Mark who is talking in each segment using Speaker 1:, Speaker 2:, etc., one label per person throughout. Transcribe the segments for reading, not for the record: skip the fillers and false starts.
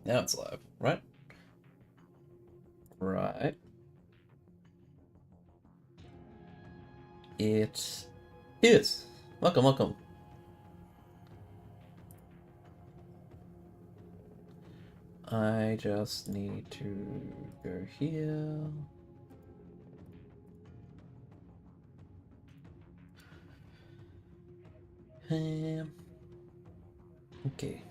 Speaker 1: Now it's live, right? Right. It is. Welcome, welcome. I just need to go here. Okay.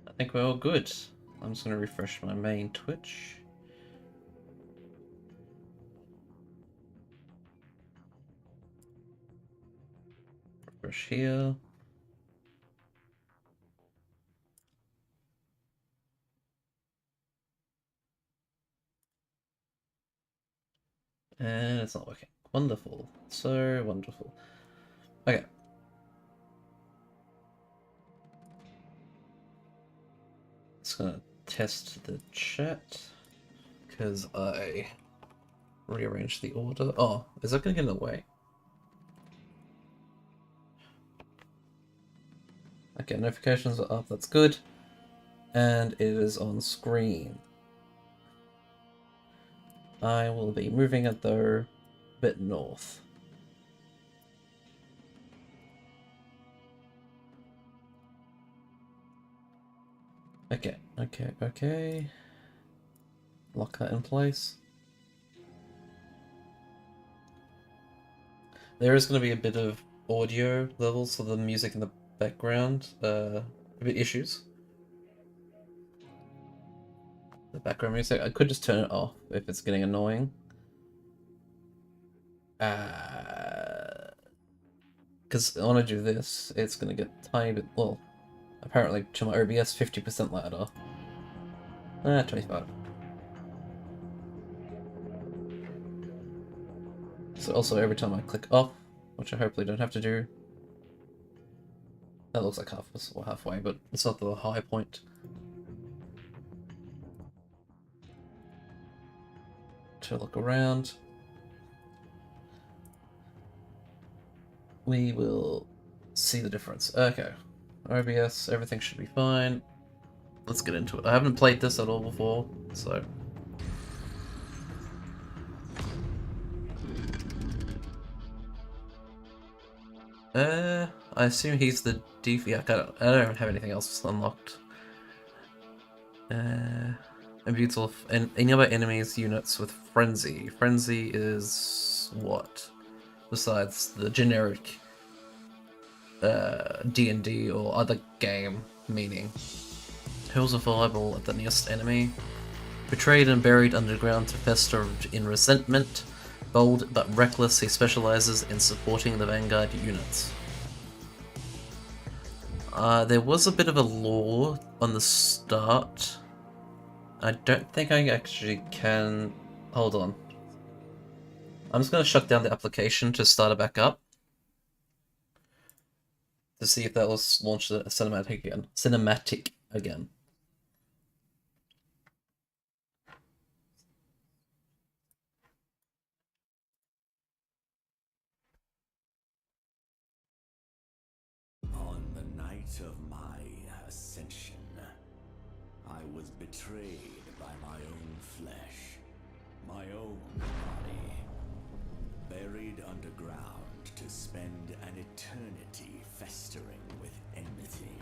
Speaker 1: I think we're all good. I'm just going to refresh my main Twitch. Refresh here. And it's not working. Wonderful. So wonderful. Okay. Just gonna test the chat because I rearranged the order. Oh, is that gonna get in the way? Okay, notifications are up, that's good. And it is on screen. I will be moving it though a bit north. Okay. Lock that in place. There is going to be a bit of audio levels for the music in the background, a bit issues. The background music, I could just turn it off if it's getting annoying. Because when I do this, it's going to get a tiny bit, well, apparently to my OBS 50% louder. 25. So also every time I click off, which I hopefully don't have to do, that looks like halfway, but it's not the high point. To look around, we will see the difference. Okay, OBS, everything should be fine. Let's get into it. I haven't played this at all before, so... I assume he's the default. I don't have anything else unlocked. Imbues all any other enemies units with frenzy. Frenzy is what? Besides the generic D&D or other game meaning. Hurls a fireball at the nearest enemy. Betrayed and buried underground to fester in resentment. Bold but reckless, he specializes in supporting the vanguard units. There was a bit of a lore on the start. I don't think I actually can... Hold on. I'm just going to shut down the application to start it back up. To see if that will launch the cinematic again.
Speaker 2: On the night of my ascension, I was betrayed by my own flesh, my own body, buried underground to spend an eternity festering with enmity,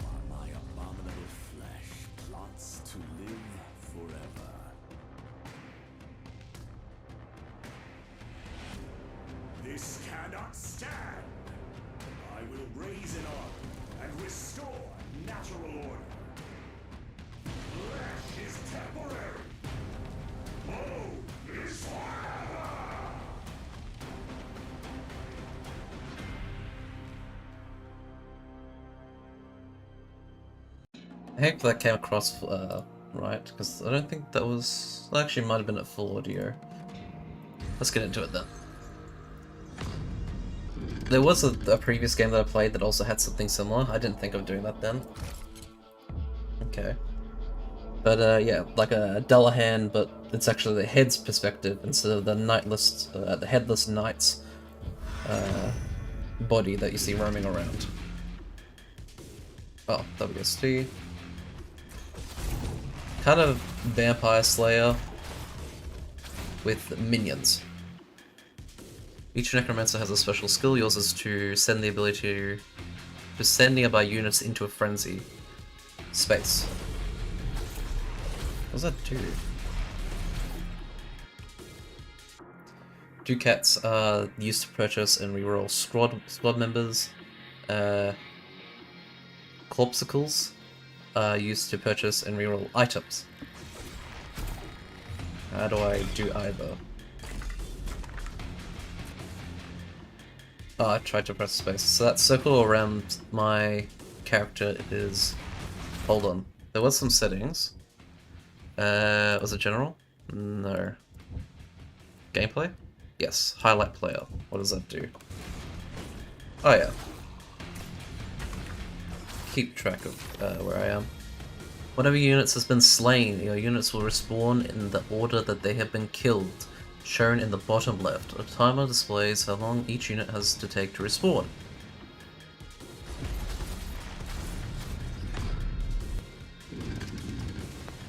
Speaker 2: while my abominable flesh plots to live forever. This cannot stand! I will raise an army and restore natural order. Flesh is temporary. Bone is forever.
Speaker 1: I hope that came across right, because I don't think that was... Actually, might have been at full audio. Let's get into it then. There was a previous game that I played that also had something similar. I didn't think of doing that then. Okay. But yeah, like a Dullahan, but it's actually the head's perspective instead of the the headless knight's body that you see roaming around. Oh, WSD. Kind of Vampire Slayer with minions. Each Necromancer has a special skill. Yours is to send the ability to send nearby units into a frenzy space. What does that do? Ducats are used to purchase and reroll squad members. Corpuscles are used to purchase and reroll items. How do I do either? Oh, I tried to press space. So that circle around my character is... Hold on. There was some settings. Was it general? No. Gameplay? Yes. Highlight player. What does that do? Oh yeah. Keep track of where I am. Whenever units has been slain, your units will respawn in the order that they have been killed, shown in the bottom left. A timer displays how long each unit has to take to respawn.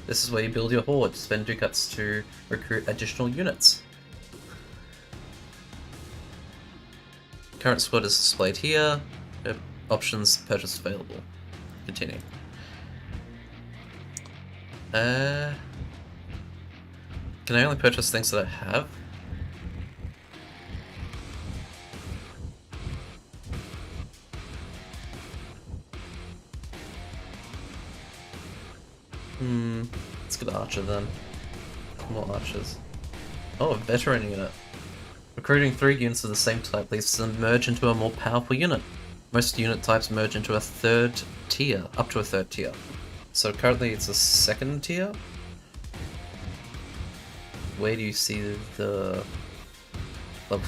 Speaker 1: This is where you build your horde. Spend ducats to recruit additional units. Current squad is displayed here. Options purchase available. Continue. Can I only purchase things that I have? Let's get Archer then. More Archers. Oh, a veteran unit. Recruiting 3 units of the same type leads them merge into a more powerful unit. Most unit types merge into a 3rd tier, up to a 3rd tier. So currently it's a 2nd tier? Where do you see the... Well,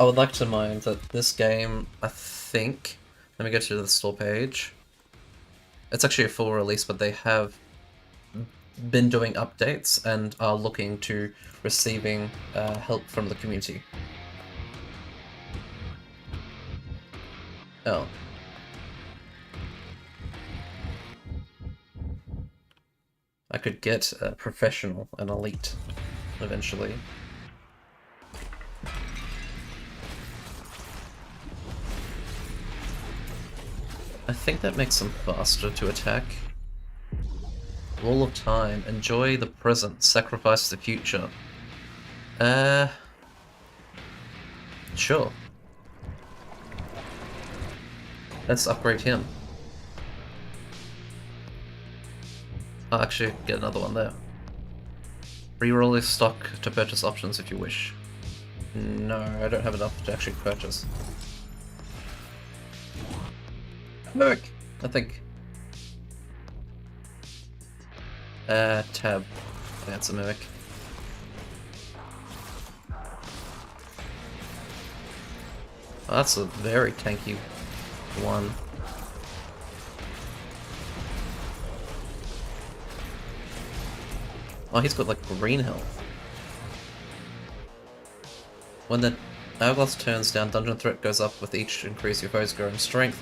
Speaker 1: I would like to mind that this game, I think... Let me go to the store page. It's actually a full release, but they have been doing updates and are looking to receiving help from the community. Oh. I could get a professional and elite eventually. I think that makes them faster to attack. Wall of Time. Enjoy the present. Sacrifice the future. Sure. Let's upgrade him. I'll actually get another one there. Reroll this stock to purchase options if you wish. No, I don't have enough to actually purchase. Merc, I think. Tab. That's a mimic. Oh, that's a very tanky one. Oh, he's got like green health. When the hourglass turns down, dungeon threat goes up with each increase your foes grow in strength.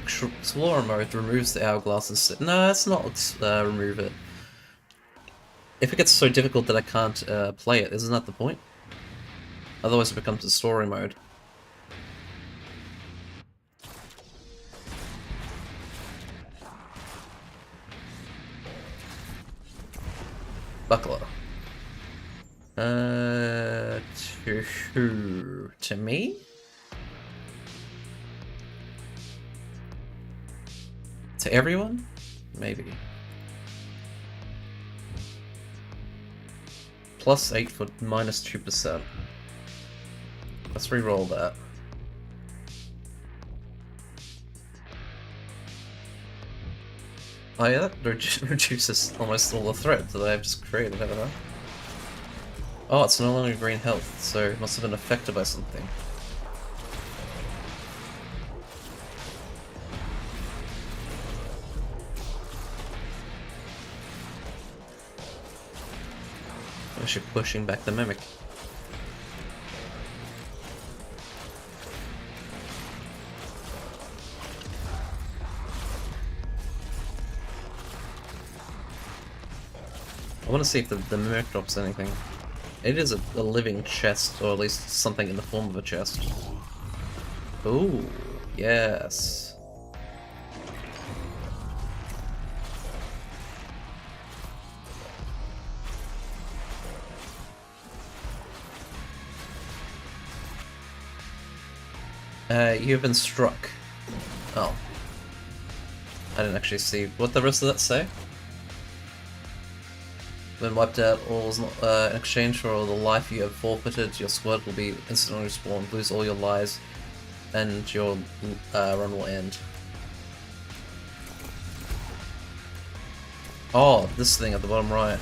Speaker 1: Explorer mode removes the hourglasses. No, let's not remove it. If it gets so difficult that I can't play it, isn't that the point? Otherwise it becomes a story mode. Buckler. To who? To me? To everyone? Maybe. +8 for -2%. Let's re-roll that. Oh yeah, that reduces almost all the threat that I've just created, haven't I? Oh, it's no longer green health, so it must have been affected by something. Actually pushing back the Mimic. I want to see if the Mimic drops anything. It is a living chest, or at least something in the form of a chest. Ooh, yes. You've been struck. Oh. I didn't actually see what the rest of that say. When wiped out, in exchange for all the life you have forfeited, your squad will be instantly respawned, lose all your lives, and your run will end. Oh, this thing at the bottom right.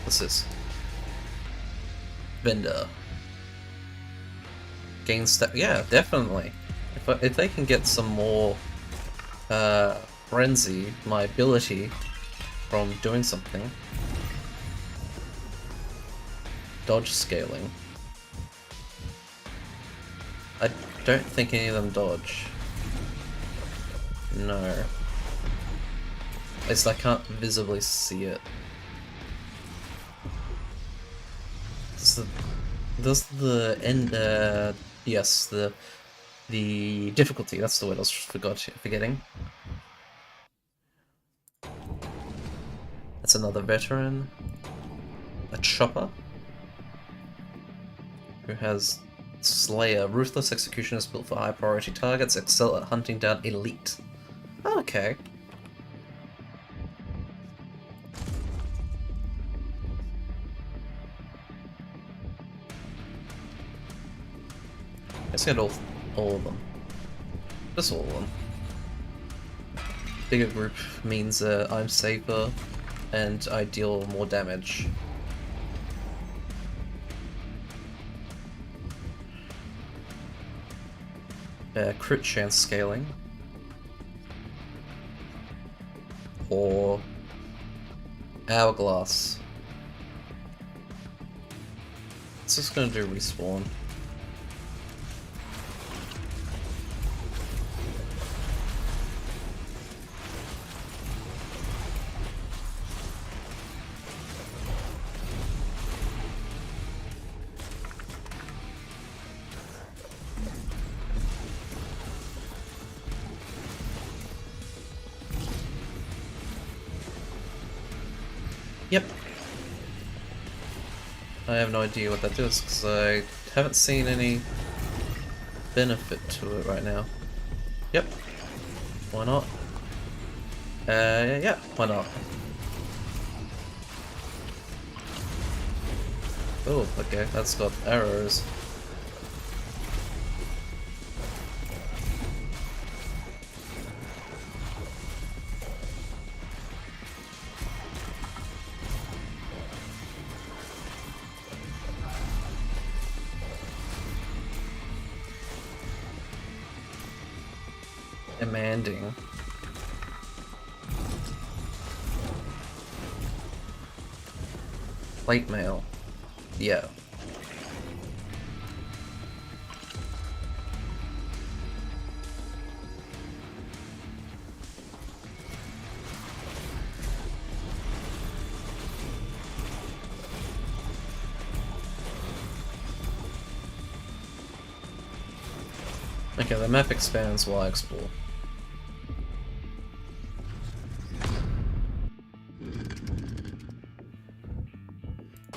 Speaker 1: What's this? Vendor. Gain stat. Yeah, definitely. If they can get some more frenzy, my ability from doing something. Dodge scaling. I don't think any of them dodge. No. At least I can't visibly see it. Does the end? Yes, the difficulty. That's the word I was forgetting. That's another veteran. A chopper who has Slayer. Ruthless executioners built for high priority targets. Excel at hunting down elite. Okay. Let's get all of them. Just all of them. Bigger group means I'm safer and I deal more damage. Crit chance scaling. Or Hourglass. It's just gonna do respawn. Yep. I have no idea what that does, because I haven't seen any benefit to it right now. Yep. Why not? Yeah, why not? Oh, okay, that's got arrows. Demanding. Plate mail. Yeah. Okay, the map expands while I explore.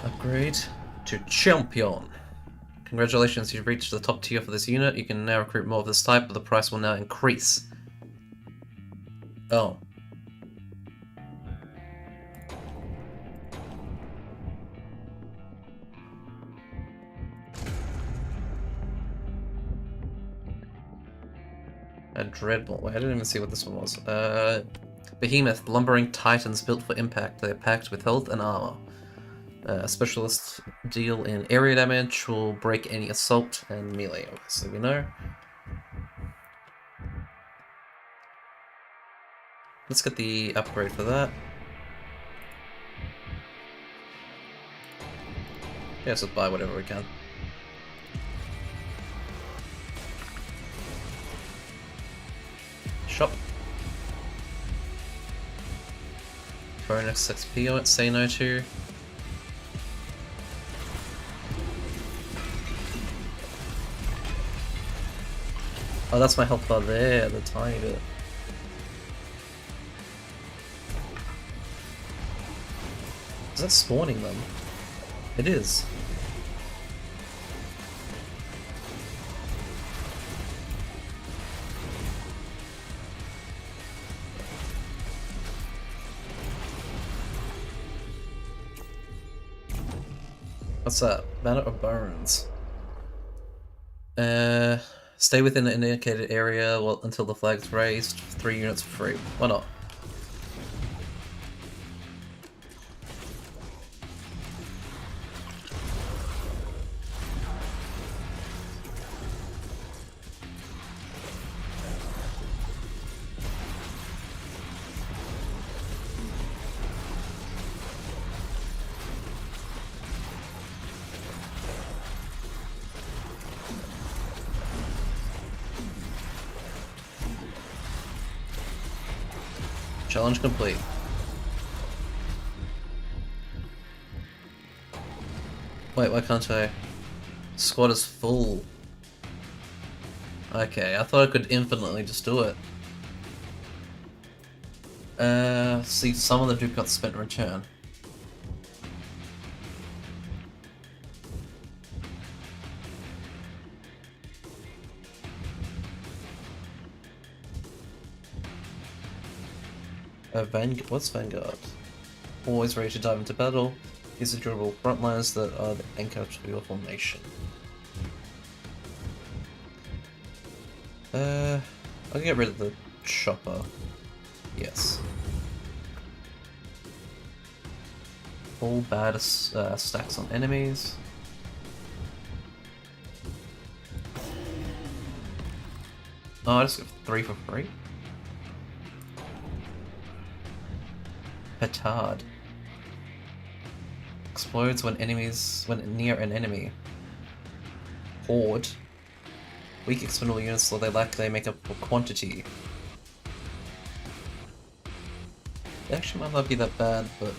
Speaker 1: Upgrade to Champion. Congratulations, you've reached the top tier for this unit. You can now recruit more of this type, but the price will now increase. Oh. A Dreadbolt. Wait, I didn't even see what this one was. Behemoth. Lumbering titans built for impact. They are packed with health and armor. Specialists deal in area damage, will break any assault and melee, obviously we know. Let's get the upgrade for that. Yeah, so buy whatever we can. Shop. Bonus XP I won't say no to. Oh, that's my health bar there, the tiny bit. Is that spawning them? It is. What's that? Banner of Bones. Stay within the indicated area until the flag's raised. 3 units for free. Why not? Challenge complete. Wait, why can't I? Squad is full. Okay, I thought I could infinitely just do it. See, some of them do got spent in return. What's Vanguard? Always ready to dive into battle. These are durable frontlines that are the anchor to your formation. I'll get rid of the chopper. Yes. All bad stacks on enemies. Oh, I just got 3 for free. Petard. Explodes when near an enemy. Horde. Weak expendable units, so they make up for quantity. They actually might not be that bad, but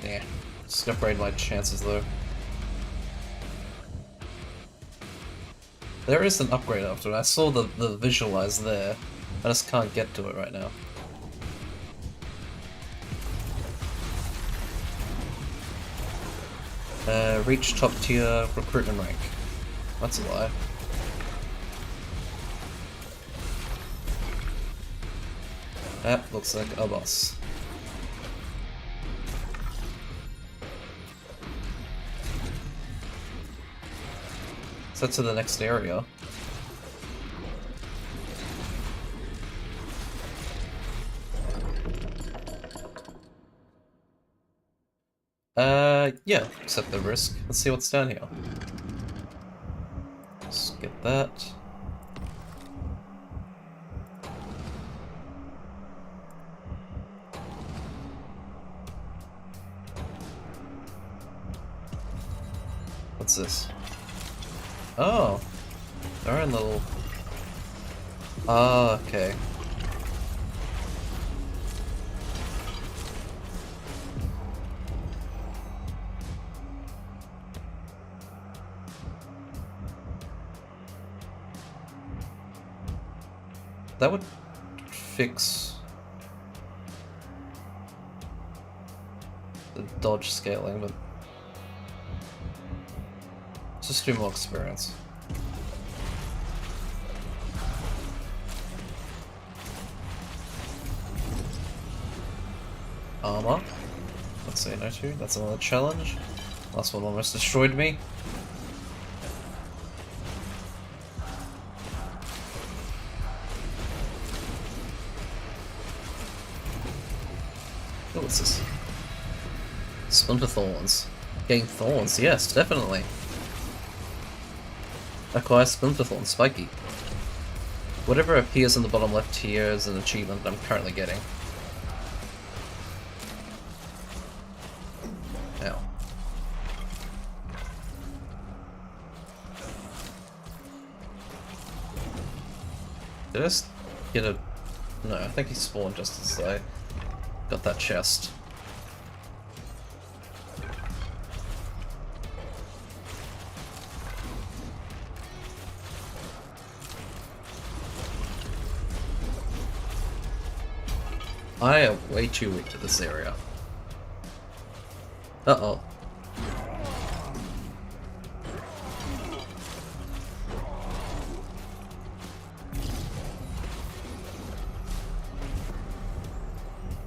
Speaker 1: yeah. Just upgrade my chances though. There is an upgrade after it. I saw the visualize there. I just can't get to it right now. Reach top tier recruitment rank. That's a lie. That looks like a boss. So to the next area. Yeah, accept the risk. Let's see what's down here. Skip that. What's this? Oh! Their own little... Ah, okay. That would fix the dodge scaling, but let's just do more experience. Armor. Let's say no to. That's another challenge. Last one almost destroyed me. Oh, what's this? Splinter Thorns. Getting thorns, yes, definitely. Acquire Splinter Thorns, spiky. Whatever appears in the bottom left here is an achievement that I'm currently getting. Ow. Did I just get a... No, I think he spawned just as I got that chest. I am way too weak to this area. Uh-oh.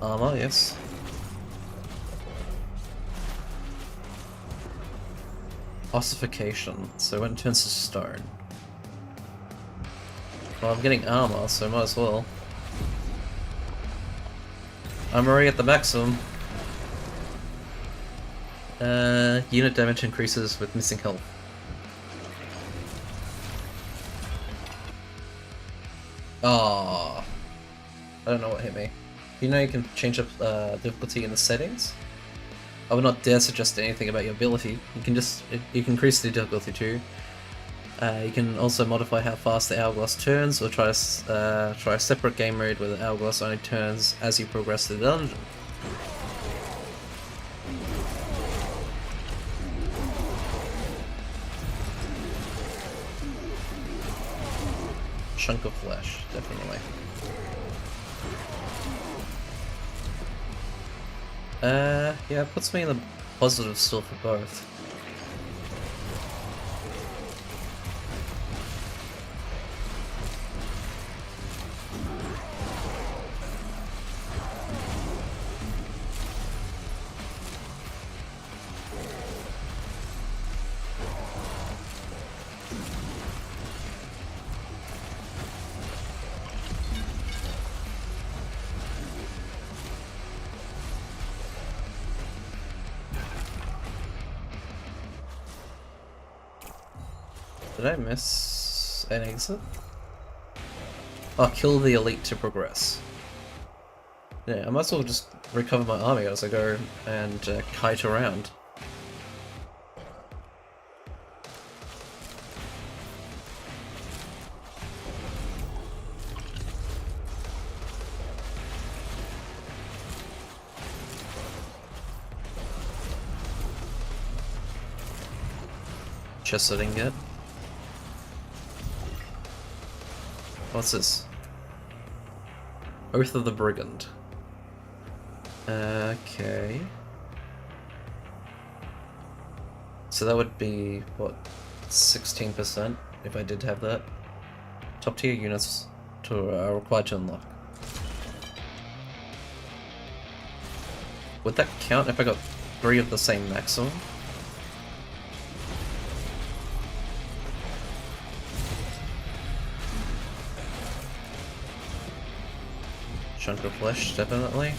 Speaker 1: Armor, yes. Ossification, so when it turns to stone. Well, I'm getting armor, so might as well. I'm already at the maximum. Unit damage increases with missing health. Ah, I don't know what hit me. You know you can change up difficulty in the settings? I would not dare suggest anything about your ability. You can just you can increase the difficulty too. You can also modify how fast the hourglass turns, or try a separate game mode where the hourglass only turns as you progress through the dungeon. Chunk of flesh, definitely. Yeah, it puts me in the positive still for both. Did I miss an exit? Oh, kill the elite to progress. Yeah, I might as well just recover my army as I go and kite around. Chest I didn't get. What's this? Oath of the Brigand. Okay. So that would be, what, 16% if I did have that. Top tier units are required to unlock. Would that count if I got 3 of the same maximum? Chunk of flesh, definitely.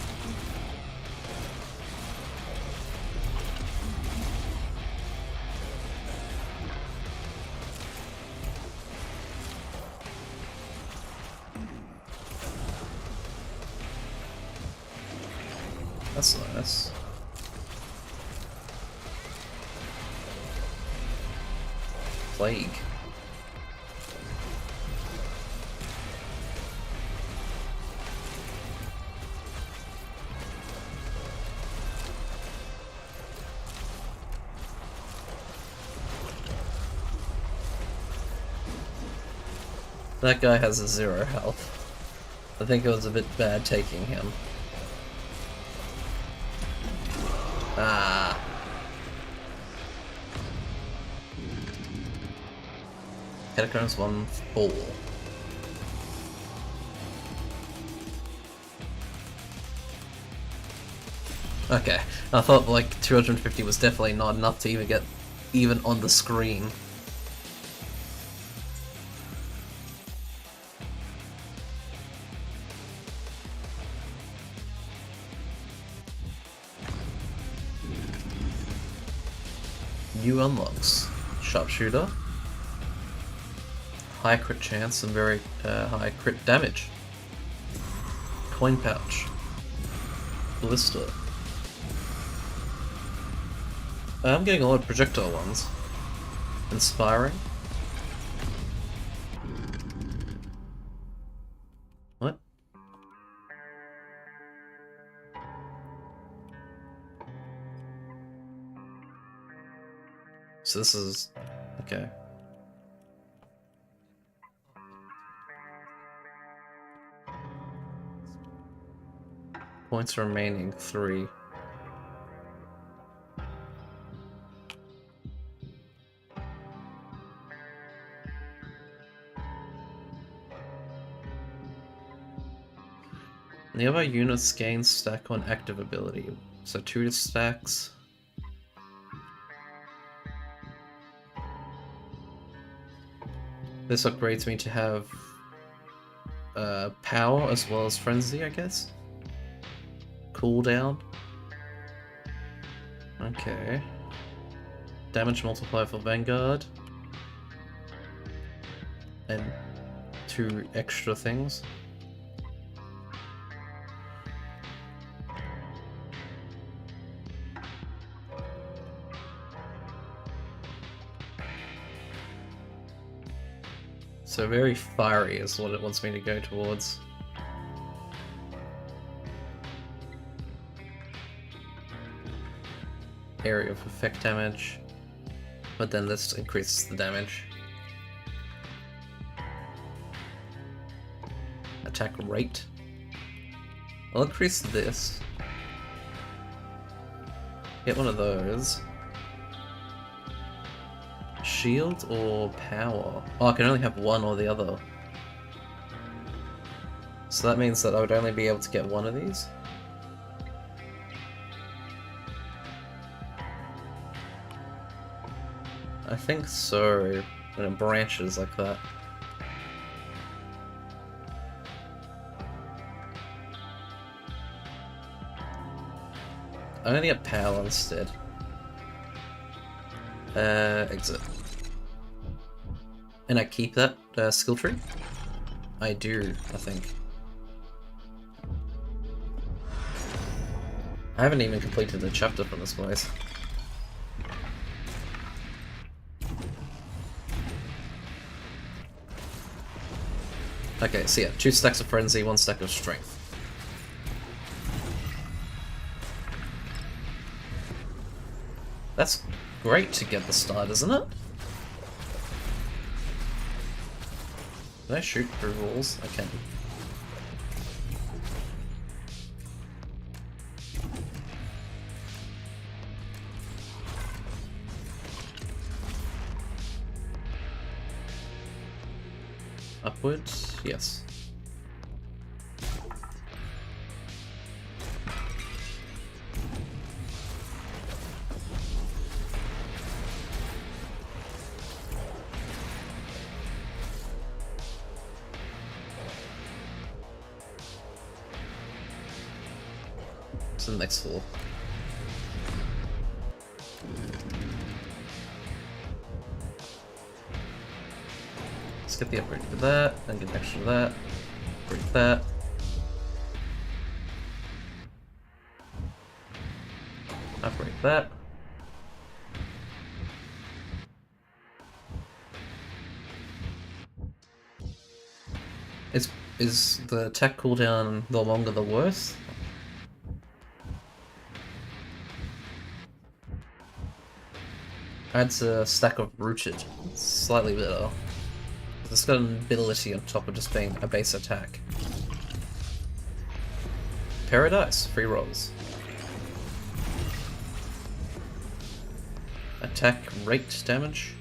Speaker 1: That's nice. Plague. That guy has a 0 health. I think it was a bit bad taking him. Ah. Catacombs 1 full. Okay, I thought like 250 was definitely not enough to even get even on the screen. New unlocks. Sharpshooter. High crit chance and very high crit damage. Coin pouch. Ballista. I'm getting a lot of projectile ones. Inspiring. What? So this is... okay. Points remaining, 3. Nearby units gain stack on active ability. So 2 stacks. This upgrades me to have power as well as frenzy, I guess. Cooldown. Okay. Damage multiplier for Vanguard. And 2 extra things. So very fiery is what it wants me to go towards. Area of effect damage. But then this increases the damage. Attack rate. I'll increase this. Get one of those. Shield or power? Oh, I can only have one or the other. So that means that I would only be able to get one of these? I think so, when it branches like that. I'm gonna get power instead. Exit. And I keep that skill tree? I do, I think. I haven't even completed the chapter from this place. Okay, so yeah, 2 stacks of frenzy, 1 stack of strength. That's great to get the start, isn't it? Can I shoot through walls? I can. Upwards? Yes. To the next floor. Let's get the upgrade for that, and get extra for that. Upgrade that. Upgrade that. Is the attack cooldown the longer the worse? Adds a stack of rooted. It's slightly better. It's got an ability on top of just being a base attack. Paradise, free rolls. Attack rate damage.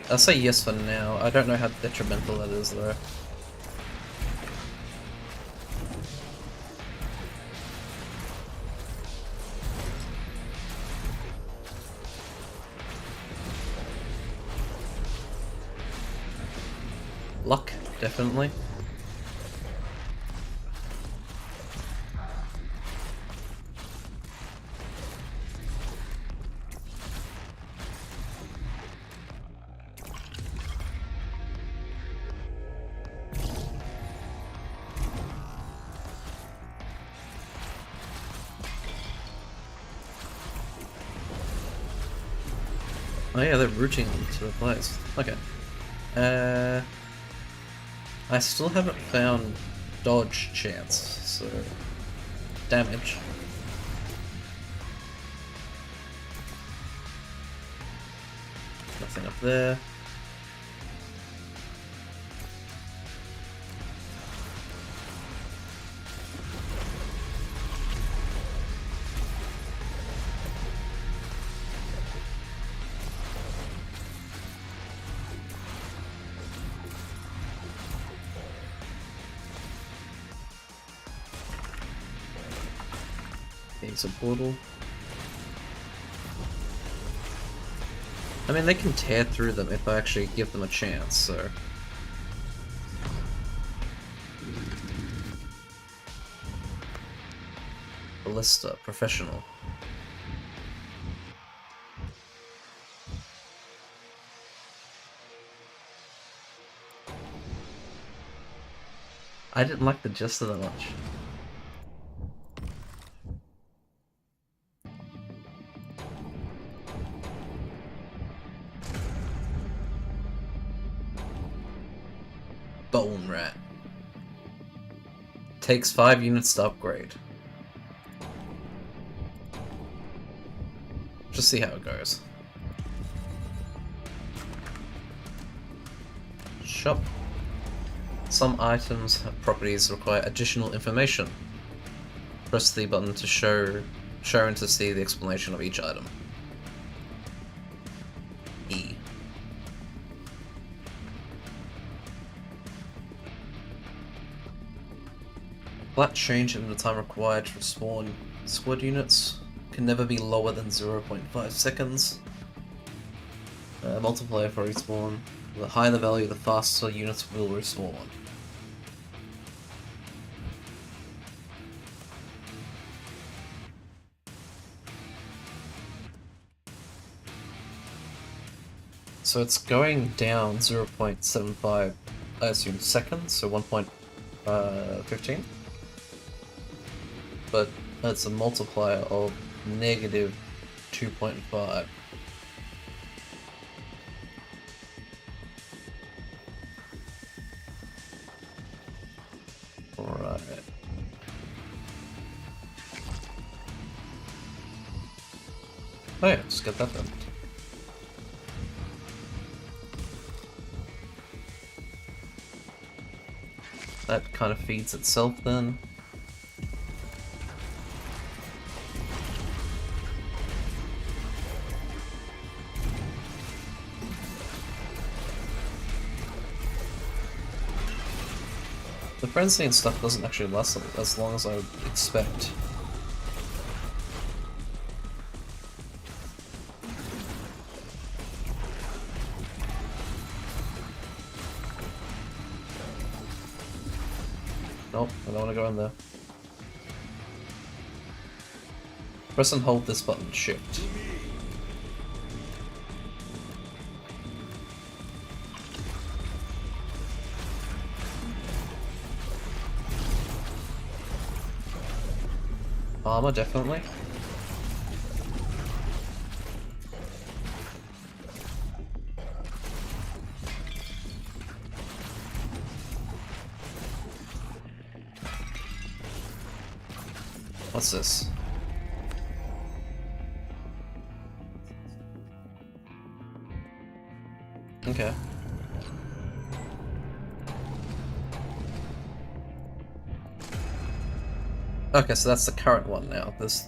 Speaker 1: I'll say yes for now. I don't know how detrimental that is though. Luck, definitely. Oh yeah, they're routing to the place. Okay. I still haven't found dodge chance, so damage. Nothing up there. It's a portal. I mean, they can tear through them if I actually give them a chance, so... Ballista, professional. I didn't like the Jester that much. Bone Rat. Takes 5 units to upgrade. Just see how it goes. Shop. Some items have properties require additional information. Press the button to show and to see the explanation of each item. E. Flat change in the time required to respawn squad units can never be lower than 0.5 seconds. Multiplier for respawn. The higher the value, the faster units will respawn. So it's going down 0.75, I assume, seconds, so 1.15. But it's a multiplier of negative 2.5. Alright. Oh yeah, just get that done. That kind of feeds itself then. The frenzy and stuff doesn't actually last as long as I would expect. Nope, I don't want to go in there. Press and hold this button, shift. Armor, definitely. What's this? Okay. Okay, so that's the current one now. This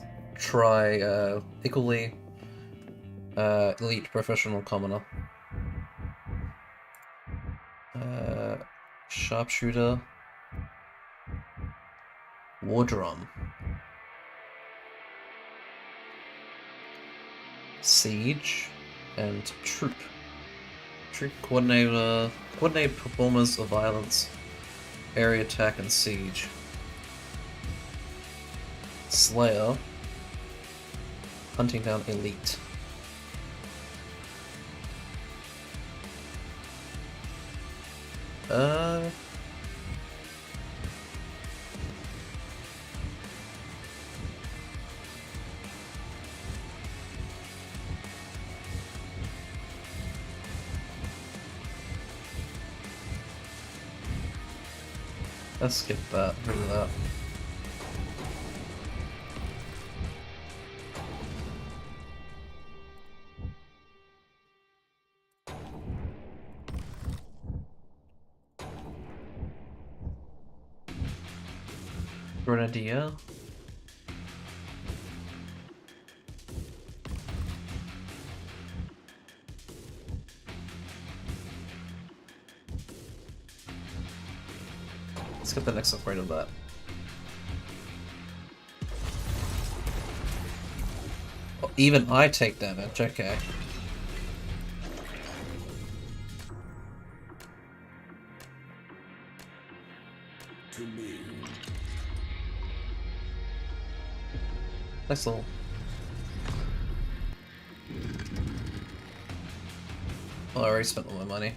Speaker 1: equally elite professional commoner. Sharpshooter. War drum. Siege and troop. Troop coordinator. Coordinate performers of violence, area attack and siege. Slayer. Hunting down elite. Let's skip that. Rid of that. Grenadier. Let's get the next upgrade of that. Oh, even I take damage, okay.
Speaker 2: To me.
Speaker 1: Nice little. Oh, I already spent all my money.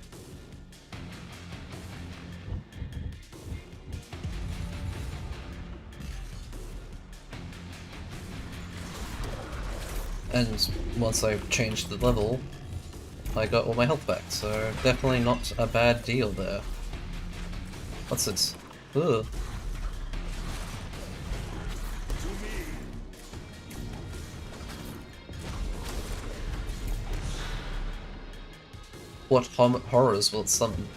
Speaker 1: And once I changed the level, I got all my health back, so definitely not a bad deal there. What's this? Ugh. What horrors will it summon?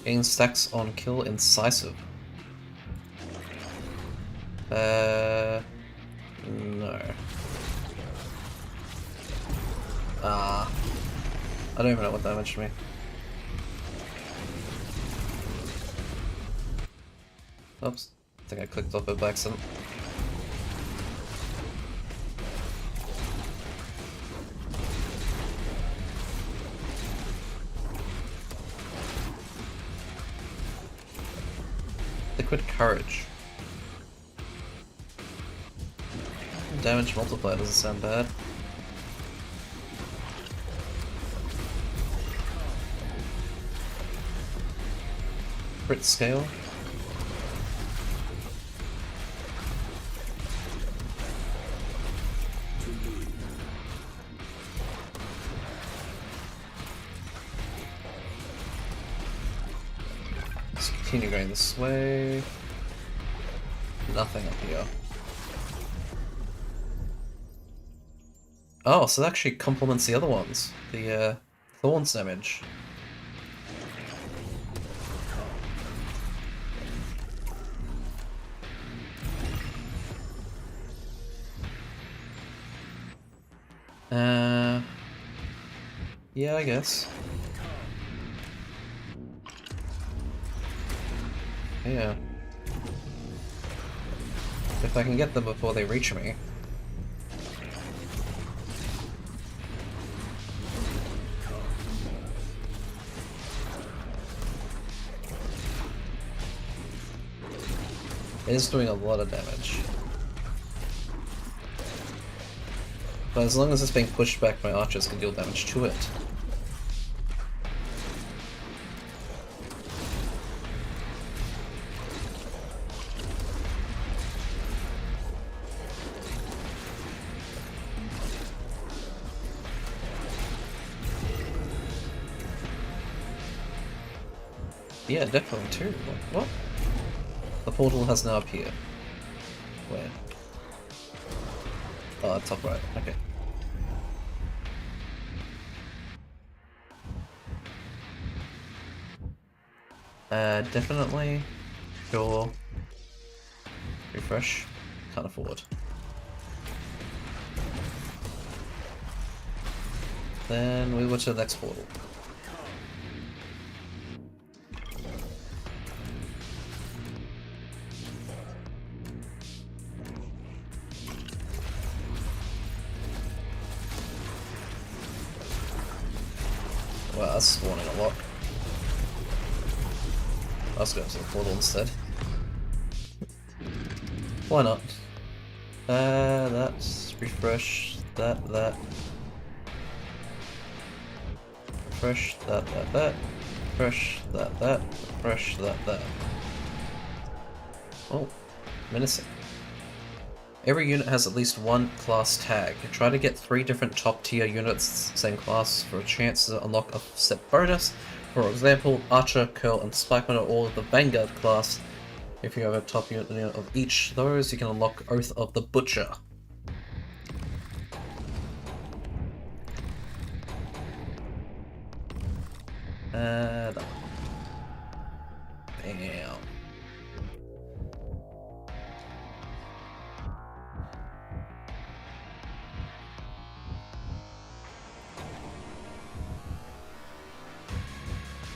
Speaker 1: Gain stacks on kill incisive. No. Ah. I don't even know what damaged me. Oops. I think I clicked off it by accident. Liquid Courage. Damage multiplier doesn't sound bad. Crit scale. Let's continue going this way. Nothing up here. Oh, so that actually complements the other ones. The Thorns damage. Yeah, I guess. Yeah. If I can get them before they reach me. It is doing a lot of damage. But as long as it's being pushed back, my archers can deal damage to it. Yeah, definitely too. What? The portal has now appeared. Where? Oh, top right. Okay. Definitely. Sure. Refresh. Can't afford. Then we go to the next portal. Wow, that's spawning a lot. Let's go to the portal instead. Why not? That's refresh, that. Refresh, that. Refresh that. Refresh that. Oh, menacing. Every unit has at least one class tag. Try to get 3 different top tier units, same class, for a chance to unlock a set bonus. For example, Archer, Curl, and Spikeman are all of the Vanguard class. If you have a top unit of each of those, you can unlock Oath of the Butcher. And... Bam.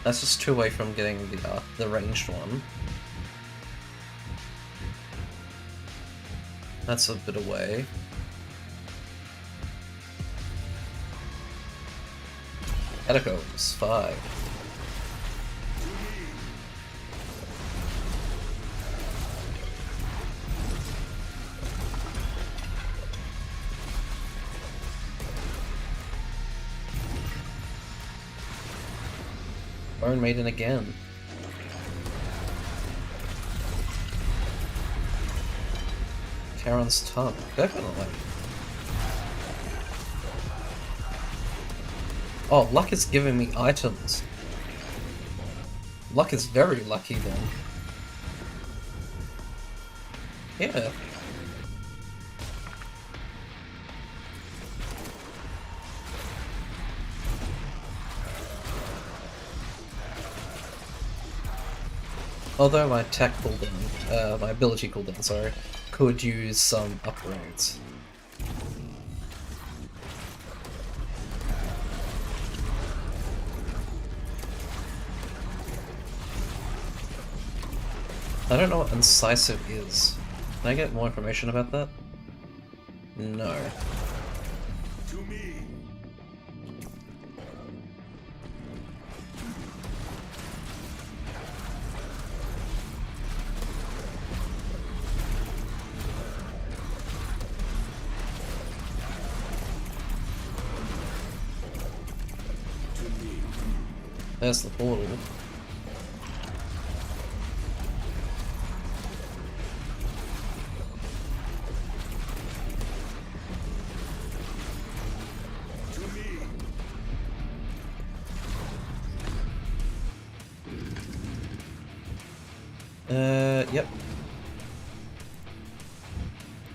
Speaker 1: That's just 2 away from getting the ranged one. That's a bit away. Catacombs, 5. Iron Maiden again. Karen's tongue, definitely. Oh, luck is giving me items. Luck is very lucky then. Yeah. Although my attack cooldown, my ability cooldown, sorry, could use some upgrades. I don't know what incisive is. Can I get more information about that? No.
Speaker 2: To me.
Speaker 1: There's the portal. Yep.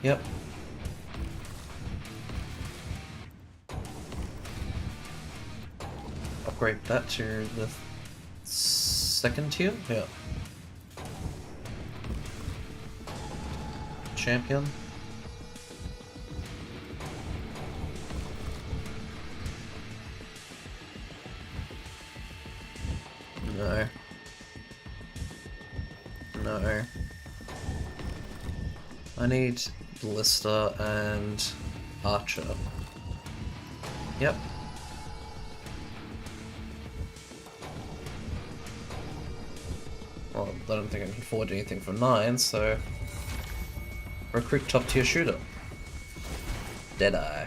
Speaker 1: Yep. Upgrade that to the 2nd tier? Yeah. Champion. No. No. I need Ballista and Archer. Yep. Well, I don't think I can afford anything for 9, so... Recruit top tier shooter. Deadeye.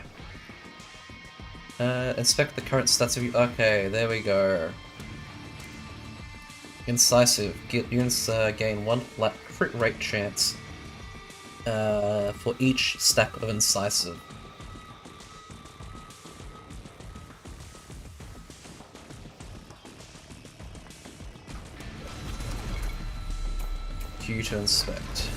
Speaker 1: Inspect the current stats of you. Okay, there we go. Incisive. Units gain 1 flat crit rate chance for each stack of incisive. Q to inspect.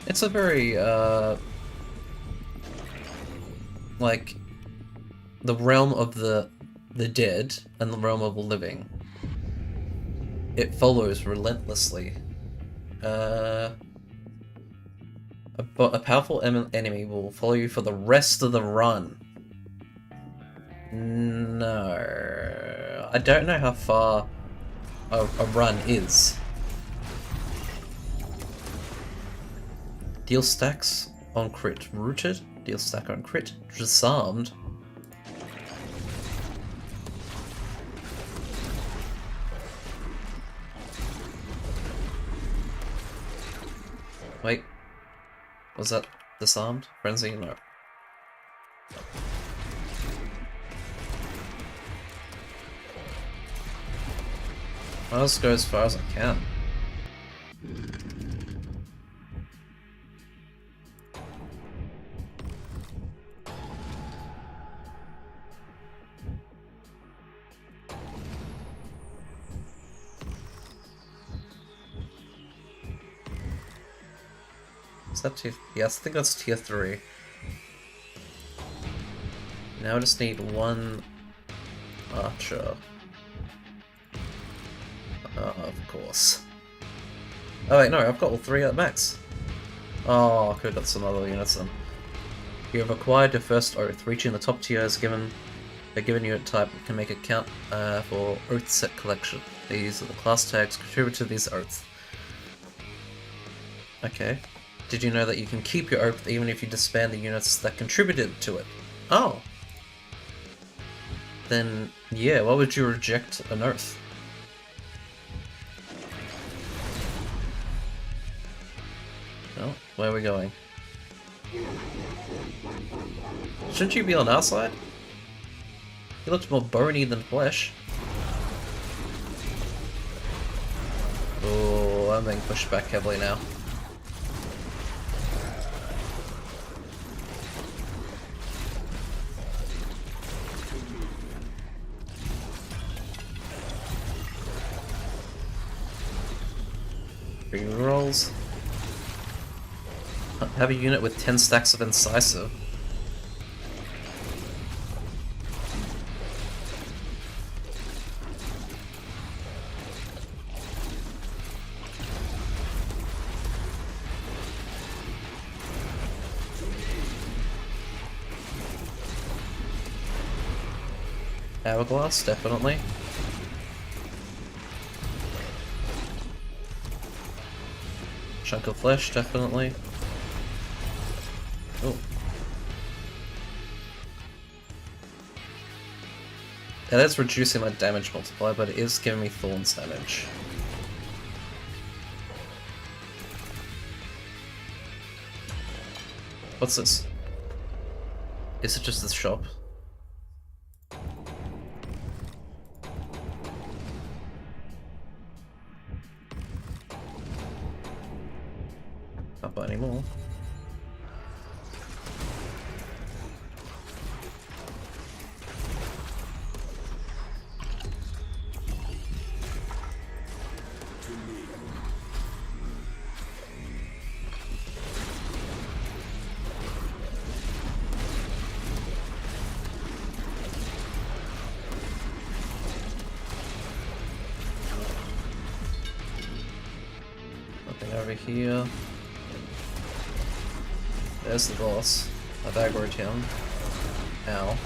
Speaker 1: It's a very, like, the realm of the dead and the realm of the living. It follows relentlessly. A powerful enemy will follow you for the rest of the run. No. I don't know how far a run is. Deal stacks on crit. Rooted. Deal stack on crit. Disarmed. Wait. Was that disarmed? Frenzy? No. I'll just go as far as I can. Is that tier? Yes, I think that's tier 3. Now I just need one archer. Of course. Oh wait, no, I've got all 3 at max. Oh, I could have got some other units then. You have acquired your first oath. Reaching the top tier is given a given unit type can make a count for oath set collection. These are the class tags contribute to these oaths. Okay. Did you know that you can keep your oath even if you disband the units that contributed to it? Oh. Then, yeah, why would you reject an oath? Oh, where are we going? Shouldn't you be on our side? He looks more bony than flesh. Oh, I'm being pushed back heavily now. Rerolls. Have a unit with 10 stacks of incisive. Hourglass, definitely. Chunk of flesh, definitely. Oh. That is reducing my damage multiplier, but it is giving me thorns damage. What's this? Is it just this shop? Can't buy any more. Over here. There's the boss. I've aggroed him. Ow.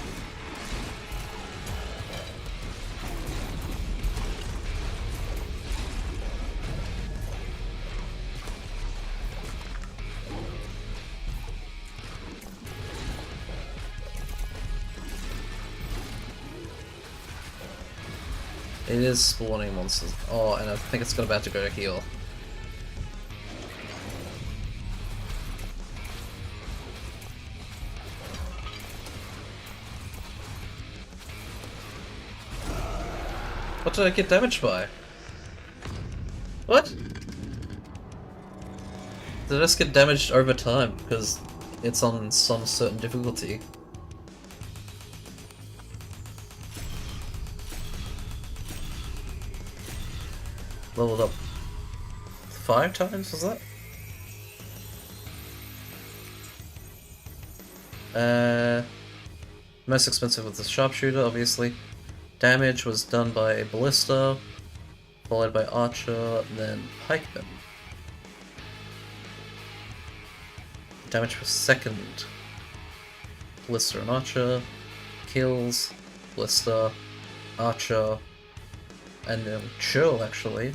Speaker 1: It is spawning monsters. Oh, and I think it's about to go to heal. What did I get damaged by? What? Did I just get damaged over time because it's on some certain difficulty? Leveled up 5 times, was that? Most expensive was the sharpshooter, obviously. Damage was done by a ballista, followed by archer, then pikeman. Damage was second. Ballista and archer, kills, ballista, archer, and then chill actually.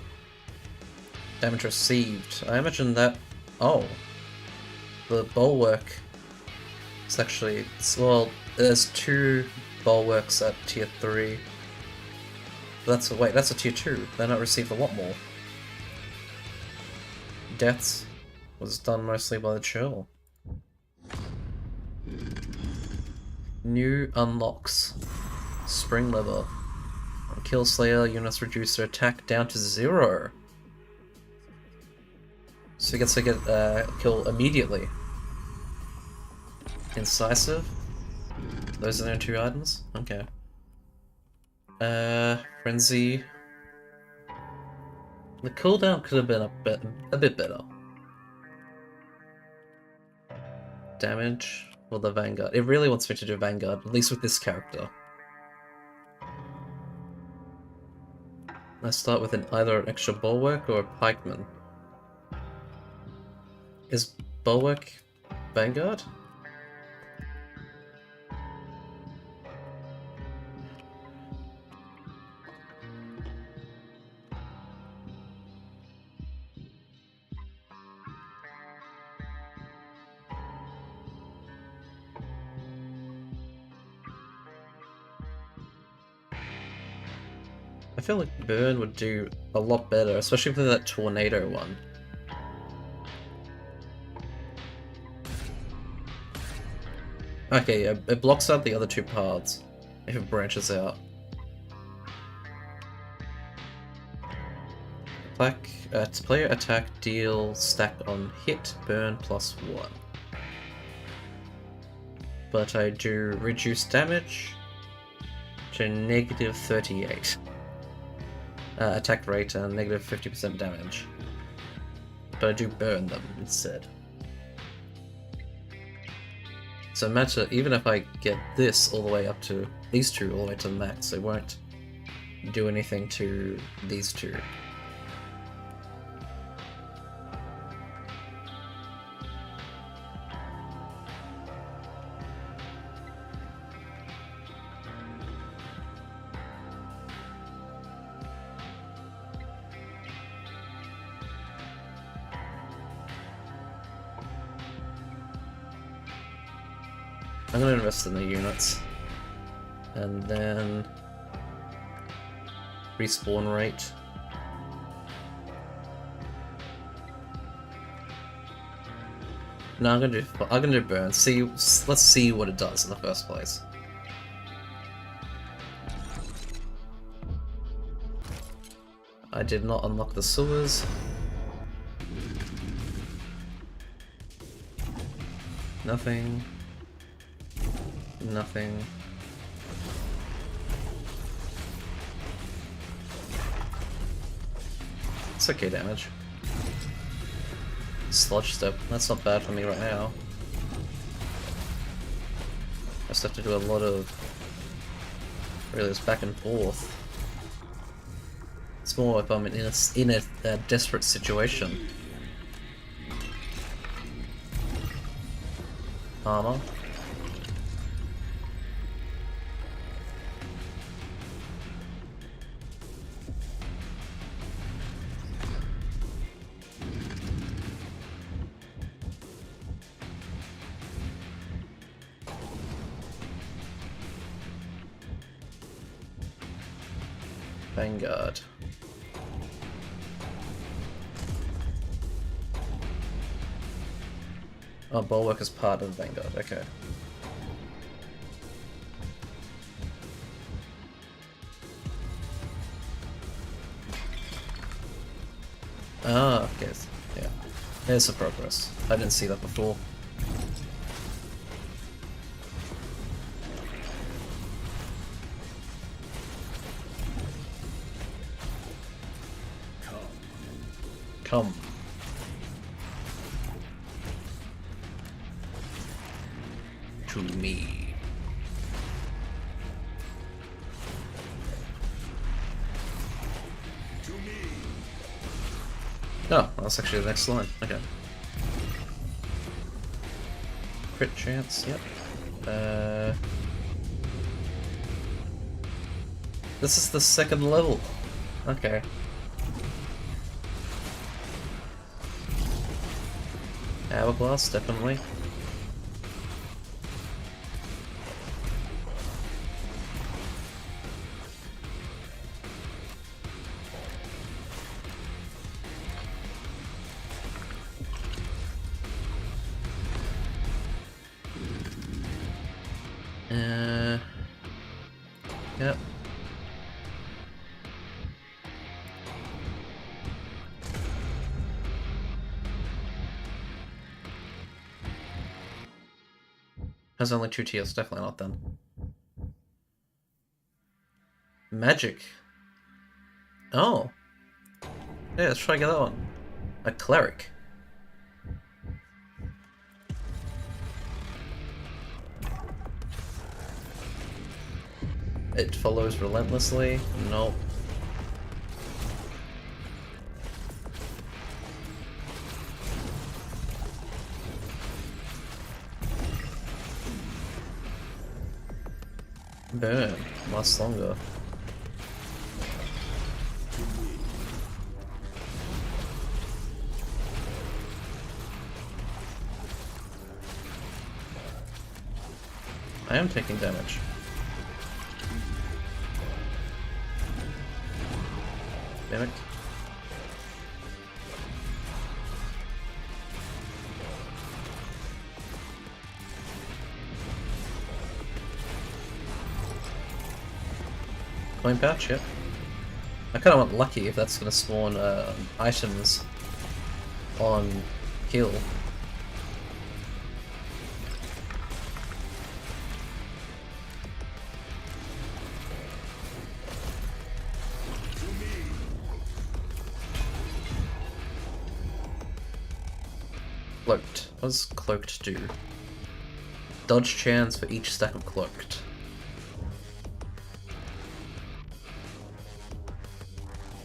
Speaker 1: Damage received. I imagine that. Oh, the bulwark. It's actually well. There's 2 bulwarks at tier 3. That's a, wait, that's a tier 2. Then I received a lot more. Deaths. was done mostly by the chill. New unlocks. Spring lever. On Killslayer, units reduce their attack down to 0. So he gets to get kill immediately. Incisive. Those are the only 2 items? Okay. Frenzy. The cooldown could have been a bit better. Damage. Well, the Vanguard. It really wants me to do Vanguard, at least with this character. I start with either an extra Bulwark or a Pikeman. Is Bulwark Vanguard? I feel like Burn would do a lot better, especially for that Tornado one. Okay, yeah, it blocks out the other 2 paths if it branches out. Player attack deal stack on hit, burn +1. But I do reduce damage to -38. Attack rate and -50% damage. But I do burn them instead. So matter, even if I get this all the way up to these 2 all the way to the max, it won't do anything to these 2. I'm gonna invest in the units. And then respawn rate. No, I'm gonna do burn. Let's see what it does in the first place. I did not unlock the sewers. Nothing. Nothing. It's okay damage. Sludge step, that's not bad for me right now. I just have to do a lot of really this back and forth. It's more if I'm in a desperate situation. Armor. Vanguard. Oh, Bulwark is part of Vanguard, okay. Ah, okay, yeah. There's the progress. I didn't see that before. Come. To me. Oh, that's actually the next line. Okay. Crit chance, yep. This is the second level. Okay. Hourglass, definitely. Yep. Has only 2 tiers, definitely not then. Magic. Oh. Yeah, let's try to get that one. A cleric. It follows relentlessly. Nope. Burn. Lasts longer. I am taking damage. Damn it. Coin pouch, yep. I kinda want lucky if that's gonna spawn items on kill. Cloaked. What does cloaked do? Dodge chance for each stack of cloaked.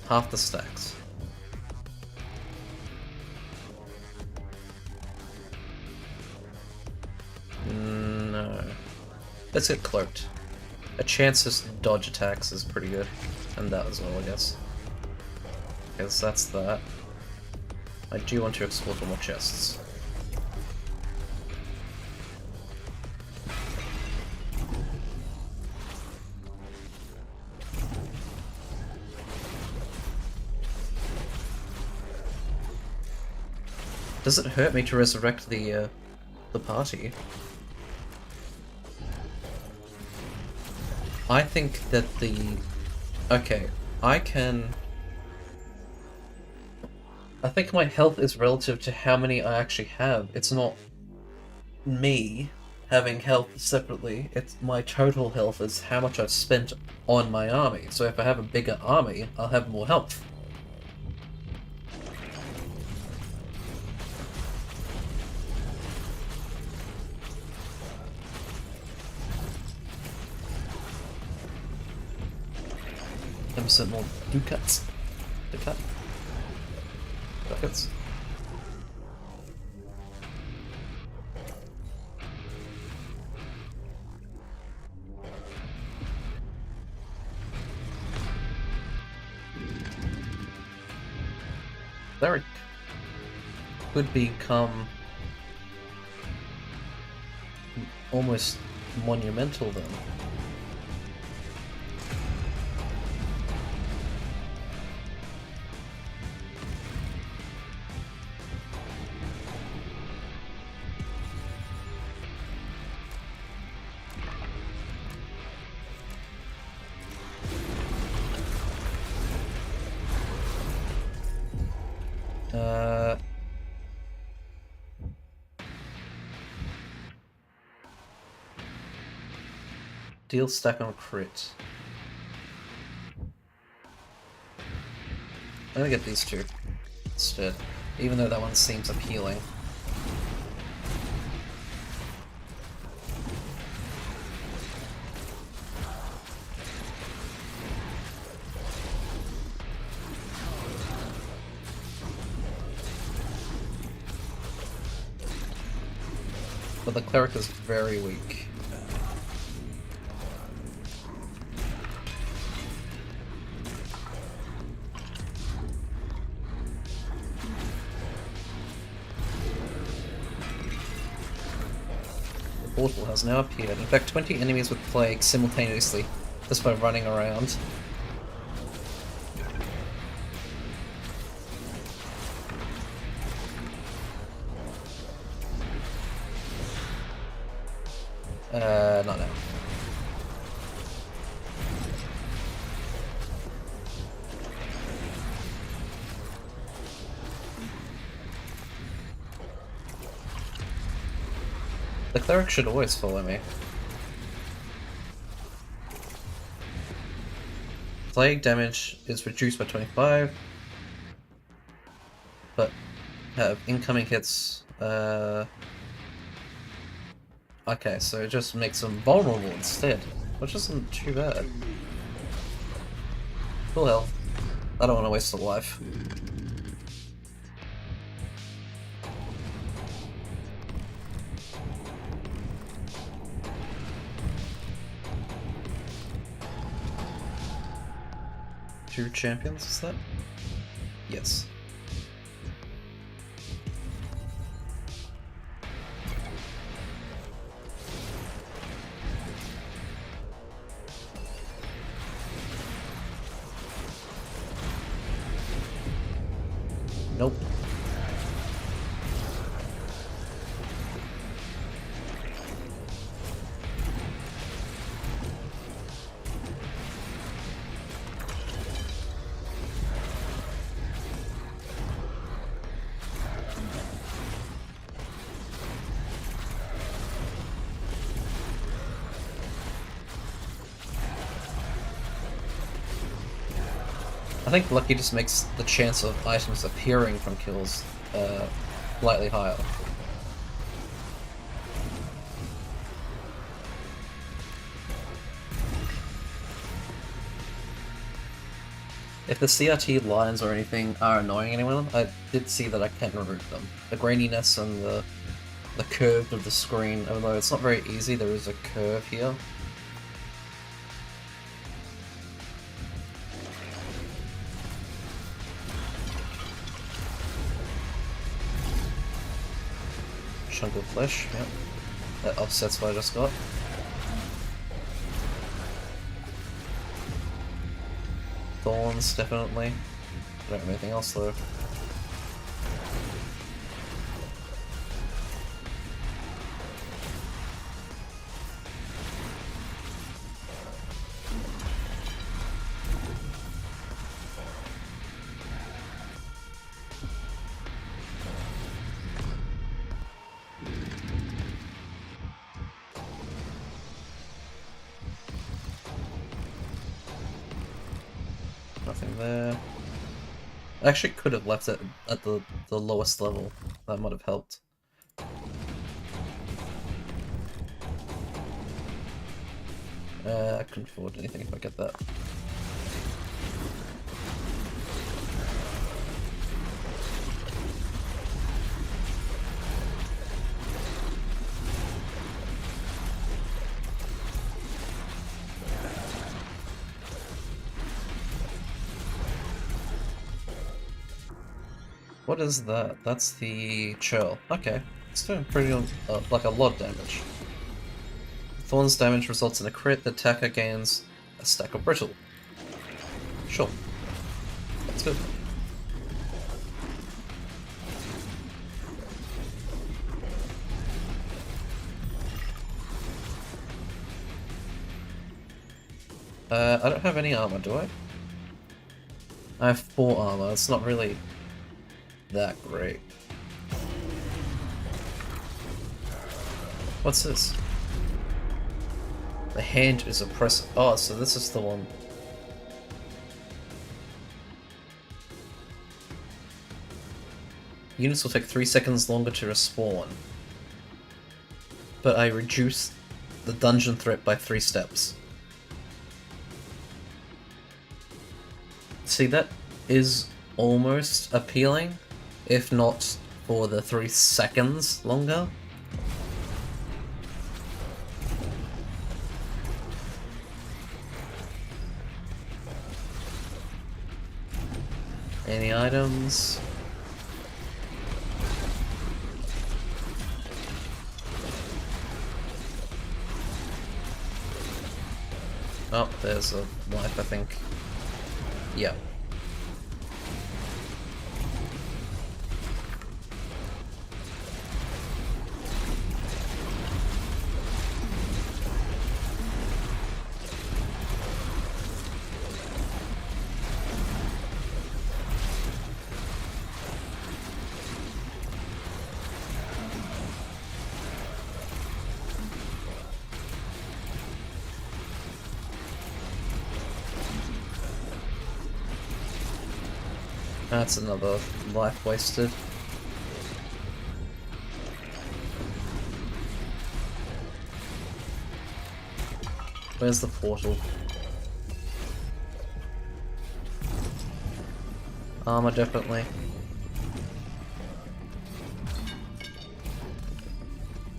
Speaker 1: Half the stacks. No. Let's get cloaked. A chance to dodge attacks is pretty good. And that as well, I guess. Okay, so that's that. I do want to explore for more chests. Does it hurt me to resurrect the party? I think that the... Okay, I think my health is relative to how many I actually have. It's not me having health separately, it's my total health is how much I've spent on my army. So if I have a bigger army, I'll have more health. More ducats. Ducats. Cleric could become almost monumental then. Deal stack on crit. I'm gonna get these two instead, even though that one seems appealing. But the cleric is very weak. Portal has now appeared. In fact, 20 enemies with plague simultaneously, just by running around. Not now. The cleric should always follow me. Plague damage is reduced by 25, but incoming hits. Okay, so it just makes them vulnerable instead, which isn't too bad. Full health. I don't want to waste a life. Two champions, is that? Yes. Nope. I think lucky just makes the chance of items appearing from kills slightly higher. If the CRT lines or anything are annoying anyone, I did see that I can remove them. The graininess and the curve of the screen, even though it's not very easy, there is a curve here. Chunk of flesh, yep. That offsets what I just got. Thorns, definitely. I don't have anything else though. Nothing there. I actually could have left it at the lowest level. That might have helped. I couldn't afford anything if I get that. What is that? That's the churl. Okay, it's doing pretty like a lot of damage. Thorn's damage results in a crit. The attacker gains a stack of brittle. Sure, that's good. I don't have any armor, do I? I have 4 armor. It's not really that great. What's this? The hand is oppressive. Oh, so this is the one. Units will take 3 seconds longer to respawn. But I reduce the dungeon threat by 3 steps. See, that is almost appealing, if not for the 3 seconds longer. Any items? Oh, there's a life, I think. Yeah. That's another life wasted. Where's the portal? Armor, definitely.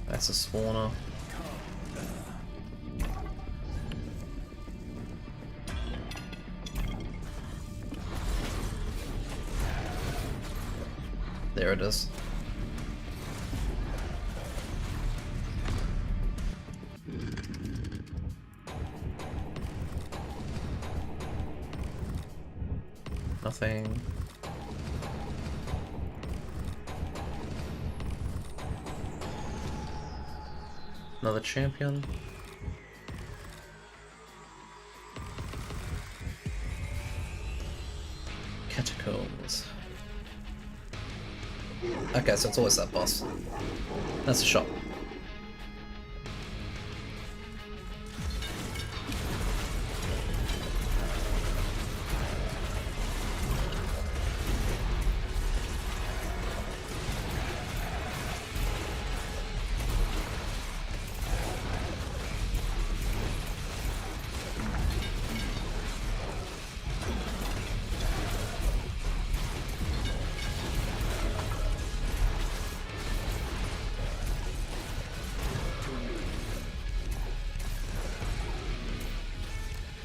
Speaker 1: That's a spawner. There it is. Nothing. Another champion. Catacombs. Okay, so it's always that boss. That's a shot.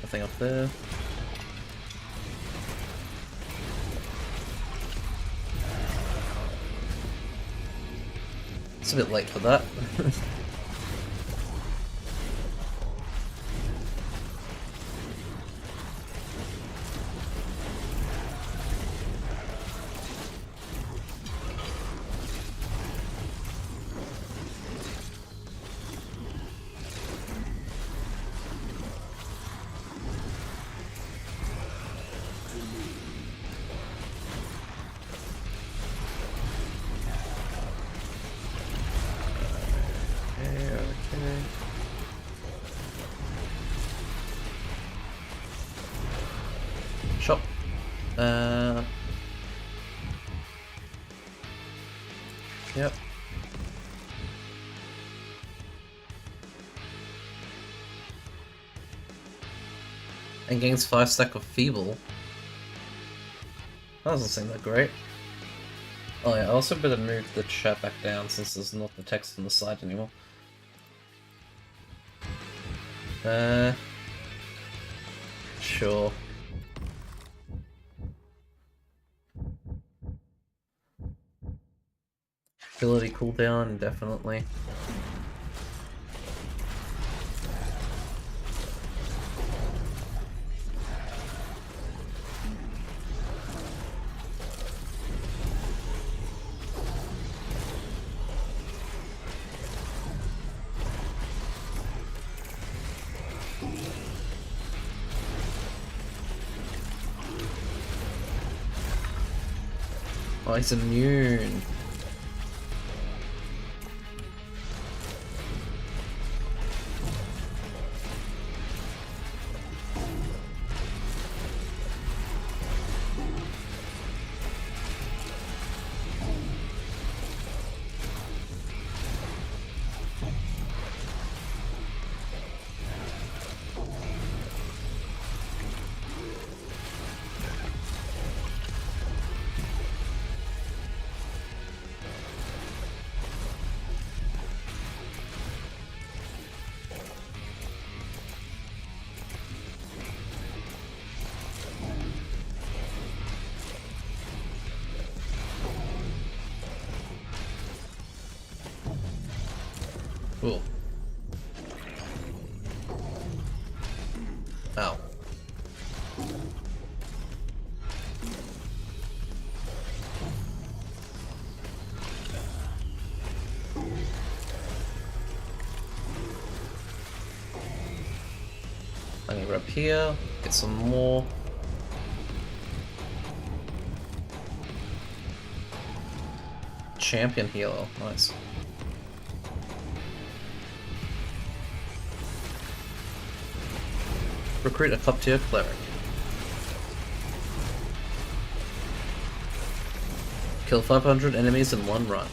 Speaker 1: Nothing up there. It's a bit late for that. Okay. Shop. Yep. And gains 5 stack of feeble. That doesn't seem that great. Oh yeah, I also better move the chat back down since there's not the text on the side anymore. Sure. Ability cooldown, definitely. Oh, he's immune. Cool. Ow. I'm gonna grab here, get some more. Champion healer, nice. Recruit a top tier cleric. Kill 500 enemies in one run.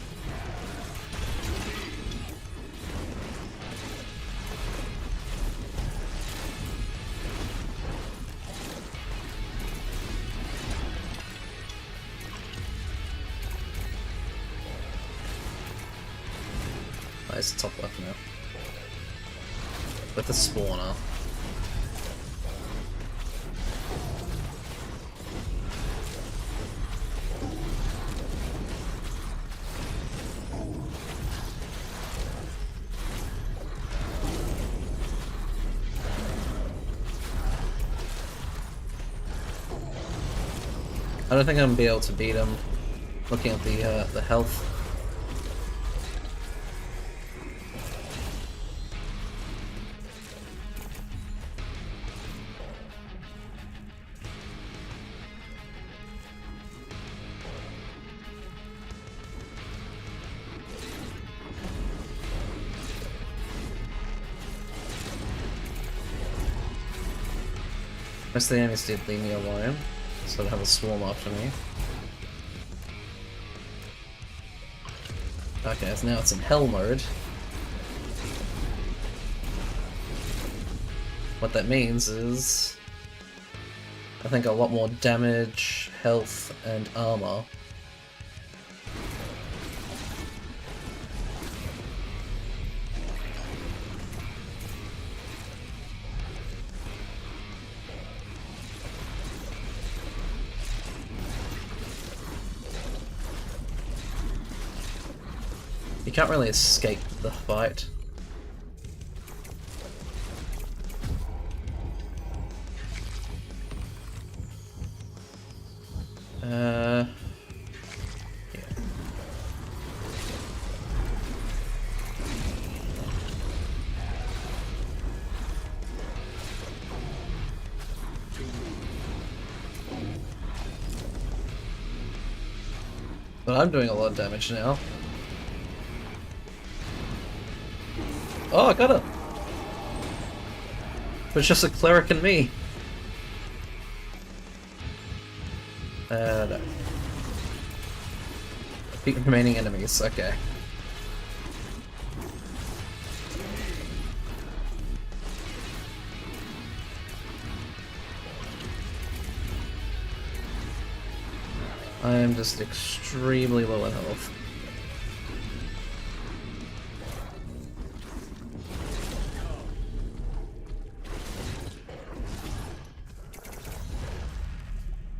Speaker 1: Nice, top left now. With the spawner. I don't think I'm gonna be able to beat him. Looking at the health. Most of the enemies did leave me alone, so they have a swarm after me. Okay, so now it's in hell mode. What that means is, I think a lot more damage, health, and armor. You can't really escape the fight. Yeah. But I'm doing a lot of damage now. Oh, I got it! But it's just a cleric and me. No. Defeat remaining enemies, okay. I am just extremely low in health.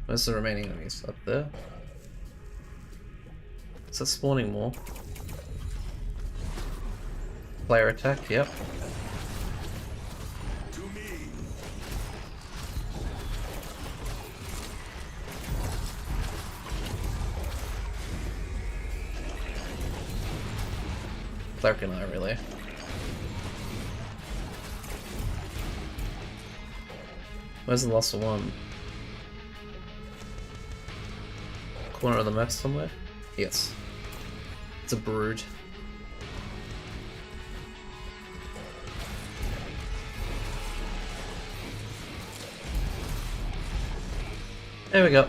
Speaker 1: Where's the remaining enemies? Up there? Is that spawning more? Player attack, yep. Cleric and I, really. Where's the last one? Corner of the map somewhere? Yes. It's a brood. There we go.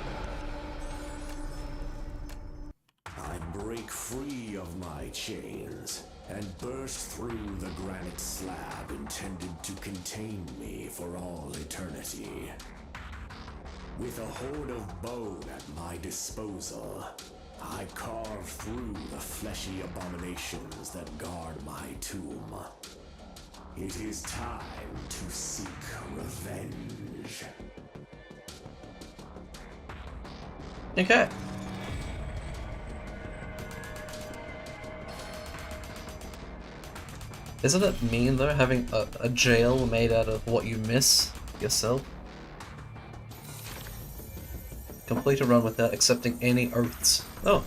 Speaker 2: I break free of my chains and burst through the granite slab intended to contain me for all eternity. With a horde of bone at my disposal, I carve through the fleshy abominations that guard my tomb. It is time to seek revenge.
Speaker 1: Okay. Isn't it mean though, having a jail made out of what you miss yourself? Complete a run without accepting any oaths. Oh,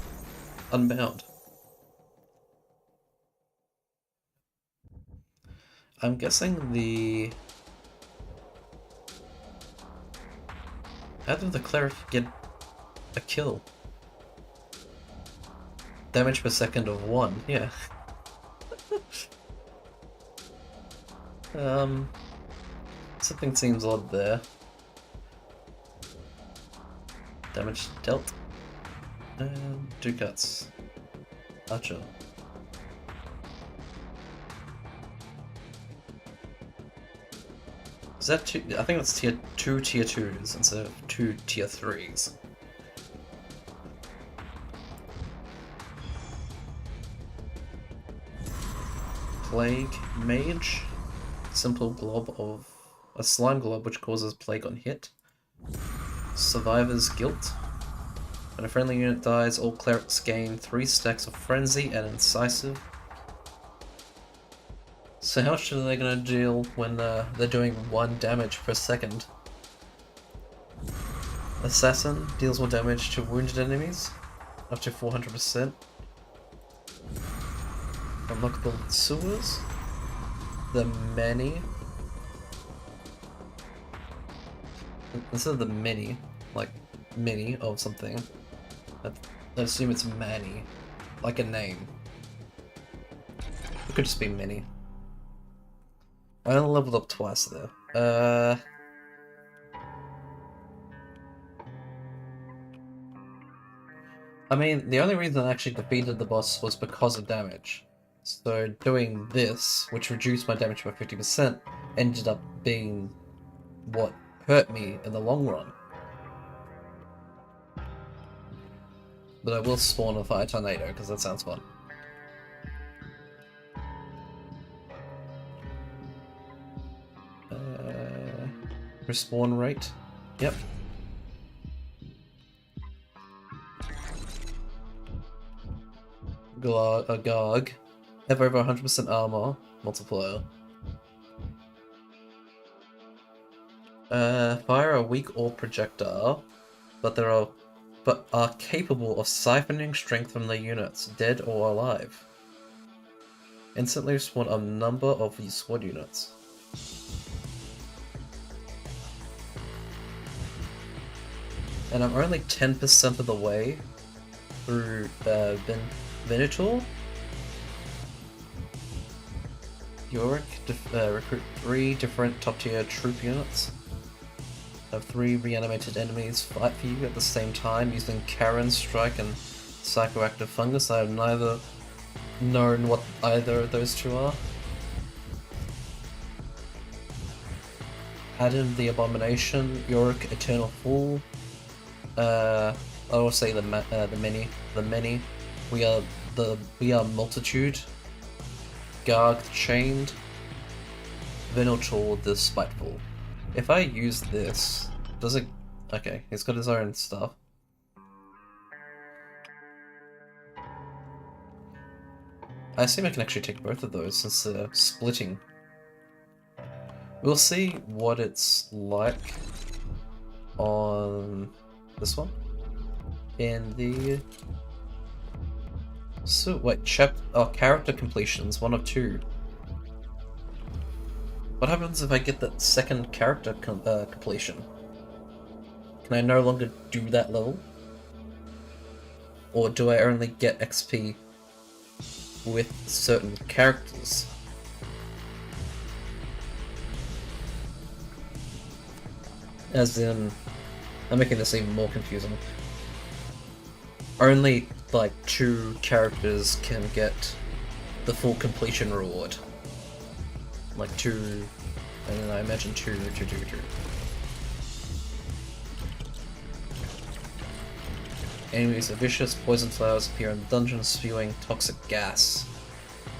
Speaker 1: unbound. I'm guessing the... How did the cleric get a kill? Damage per second of 1, yeah. Something seems odd there. Damage dealt. And 2 cuts. Gotcha. Is that two? I think that's tier 2 tier 2s instead of 2 tier 3s. Plague Mage. Simple glob of a slime glob which causes plague on hit. Survivor's Guilt. When a friendly unit dies, all clerics gain 3 stacks of Frenzy and Incisive. So how much are they gonna deal when they're doing 1 damage per second? Assassin deals more damage to wounded enemies, up to 400%. Unlockable sewers. The many. Instead of the mini, like mini of something, I assume it's Manny, like a name. It could just be mini. I only leveled up twice there. I mean, the only reason I actually defeated the boss was because of damage. So doing this, which reduced my damage by 50%, ended up being what hurt me in the long run. But I will spawn a fire tornado, because that sounds fun. Respawn rate. Yep. Garg. Have over 100% armor. Multiplier. Fire a weak orb projectile, but are capable of siphoning strength from their units, dead or alive. Instantly spawn a number of these squad units. And I'm only 10% of the way through Venator. Yorick, recruit 3 different top tier troop units. Have 3 reanimated enemies fight for you at the same time using Karen's Strike and Psychoactive Fungus. I have neither known what either of those two are. Add in the Abomination, Yorick, Eternal Fool. I will say the many. We are Multitude. Garg the Chained. Venator the Spiteful. If I use this, does it? Okay, he's got his own stuff. I assume I can actually take both of those since they're splitting. We'll see what it's like on this one. In the... So, wait, character completions, 1 of 2. What happens if I get that second character completion? Can I no longer do that level? Or do I only get XP with certain characters? As in, I'm making this even more confusing. Only, like, 2 characters can get the full completion reward. Like 2, and then I imagine 2. Enemies of vicious poison flowers appear in the dungeon spewing toxic gas.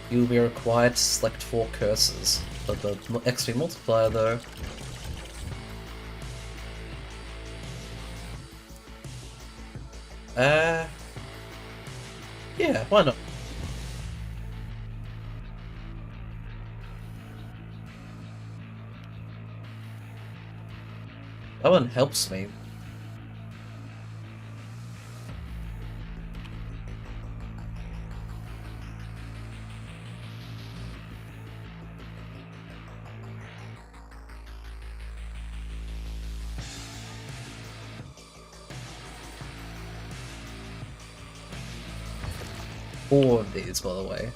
Speaker 1: You will be required to select 4 curses, but the XP multiplier though... yeah, why not? That one helps me. Four of these, by the way.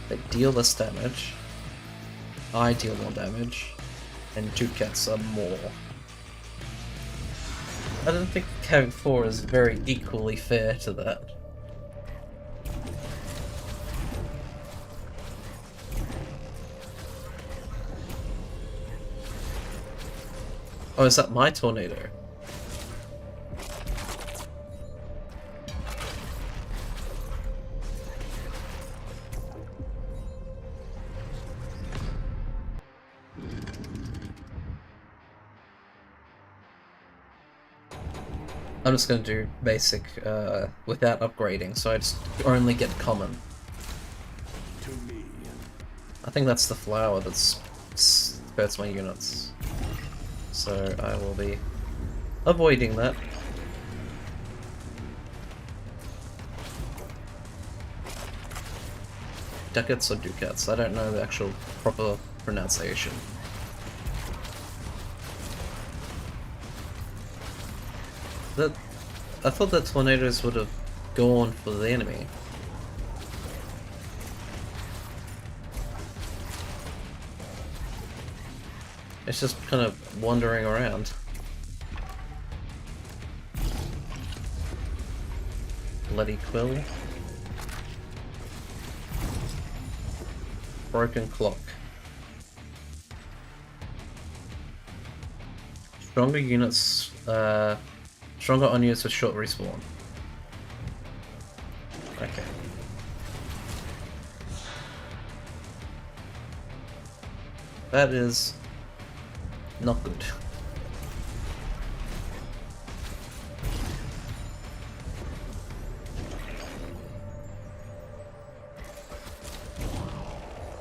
Speaker 1: They deal less damage. I deal more damage. and 2 cats are more. I don't think having 4 is very equally fair to that. Oh, is that my tornado? I'm just gonna do basic without upgrading, so I just only get common. I think that's the flower that hurts my units. So I will be avoiding that. Ducats or ducats? I don't know the actual proper pronunciation. I thought that tornadoes would have gone for the enemy. It's just kind of wandering around. Bloody quill. Broken clock. Stronger units, stronger on units with short respawn. Okay. That is not good.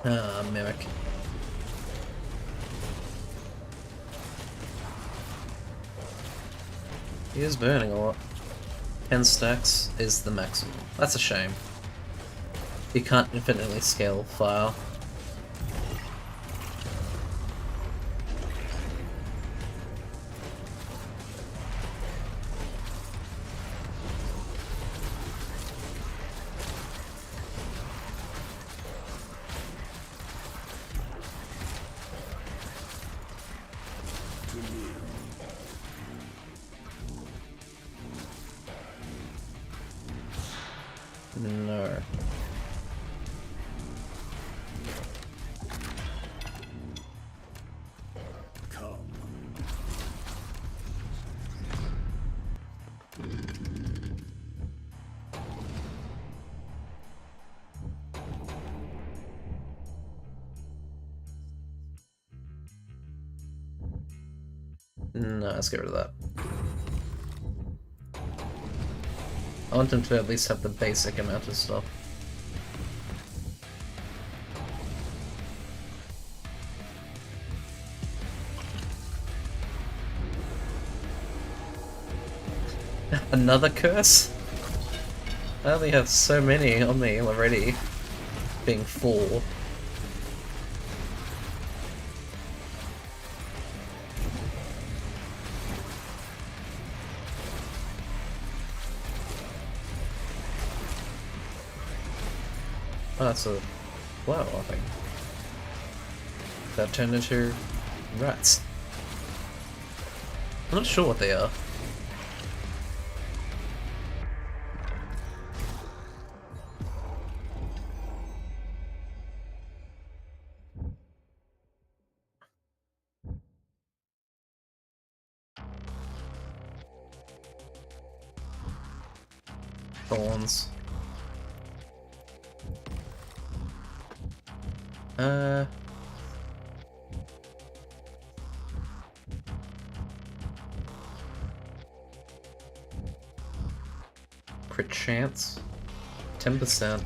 Speaker 1: Ah, mimic. He is burning a lot. 10 stacks is the maximum. That's a shame. You can't infinitely scale fire. No.
Speaker 2: Come.
Speaker 1: No, let's get rid of that. I want them to at least have the basic amount of stuff. Another curse? I only have so many on me already, being 4. Oh, that's a flower, I think. That turned into rats. I'm not sure what they are. Thorns. Crit chance? 10%.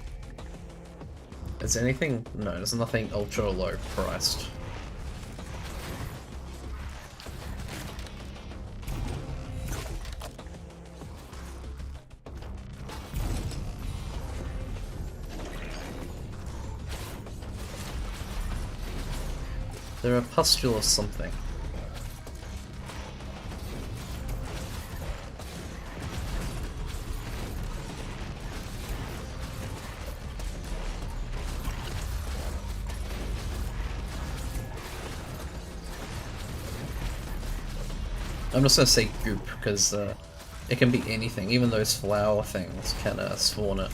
Speaker 1: Is anything? No, there's nothing ultra low priced. They're a pustule or something. I'm just gonna say goop, because it can be anything. Even those flower things can spawn it.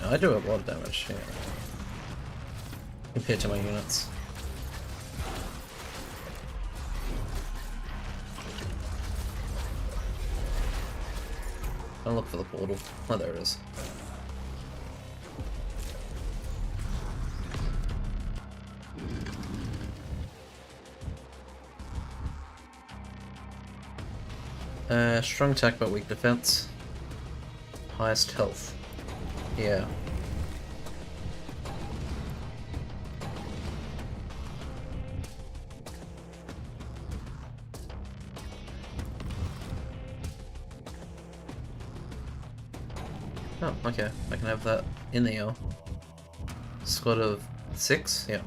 Speaker 1: I do a lot of damage, yeah. Compared to my units. I'll look for the portal. Oh, there it is. Strong attack but weak defense. Highest health. Yeah. Oh, okay. I can have that in the squad of 6? Yeah.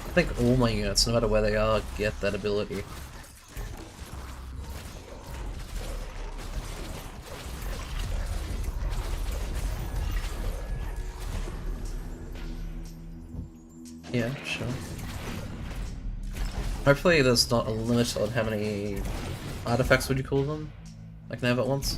Speaker 1: I think all my units, no matter where they are, get that ability. Yeah, sure. Hopefully there's not a limit on how many artifacts, would you call them, I can have at once.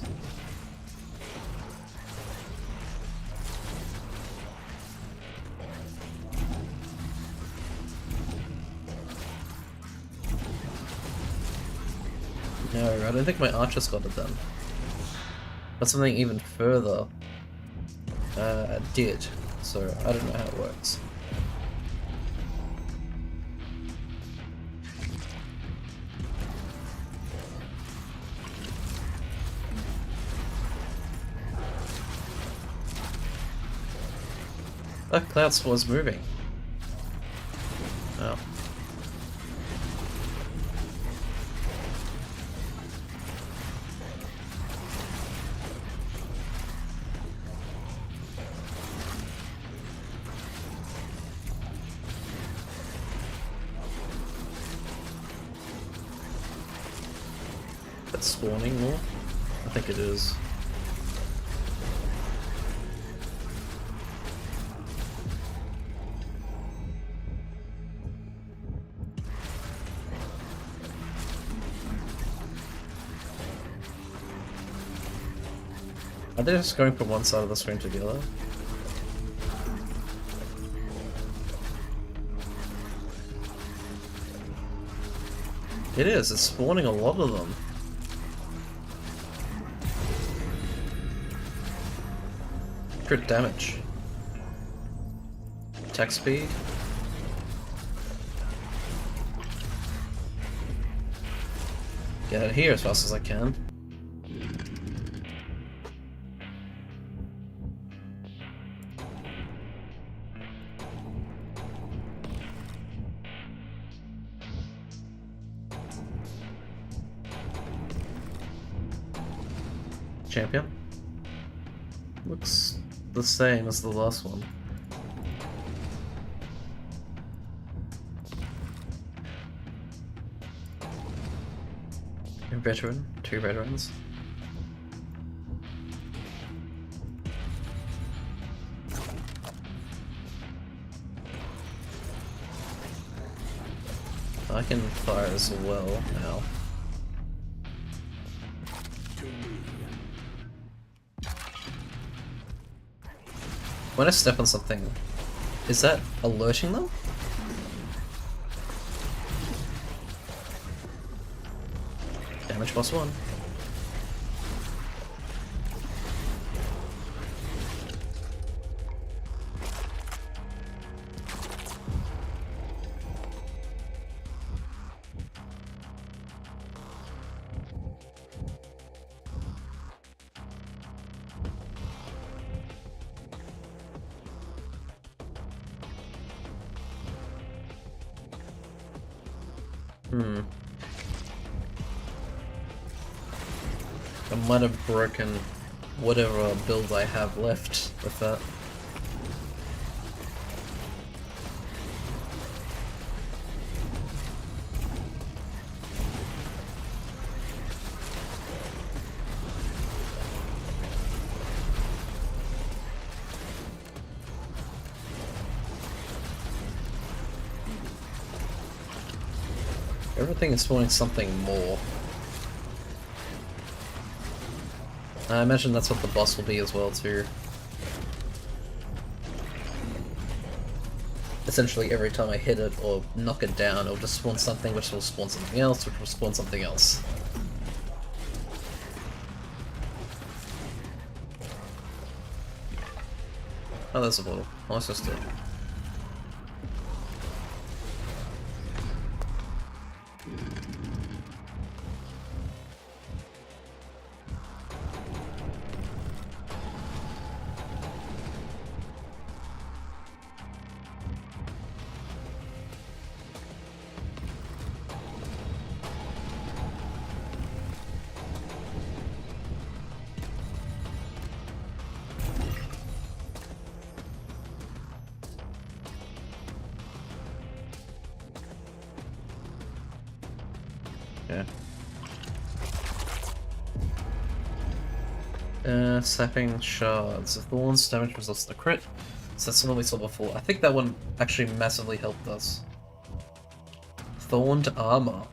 Speaker 1: No, I don't think my archer's got it then. But something even further did, so I don't know how it works. Oh, Cloud Spore's moving. Oh. That's spawning more? I think it is. Are they just going from one side of the screen to the other? It is, it's spawning a lot of them. Crit damage. Attack speed. Get out of here as fast as I can. Champion. Looks the same as the last one. A veteran, 2 veterans. I can fire as well now. When I step on something, is that alerting them? Damage +1. I might have broken whatever build I have left with that. Everything is spawning something more. I imagine that's what the boss will be as well too. Essentially every time I hit it or knock it down, it'll just spawn something which will spawn something else, which will spawn something else. Oh, there's a bottle. Oh, it's just dead. Sapping shards. Thorns damage results in a crit. So that's something we saw before. I think that one actually massively helped us. Thorned armor.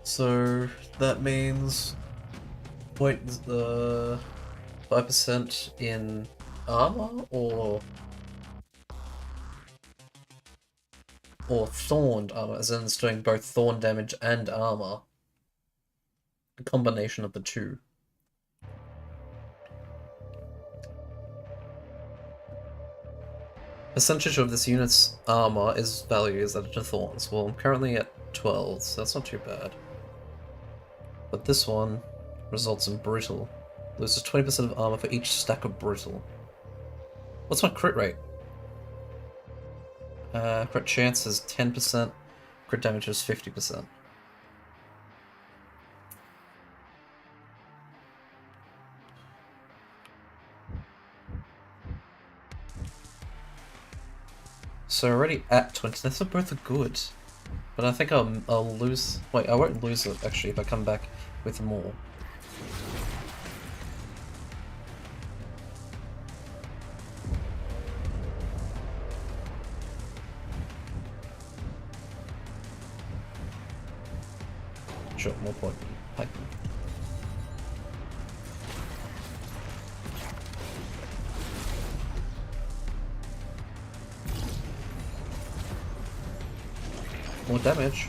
Speaker 1: So that means 5% in armor or thorned armor, as in it's doing both thorn damage and armor. A combination of the two. Percentage of this unit's armor value is added to thorns. Well, I'm currently at 12, so that's not too bad. But this one results in brutal. Loses 20% of armor for each stack of brutal. What's my crit rate? Crit chance is 10%, crit damage is 50%. So already at 20, that's both good. But I think I'll lose, wait, I won't lose it actually if I come back with more. Sure, more point. Pipe. More damage.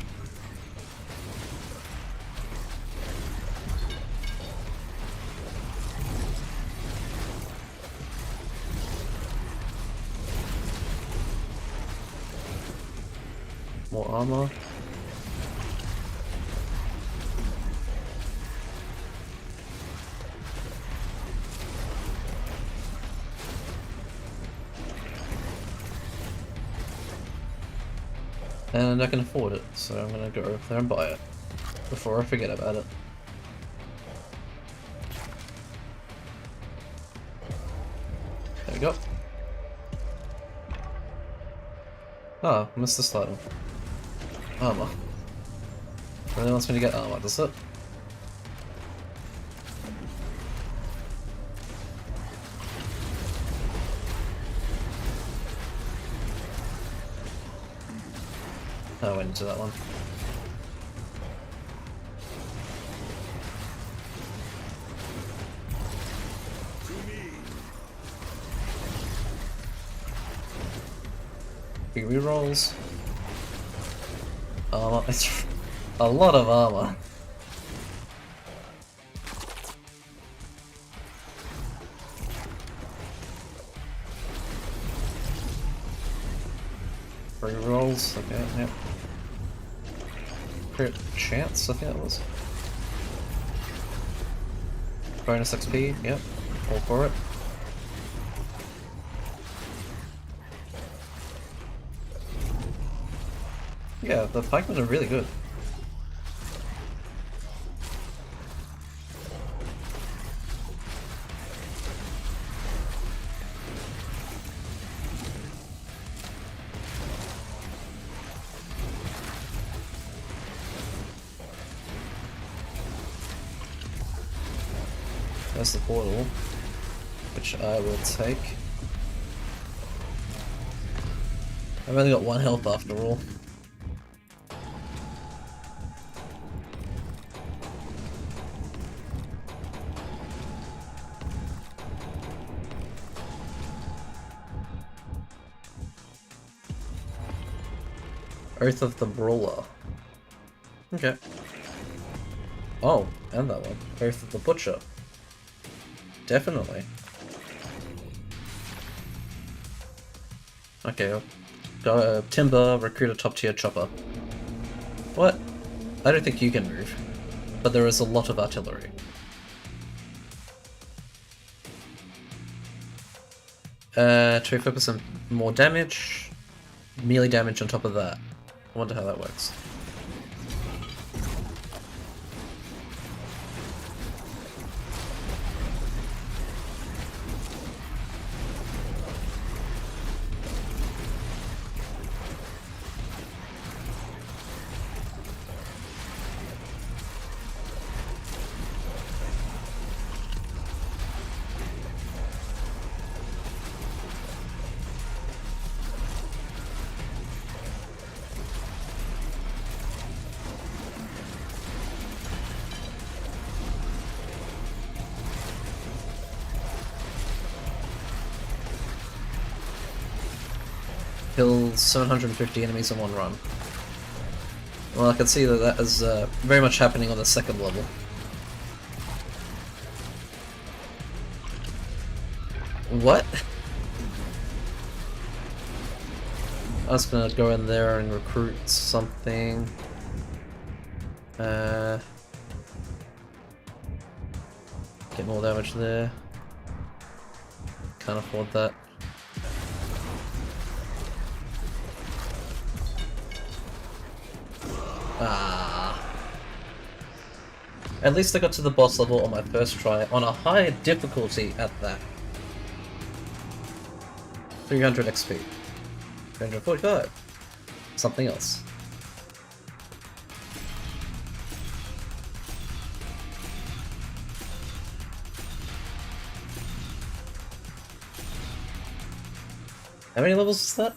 Speaker 1: More armor. And I can afford it, so I'm gonna go over there and buy it before I forget about it. There we go. Oh, I missed this item. Armor. Really wants me to get armor, does it? Oh, I went into that one. Big rerolls. Armor. It's a lot of armor. Rerolls. Okay, yep. Crit chance, I think that was. Bonus XP, yep. All for it. Yeah, the pikemen are really good. There's the portal, which I will take. I've only got 1 health after all. Oath of the Brawler. Okay. Oh, and that one. Oath of the Butcher. Definitely. Okay, Timber, recruit a top tier chopper. What? I don't think you can move, but there is a lot of artillery. To focus on more damage, melee damage on top of that. I wonder how that works. Kills 750 enemies in one run. Well, I can see that that is very much happening on the second level. What? I was gonna go in there and recruit something. Get more damage there. Can't afford that. Ah. At least I got to the boss level on my first try, on a high difficulty at that. 300 XP. 345. Something else. How many levels is that?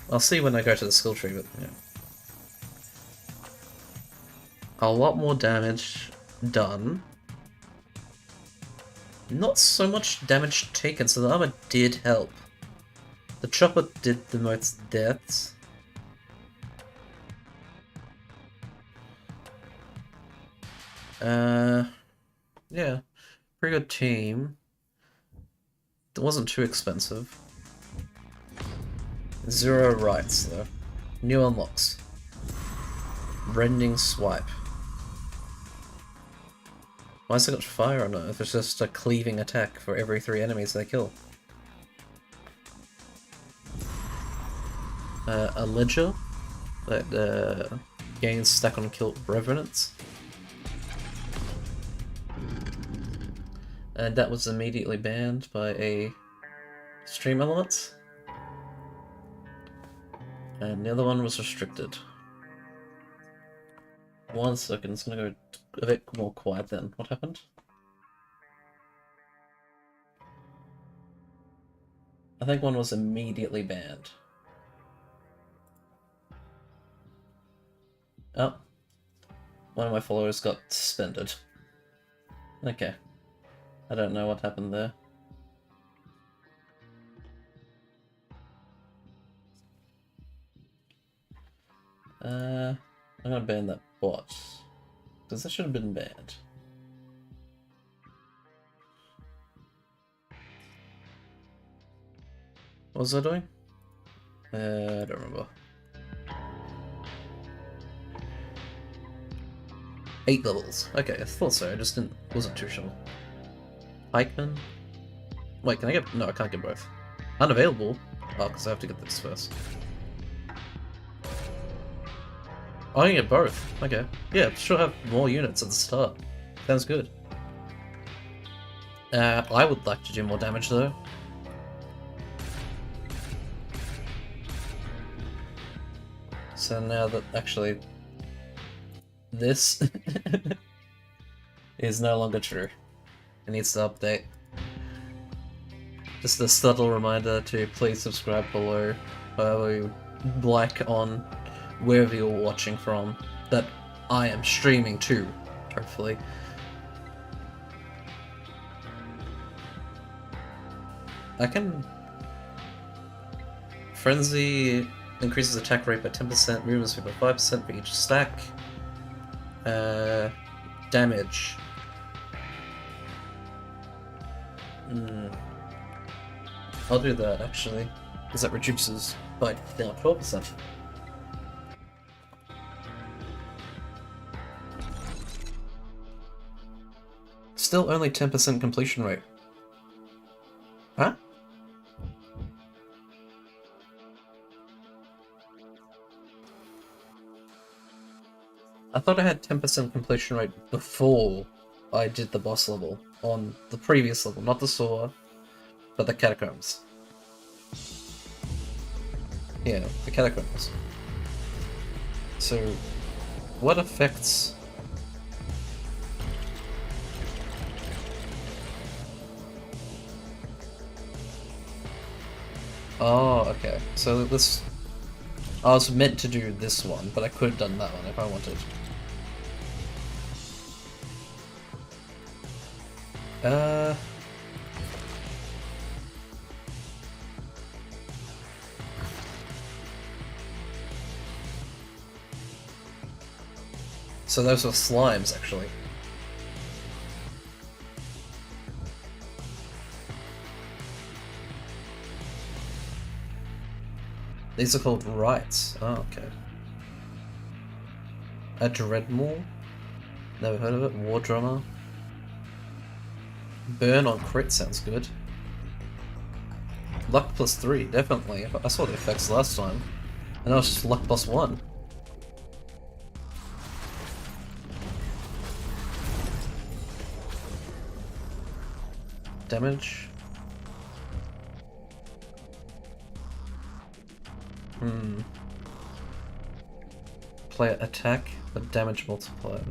Speaker 1: I'll see when I go to the skill tree, but yeah. A lot more damage done. Not so much damage taken, so the armor did help. The chopper did the most deaths. Yeah. Pretty good team. It wasn't too expensive. 0 rights though. New unlocks. Rending Swipe. Why has it got fire on it if it's just a cleaving attack for every 3 enemies they kill? A ledger that gains stack on kill revenants. And that was immediately banned by a stream element. And the other one was restricted. 1 second, it's gonna go a bit more quiet then. What happened? I think one was immediately banned. Oh. One of my followers got suspended. Okay. I don't know what happened there. I'm gonna ban that bot. Because that should have been banned. What was I doing? I don't remember. 8 levels. Okay, I thought so. I just wasn't too sure. Pikeman? Wait, can I get... No, I can't get both. Unavailable? Oh, because I have to get this first. Oh, I can get both. Okay. Yeah, sure have more units at the start. Sounds good. I would like to do more damage though. So now that actually this is no longer true. It needs to update. Just a subtle reminder to please subscribe below, however you like on wherever you're watching from, that I am streaming to, hopefully. I can... Frenzy increases attack rate by 10%, movement speed by 5% for each stack. Damage. I'll do that actually, because that reduces by now 12%. Still only 10% completion rate. Huh? I thought I had 10% completion rate before I did the boss level, on the previous level, not the sewer, but the catacombs. Yeah, the catacombs. So, what affects... Oh, okay. So this... I was meant to do this one, but I could have done that one if I wanted. So those were slimes, actually. These are called rights. Oh, okay. A Dreadmaw? Never heard of it. War Drummer. Burn on crit sounds good. Luck plus 3, definitely. I saw the effects last time. And that was just luck plus 1. Damage. Player attack, but damage multiplier.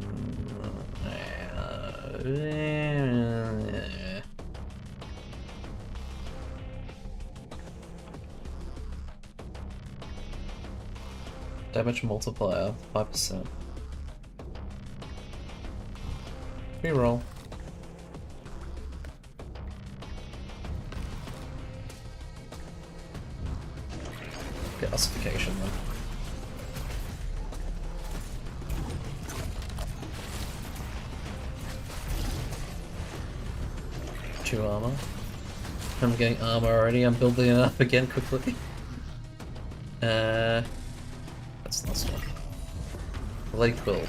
Speaker 1: Damage multiplier, 5%. Reroll. Get ossification then. Armor. I'm getting armor already, I'm building it up again quickly. That's the last one. Blade Quill.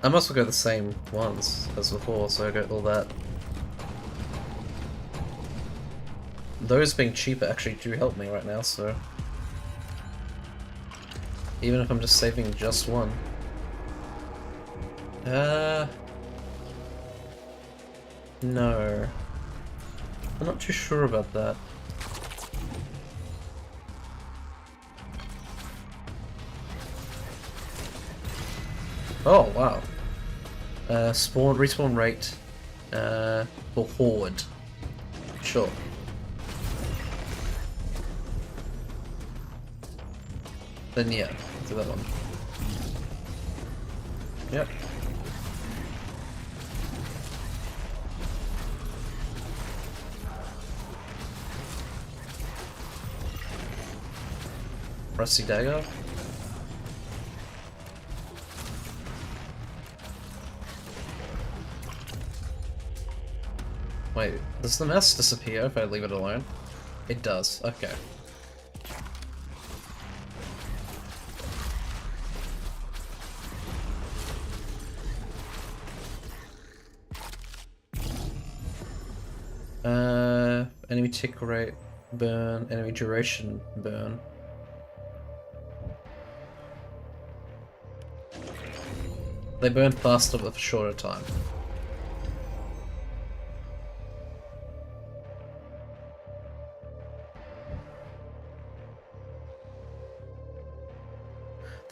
Speaker 1: I must have got the same ones as before, so I got all that. Those being cheaper actually do help me right now, so... Even if I'm just saving just one. No. I'm not too sure about that. Oh, wow. Respawn rate, for Horde. Sure. Then yeah, do that one. Yep. Rusty Dagger. Wait, does the mess disappear if I leave it alone? It does, okay. Enemy tick rate burn, enemy duration burn. They burn faster with a shorter time.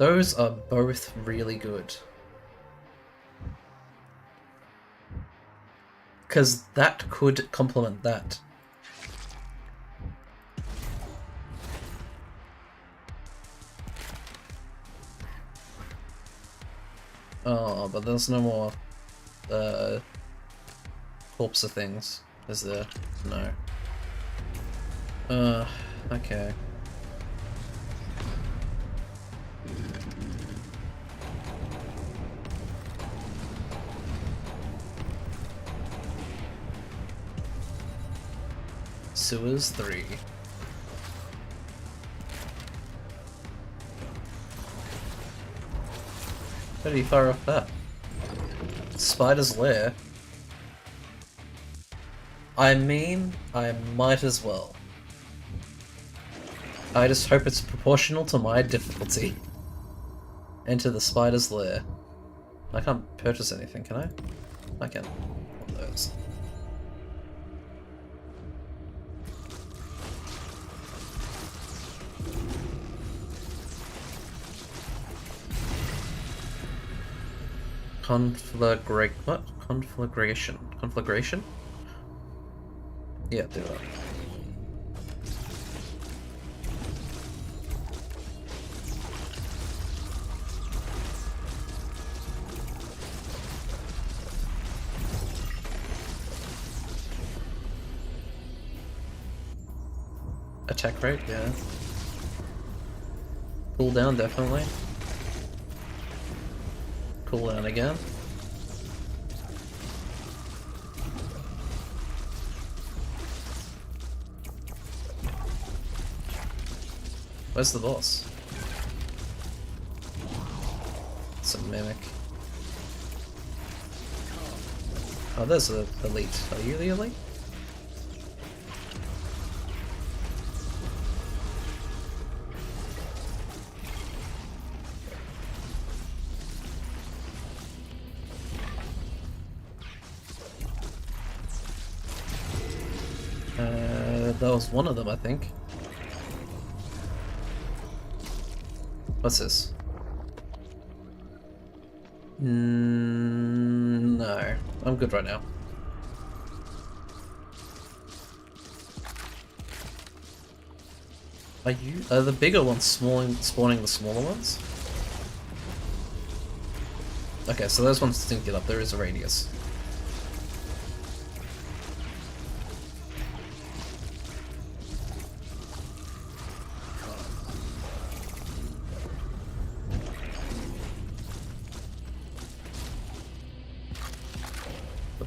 Speaker 1: Those are both really good. Because that could complement that. Oh, but there's no more corpse of things, is there? No. Okay. Sewers 3. Pretty far off that. Spider's Lair. I mean, I might as well. I just hope it's proportional to my difficulty. Enter the Spider's Lair. I can't purchase anything, can I? I can. One of those. What? Conflagration. Conflagration? Yeah, do that. Attack rate, yeah. Cool down, definitely. Cool down again. Where's the boss? It's a mimic. Oh, there's the elite. Are you the elite? That was one of them, I think. What's this? No, I'm good right now. Are the bigger ones spawning the smaller ones? Okay, so those ones didn't get up. There is a radius.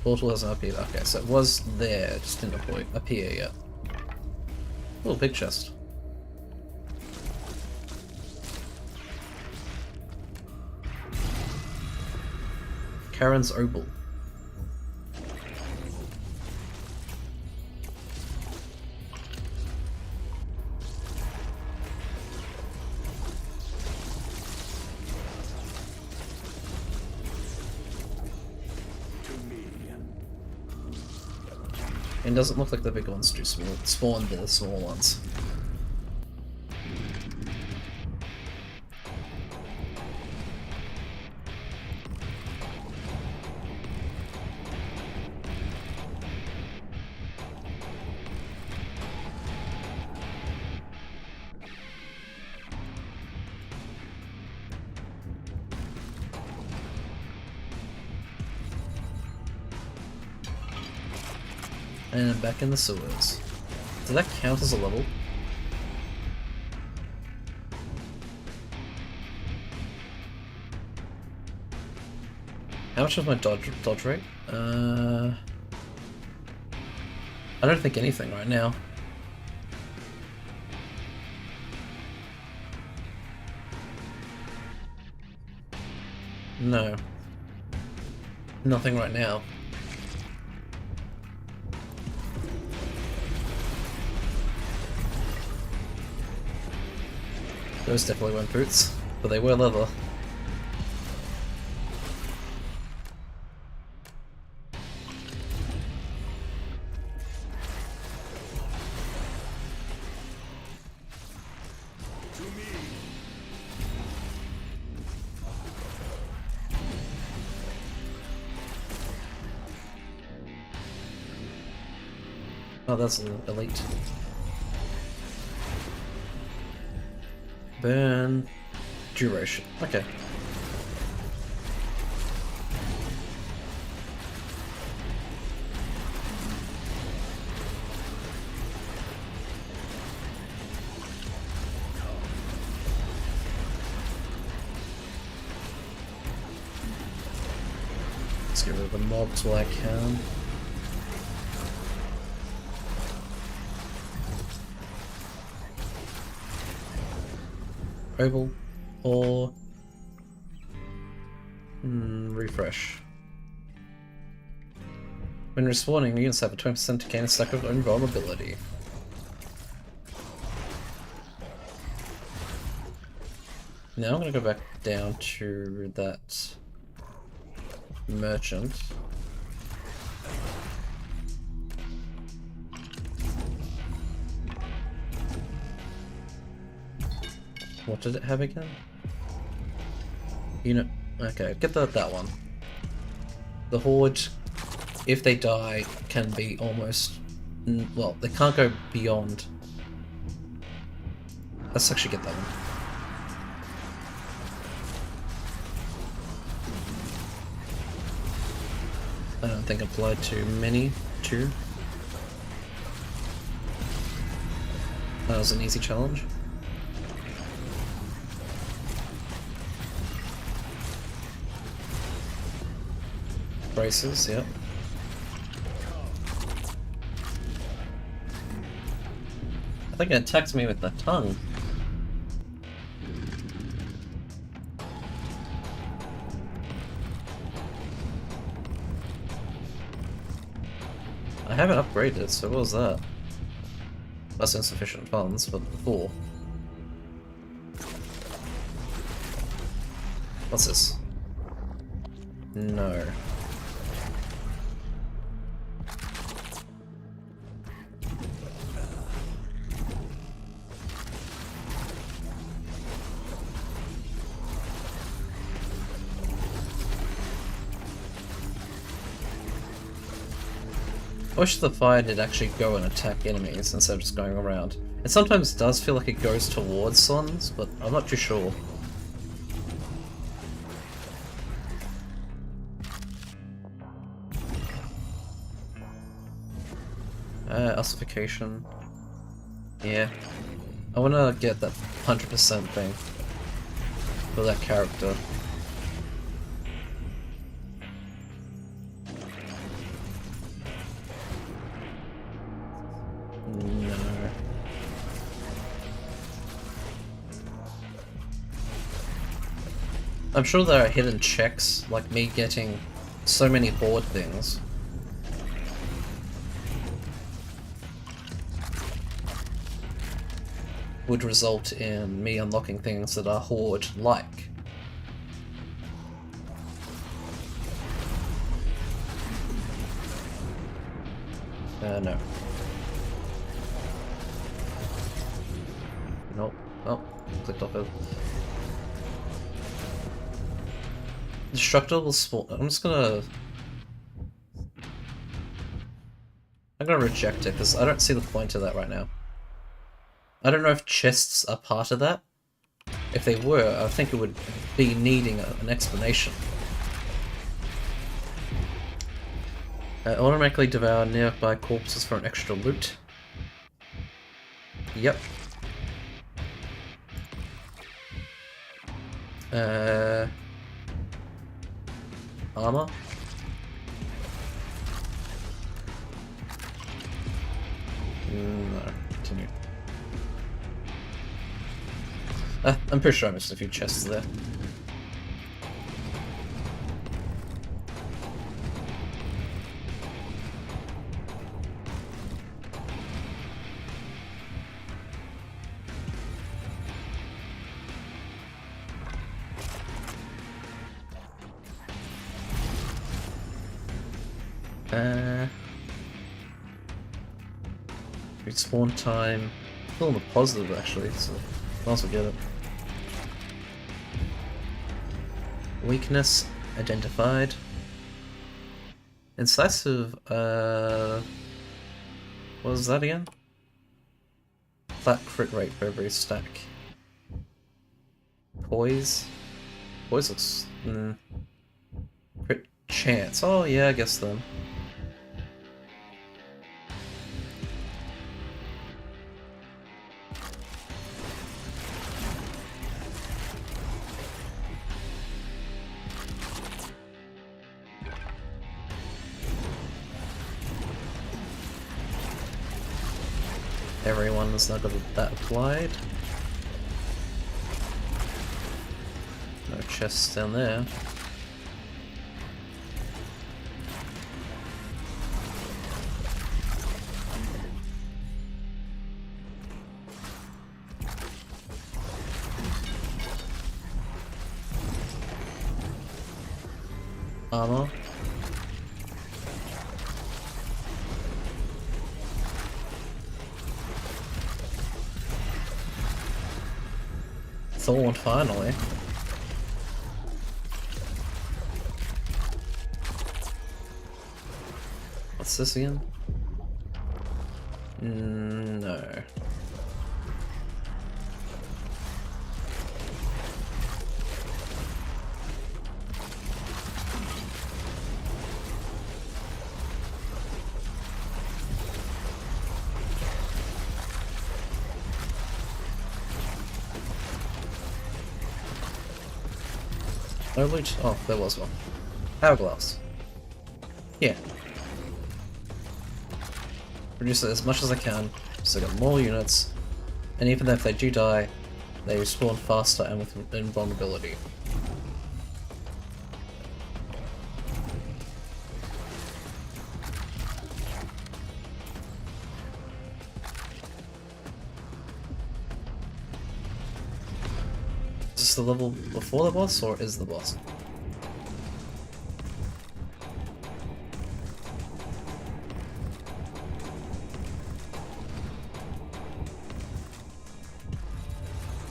Speaker 1: Portal hasn't appeared. Okay, so it was there, just didn't appear yet. Oh, big chest. Karen's Opal. It doesn't look like the big ones do spawn the small ones. And I'm back in the sewers. Does that count as a level? How much is my dodge rate? I don't think anything right now. No. Nothing right now. Those definitely weren't boots, but they were leather. Oh, that's an elite. Burn. Duration. Okay. Let's get rid of the mobs while I can. Oval or refresh. When respawning, units have a 20% to gain a stack of invulnerability. Now I'm gonna go back down to that merchant. What did it have again? Unit. Okay, get that one. The Horde, if they die, can be almost. Well, they can't go beyond. Let's actually get that one. I don't think applied to many, too. That was an easy challenge. Braces, yep. I think it attacked me with the tongue. I haven't upgraded, so what was that? That's insufficient funds, but 4. What's this? No. I wish the fire did actually go and attack enemies instead of just going around. It sometimes does feel like it goes towards suns, but I'm not too sure. Ossification. Yeah. I wanna get that 100% thing for that character. No. I'm sure there are hidden checks, like me getting so many Horde things. Would result in me unlocking things that are Horde-like. No. Nope. Oh, clicked off it. Destructor will spawn. I'm gonna reject it because I don't see the point of that right now. I don't know if chests are part of that. If they were, I think it would be needing an explanation. Automatically devour nearby corpses for an extra loot. Yep. Armor. No, continue. I'm pretty sure I missed a few chests there. Respawn time. Still on the positive actually, so might as well get it. Weakness identified. Incisive, What was that again? Flat crit rate for every stack. Poise? Poise looks... Crit chance. Oh yeah, I guess then. Everyone has now got that applied. No chests down there. Armor. Thorn, finally. What's this again? No. No loot? Oh, there was one. Hourglass. Yeah. Produce it as much as I can, so I get more units, and even if they do die, they respawn faster and with invulnerability. Is this the level before the boss, or is the boss?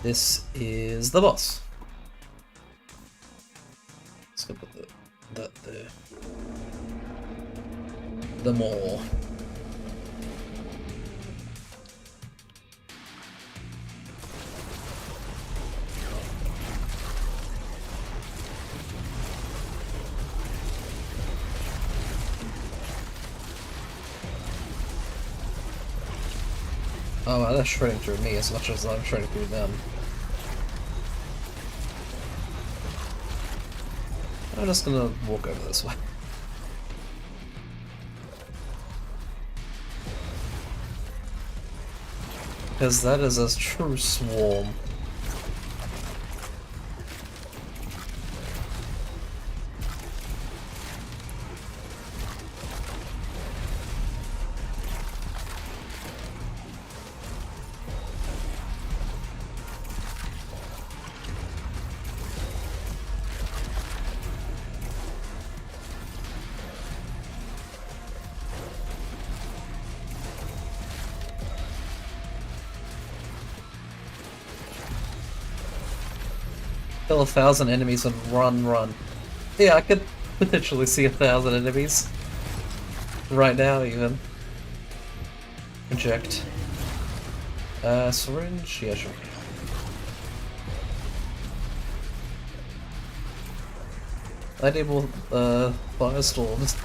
Speaker 1: This is the boss. Let's go put that there. The more. Oh wow, they're shredding through me as much as I'm shredding through them. I'm just gonna walk over this way. Because that is a true swarm. Kill 1,000 enemies and run. Yeah, I could potentially see 1,000 enemies. Right now, even. Inject. Syringe? Yeah, sure. Enable, firestorms.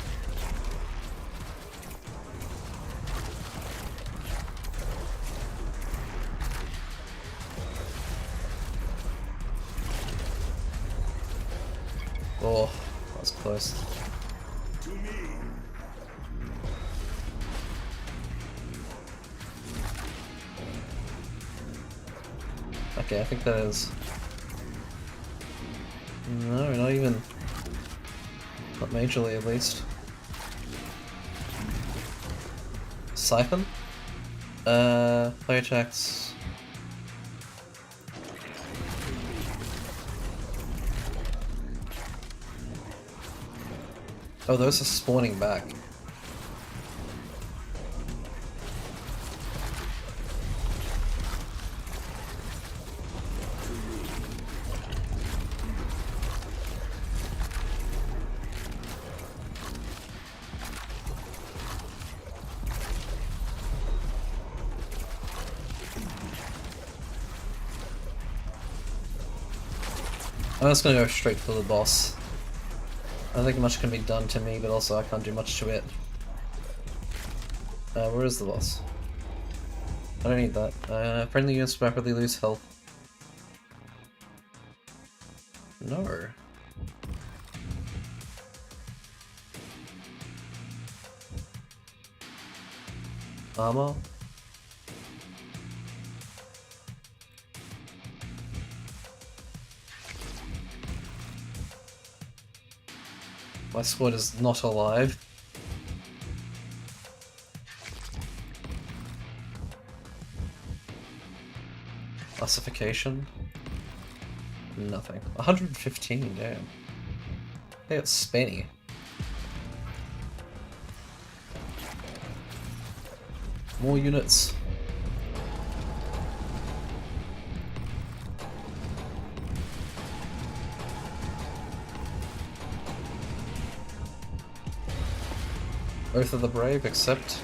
Speaker 1: Oh, that was close. Okay, I think that is... No, not even... Not majorly, at least. Siphon? Fire attacks... Oh, those are spawning back. I'm just gonna go straight for the boss. I don't think much can be done to me, but also I can't do much to it. Where is the boss? I don't need that. Friendly units rapidly lose health. No. Armor? My squad is not alive. Classification? Nothing. 115, damn. They got Spenny. More units. Oath of the Brave, except...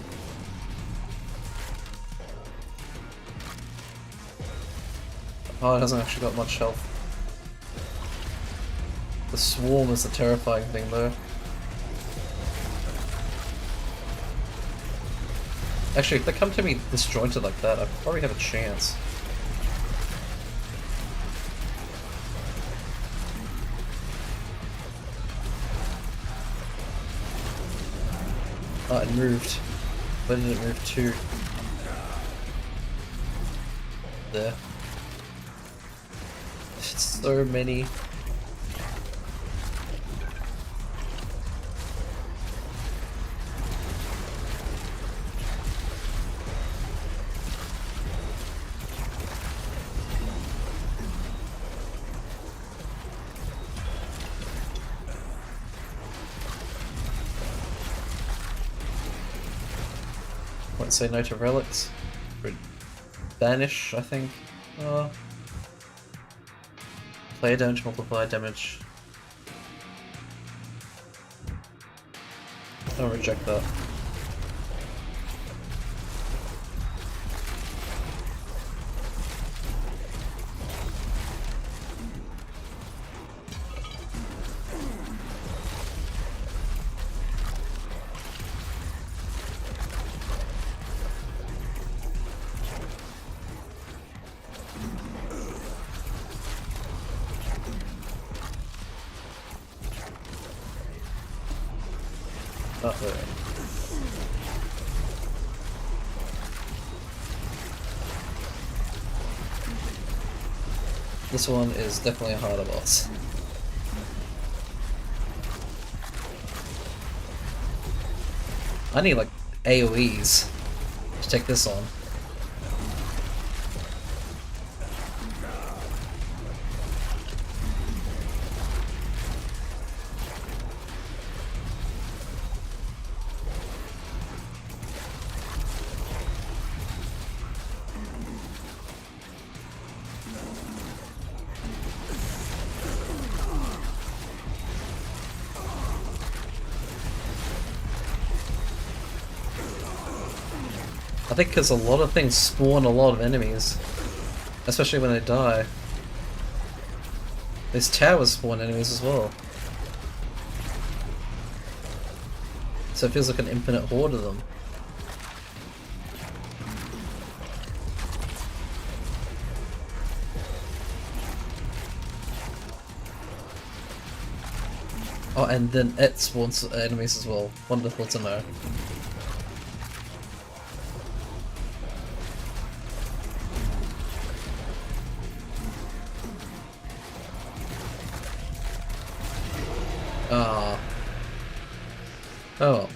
Speaker 1: Oh, it hasn't actually got much health. The swarm is the terrifying thing, though. Actually, if they come to me disjointed like that, I probably have a chance. Oh, it moved. Where did it move to? There. So many. Won't say no to relics. Banish, I think. Player damage, multiply damage. I'll reject that. Not there. This one is definitely a harder boss. I need like AoEs to take this on. I think because a lot of things spawn a lot of enemies, especially when they die. These towers spawn enemies as well. So it feels like an infinite horde of them. Oh, and then it spawns enemies as well. Wonderful to know. Oh.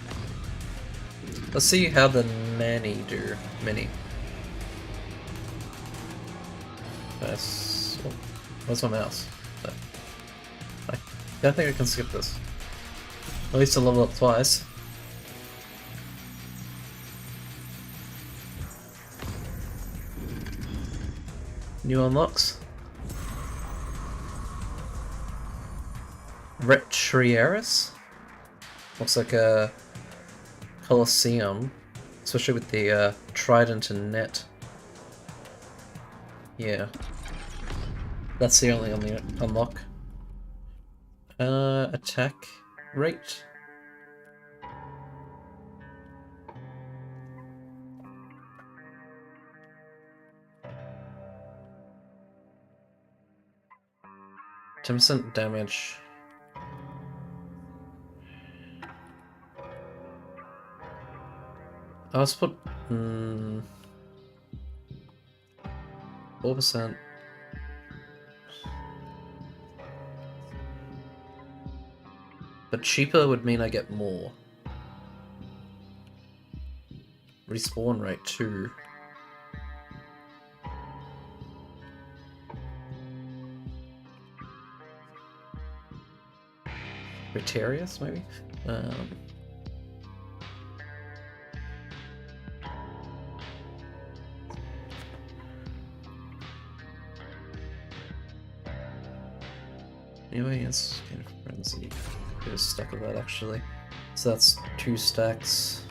Speaker 1: Let's see how the many do. Mini. Nice. Oh, where's my mouse? I don't think I can skip this. At least to level up twice. New unlocks. Retrieris? Looks like a Colosseum, especially with the trident and net. Yeah. That's the only unlock. Attack rate. %, damage. Let's put 4%. But cheaper would mean I get more. Respawn rate 2. Retarius, maybe? Anyway, it's kind of frenzy. Get a stack of that actually. So that's 2 stacks.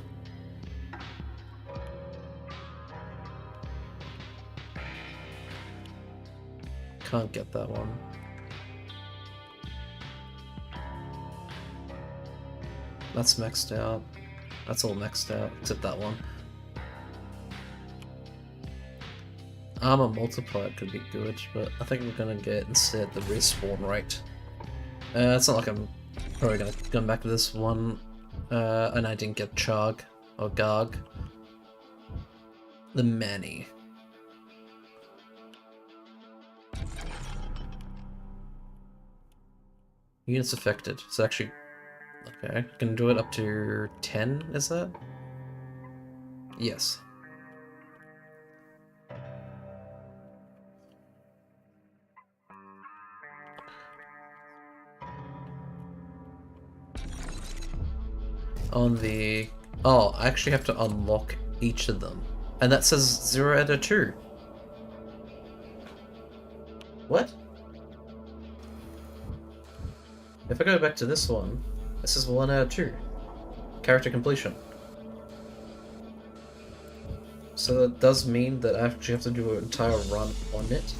Speaker 1: Can't get that one. That's maxed out. That's all maxed out, except that one. Armor multiplier could be good, but I think we're gonna get instead the respawn rate. It's not like I'm probably gonna come back to this one, and I didn't get Charg or Garg. The Manny. Units affected. It's actually okay. I can do it up to 10. Is that? Yes. On the... Oh, I actually have to unlock each of them. And that says 0 out of 2. What? If I go back to this one, it says 1 out of 2. Character completion. So that does mean that I actually have to do an entire run on it.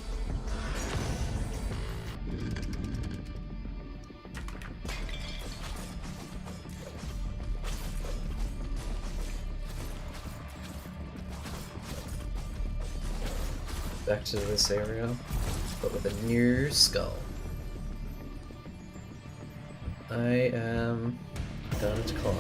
Speaker 1: Back to this area, but with a new skull. I am done to climb.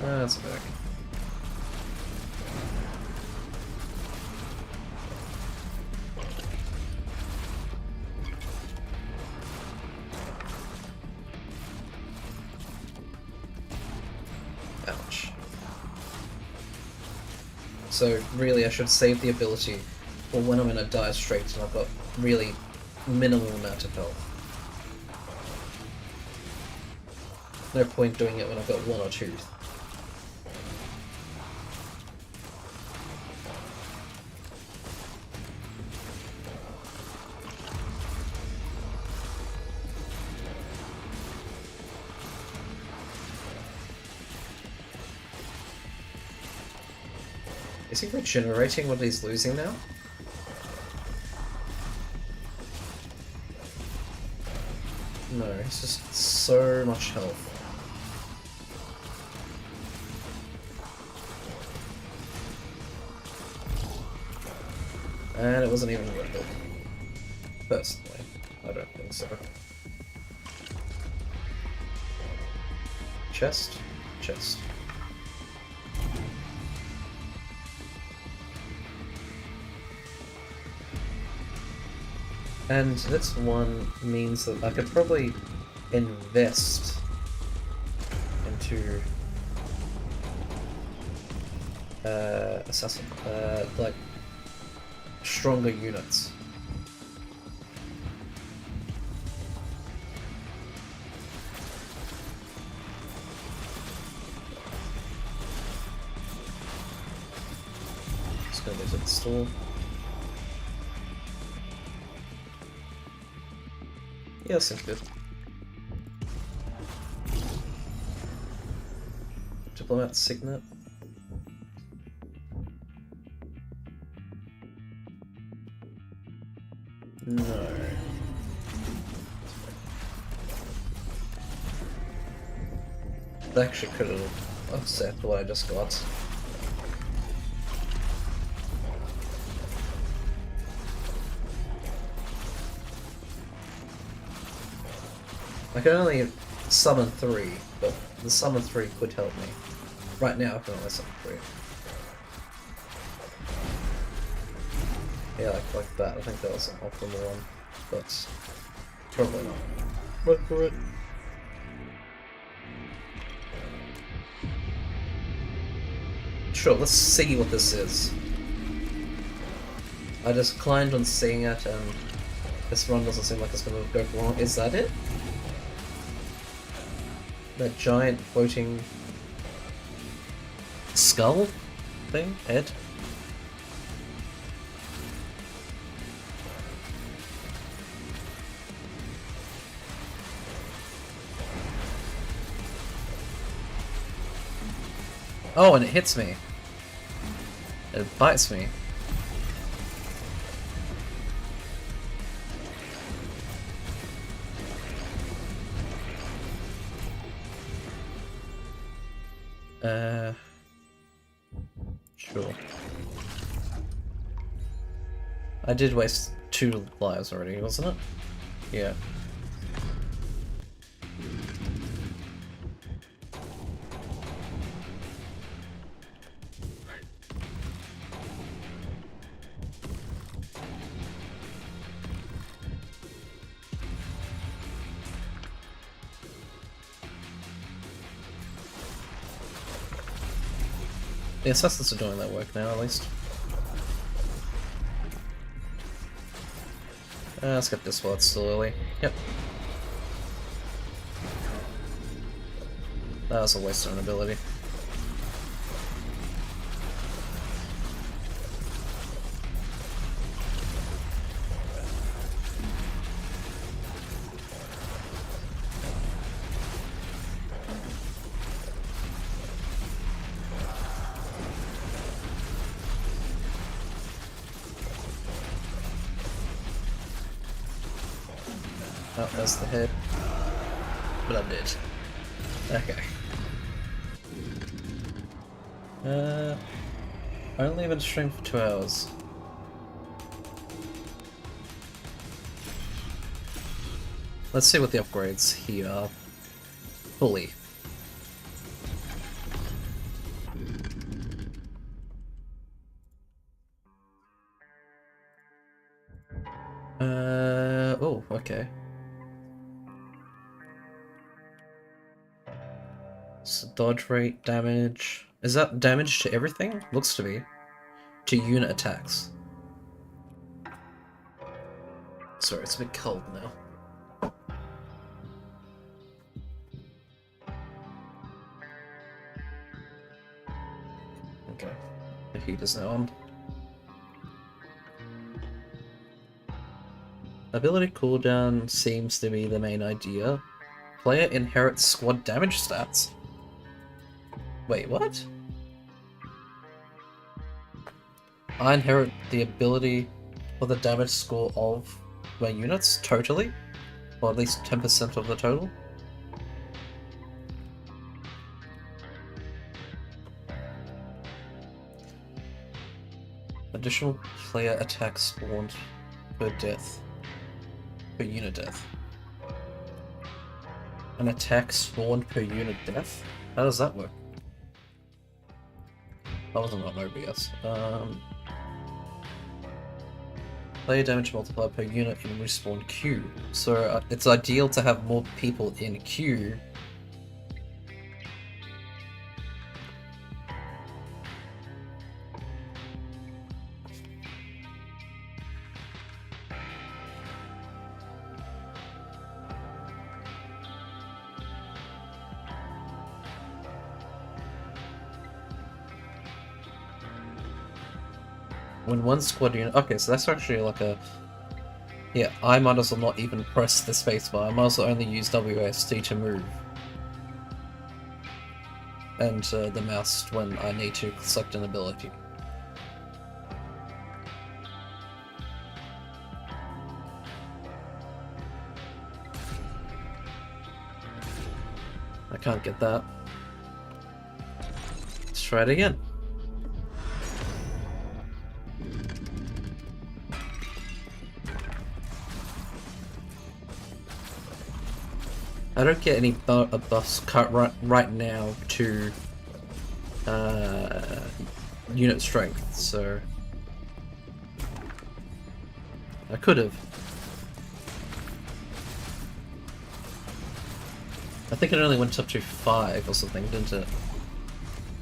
Speaker 1: That's back. Ouch. So really I should save the ability for when I'm in a dire straits and I've got really minimal amount of health. No point doing it when I've got 1 or 2. Is he regenerating what he's losing now? No, it's just so much health. And it wasn't even worth it. Personally, I don't think so. Chest? Chest. And this one means that I could probably invest into assassin, like stronger units. Just gonna visit the store. Yeah, seems good. To Diplomat Signet. No. That actually could have upset what I just got. I can only summon 3, but the summon 3 could help me. Right now I can only summon 3. Yeah, like that. I think that was an optimal one, but probably not. Run for it. Sure, let's see what this is. I just climbed on seeing it, and this run doesn't seem like it's gonna go for long. Is that it? That giant floating skull thing? Head? Oh, and it hits me. It bites me. Sure. I did waste 2 lives already, wasn't it? Yeah. The assassins are doing that work now, at least. Let's get this while it's still early. Yep. That was a waste of an ability. Oh, that's the head. But I'm dead. Okay. Only been streaming for 2 hours. Let's see what the upgrades here are. Fully. Oh, okay. So dodge rate, damage. Is that damage to everything? Looks to be. To unit attacks. Sorry, it's a bit cold now. Okay. The heat is now on. Ability cooldown seems to be the main idea. Player inherits squad damage stats. Wait, what? I inherit the ability or the damage score of my units totally? Or at least 10% of the total? Additional player attacks spawned per death. Per unit death. An attack spawned per unit death? How does that work? That wasn't on OBS. Player damage multiplied per unit in respawn queue. So it's ideal to have more people in queue. When one squad unit... Okay, so that's actually like a... Yeah, I might as well not even press the spacebar. I might as well only use WSD to move. and the mouse when I need to select an ability. I can't get that. Let's try it again. I don't get any buffs cut right now to unit strength, so I could have. I think it only went up to 5 or something, didn't it?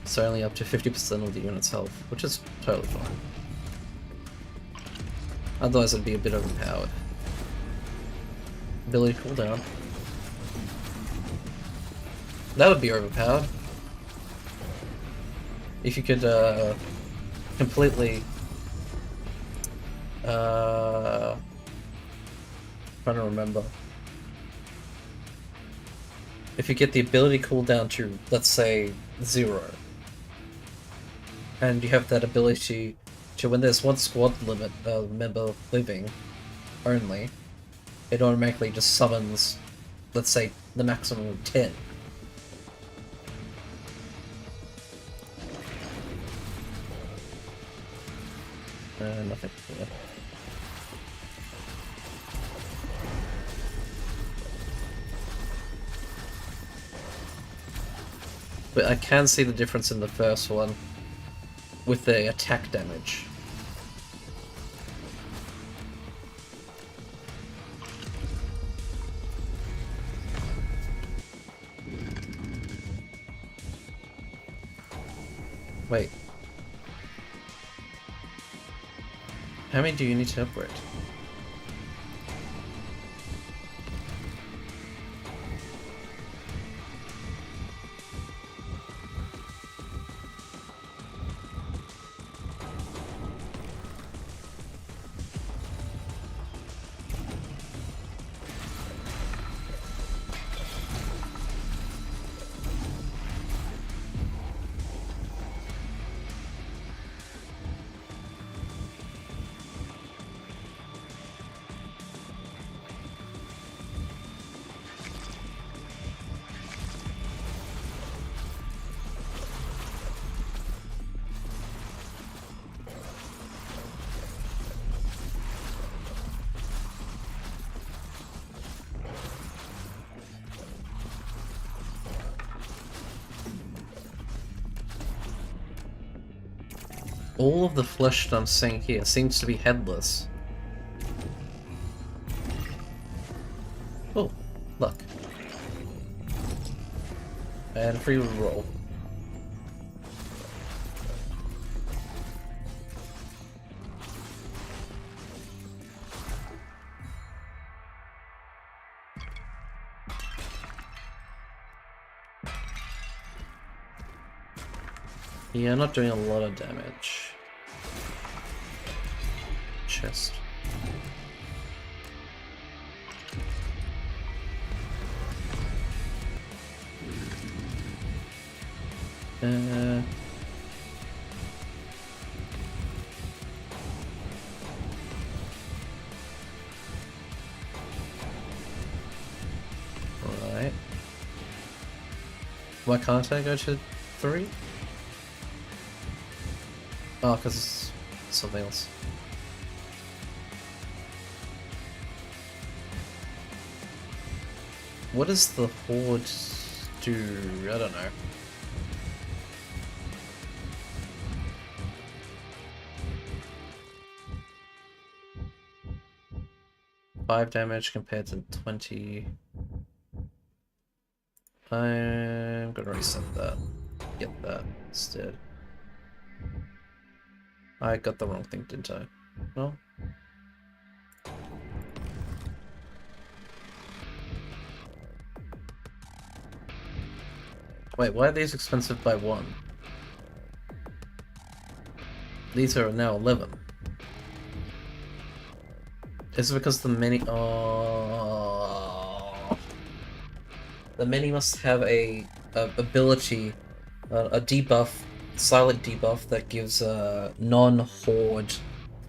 Speaker 1: So only up to 50% of the unit's health, which is totally fine. Otherwise it'd be a bit overpowered. Ability cooldown. That would be overpowered. If you could completely trying to remember. If you get the ability cooldown to, let's say, 0, and you have that ability to, when there's one squad limit member living only, it automatically just summons, let's say, the maximum of 10. Nothing. Yeah. But I can see the difference in the first one with the attack damage. Wait. How many do you need to upgrade? All of the flesh that I'm seeing here seems to be headless. Oh, luck. And free roll. Yeah, not doing a lot of damage. Chest. Right. Why can't I go to 3? Oh, because it's something else. What does the Horde do? I don't know. Five damage compared to 20. I'm gonna reset that. Get that instead. I got the wrong thing, didn't I? No? Wait, why are these expensive by 1? These are now 11. Is it because the mini... Oh... The mini must have a ability a debuff, silent debuff that gives non-horde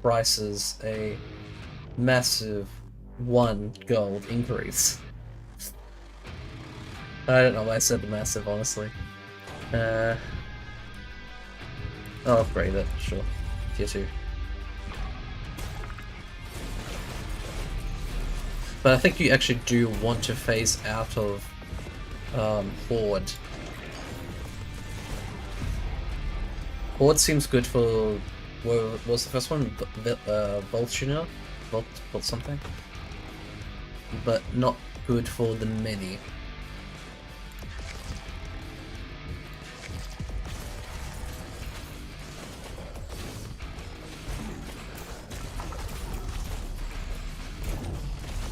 Speaker 1: prices a massive 1 gold increase. I don't know why I said the massive, honestly. I'll upgrade it, sure. Tier 2. But I think you actually do want to phase out of Horde. Horde seems good for... what was the first one? Voltuner? Volt something? But not good for the many.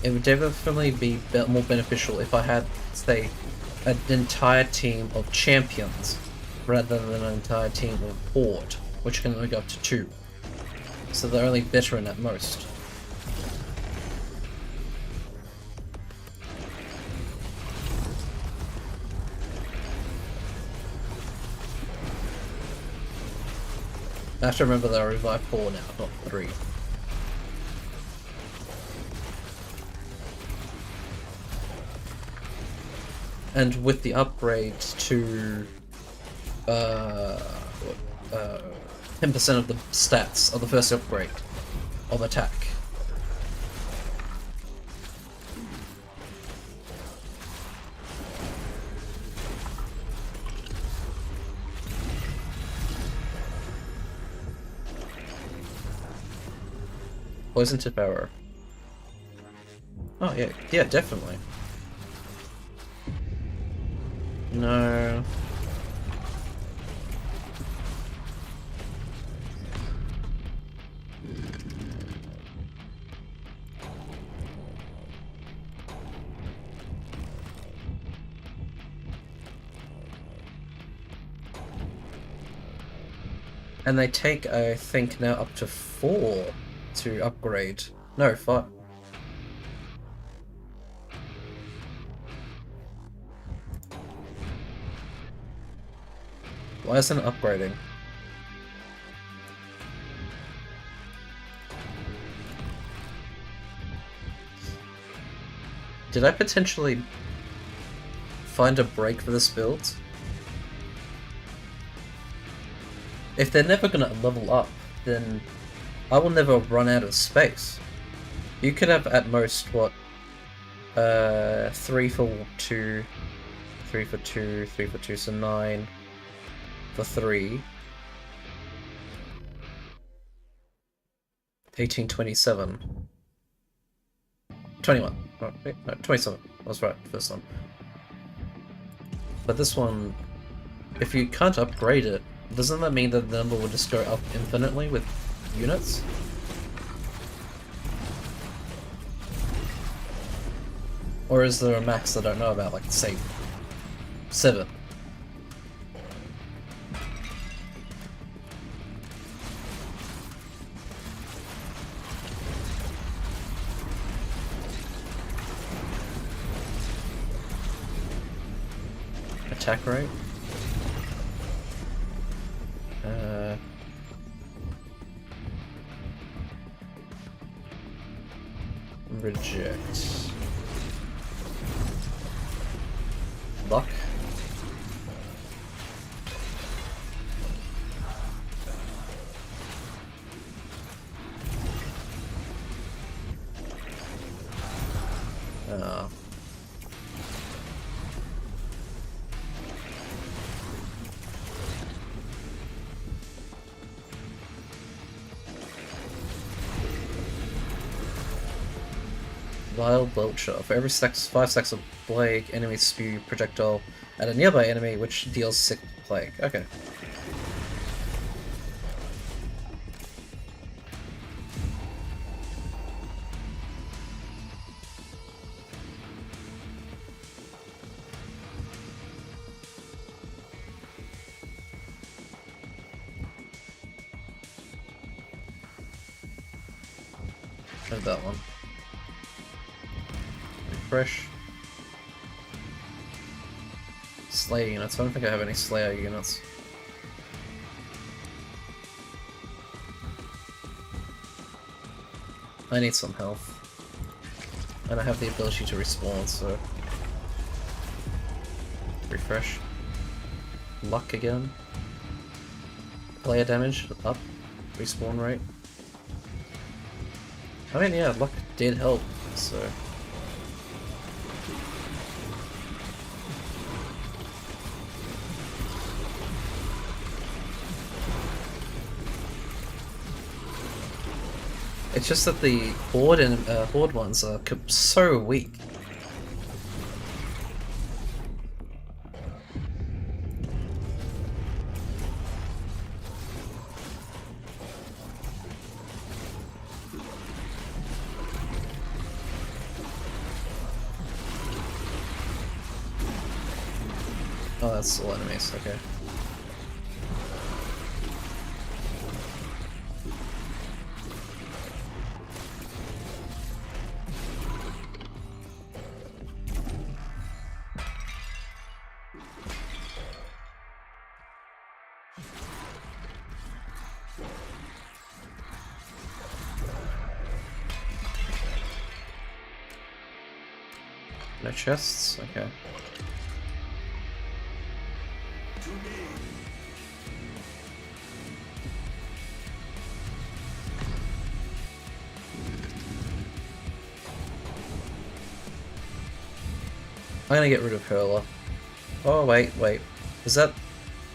Speaker 1: It would definitely be more beneficial if I had, say, an entire team of champions rather than an entire team of Horde, which can only go up to 2. So they're only veteran at most. I have to remember they're revived 4 now, not 3. And with the upgrade to 10% of the stats of the first upgrade of attack. Poison tip arrow. Oh yeah, definitely. No. And they take, I think, now up to 4 to upgrade. No, 5. Why isn't it upgrading? Did I potentially find a break for this build? If they're never gonna level up, then I will never run out of space. You could have at most, what, 3 for 2, 3 for 2, 3 for 2, so 9 for 3. 18, 27. 21. Oh, wait, no, 27. I was right, first one. But this one, if you can't upgrade it, doesn't that mean that the number will just go up infinitely with units? Or is there a max I don't know about, like, say, 7? Attack rate? Reject. Luck? Wild Vulture. For every 5 stacks of plague, enemies spew projectile at a nearby enemy, which deals 6 plague. Okay. There's that one. Refresh. Slayer units. I don't think I have any Slayer units. I need some health. And I have the ability to respawn, so... Refresh. Luck again. Player damage, up. Respawn rate. I mean, yeah, luck did help, so... It's just that the Horde and Horde ones are so weak. Oh, that's all enemies, okay. No chests? Okay. I'm gonna get rid of Hurler. Oh, wait. Is that...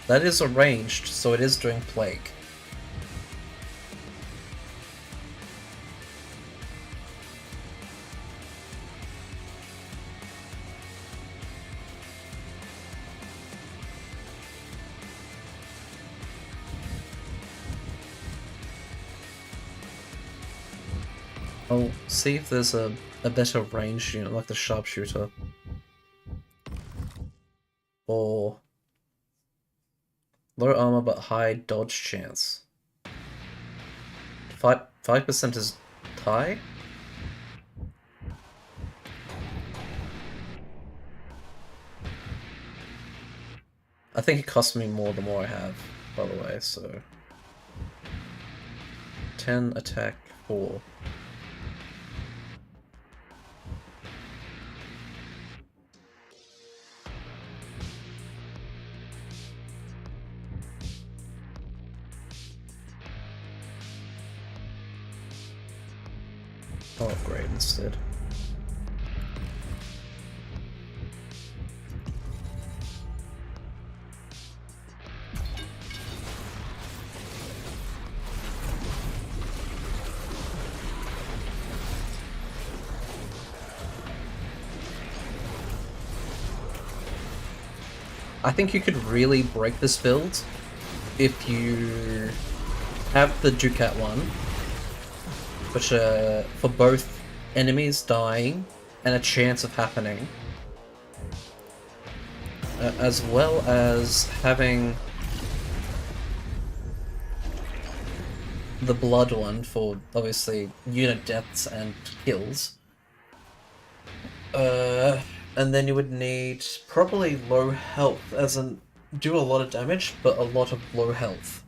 Speaker 1: That is arranged, so it is doing Plague. I'll see if there's a better range unit, like the Sharpshooter. Or... Low armor but high dodge chance. 5% is high? I think it costs me more the more I have, by the way, so... 10 attack, 4. I'll upgrade instead. I think you could really break this build if you have the Ducat one, which for both enemies dying and a chance of happening, as well as having the blood one for obviously unit deaths and kills. And then you would need probably low health, as in do a lot of damage, but a lot of low health.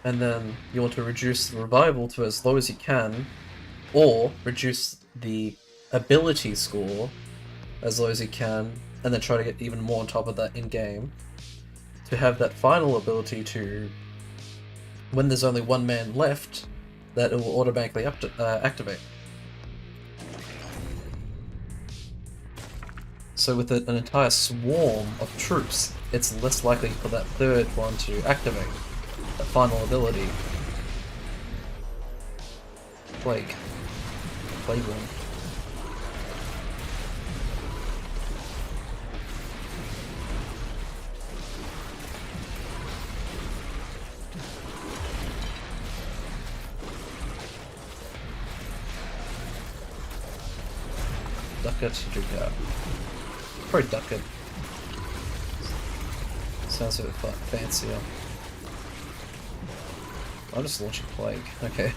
Speaker 1: And then you want to reduce the revival to as low as you can, or reduce the ability score as low as you can, and then try to get even more on top of that in-game, to have that final ability to, when there's only one man left, that it will automatically activate. So with an entire swarm of troops, it's less likely for that third one to activate that final ability. Plague. Plague one. Duck it, Duke out. Probably duck it. Sounds a bit fancier. I'll just launch a plague. Okay.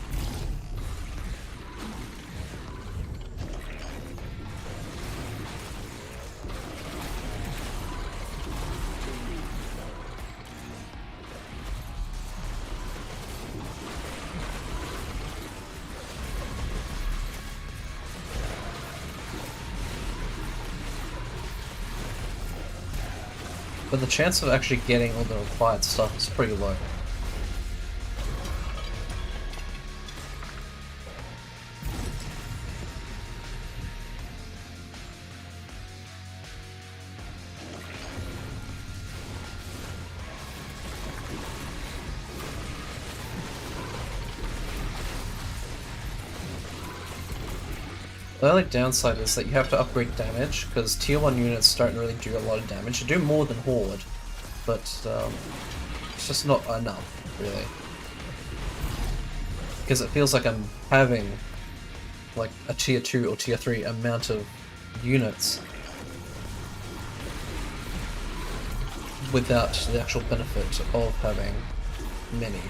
Speaker 1: but the chance of actually getting all the required stuff is pretty low. The only downside is that you have to upgrade damage, because tier 1 units don't really do a lot of damage. They do more than Horde, but it's just not enough, really. Because it feels like I'm having like a tier 2 or tier 3 amount of units without the actual benefit of having many.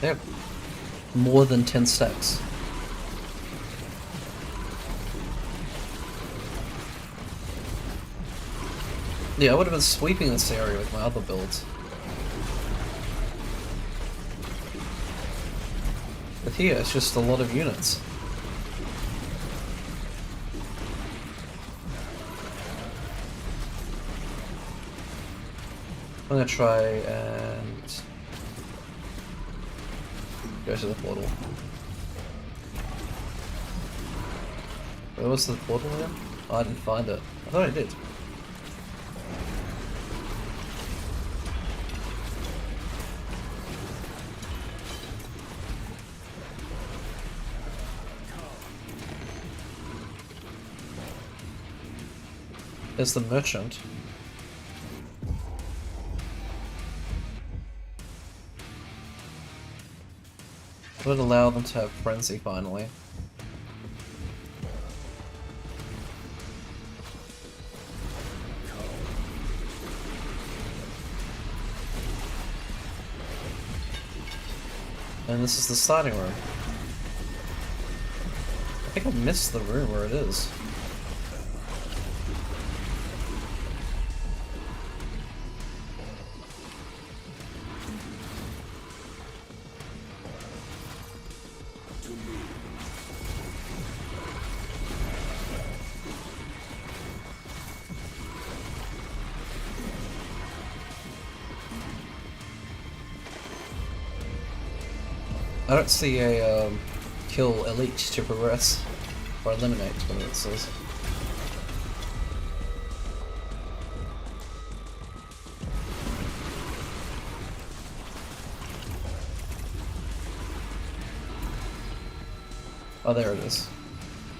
Speaker 1: They have more than 10 stacks. Yeah, I would have been sweeping this area with my other builds. But here, it's just a lot of units. I'm gonna try and go to the portal. Where was the portal again? Oh, I didn't find it. I thought I did. There's the merchant. Would allow them to have frenzy finally. And this is the starting room. I think I missed the room where it is. I don't see a kill elite to progress or eliminate, what it says. Oh, there it is.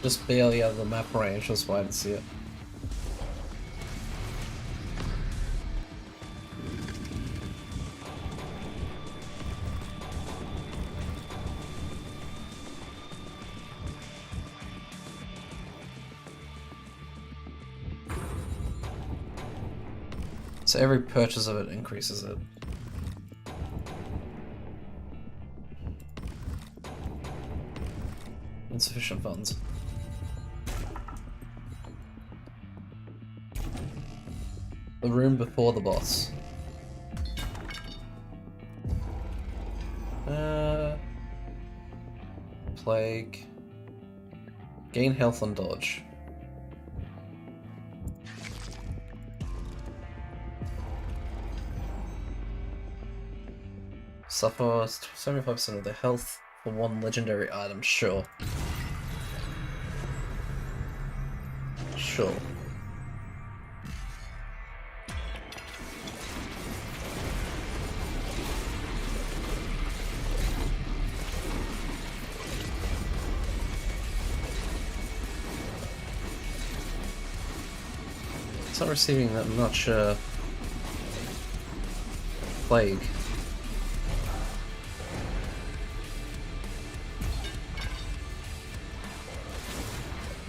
Speaker 1: Just barely out of the map range, that's why I didn't see it. So every purchase of it increases it. Insufficient funds. The room before the boss. Plague. Gain health and dodge. Suffer 75% of their health for one legendary item, sure. Sure. It's not receiving that much plague.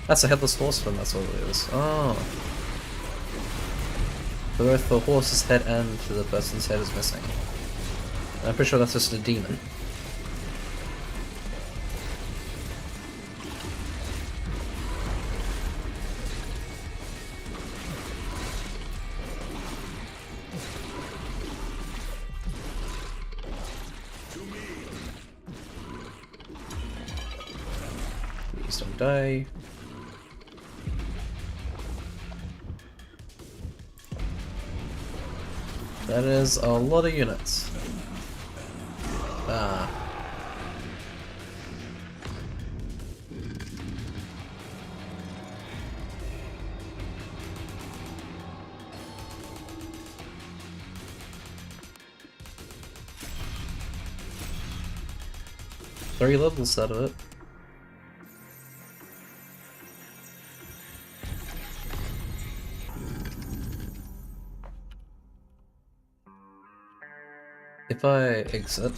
Speaker 1: That's a headless horseman, that's what it is. Oh. For both the horse's head and the person's head is missing. I'm pretty sure that's just a demon. Please don't die. That is a lot of units. Ah. Three levels out of it. If I exit,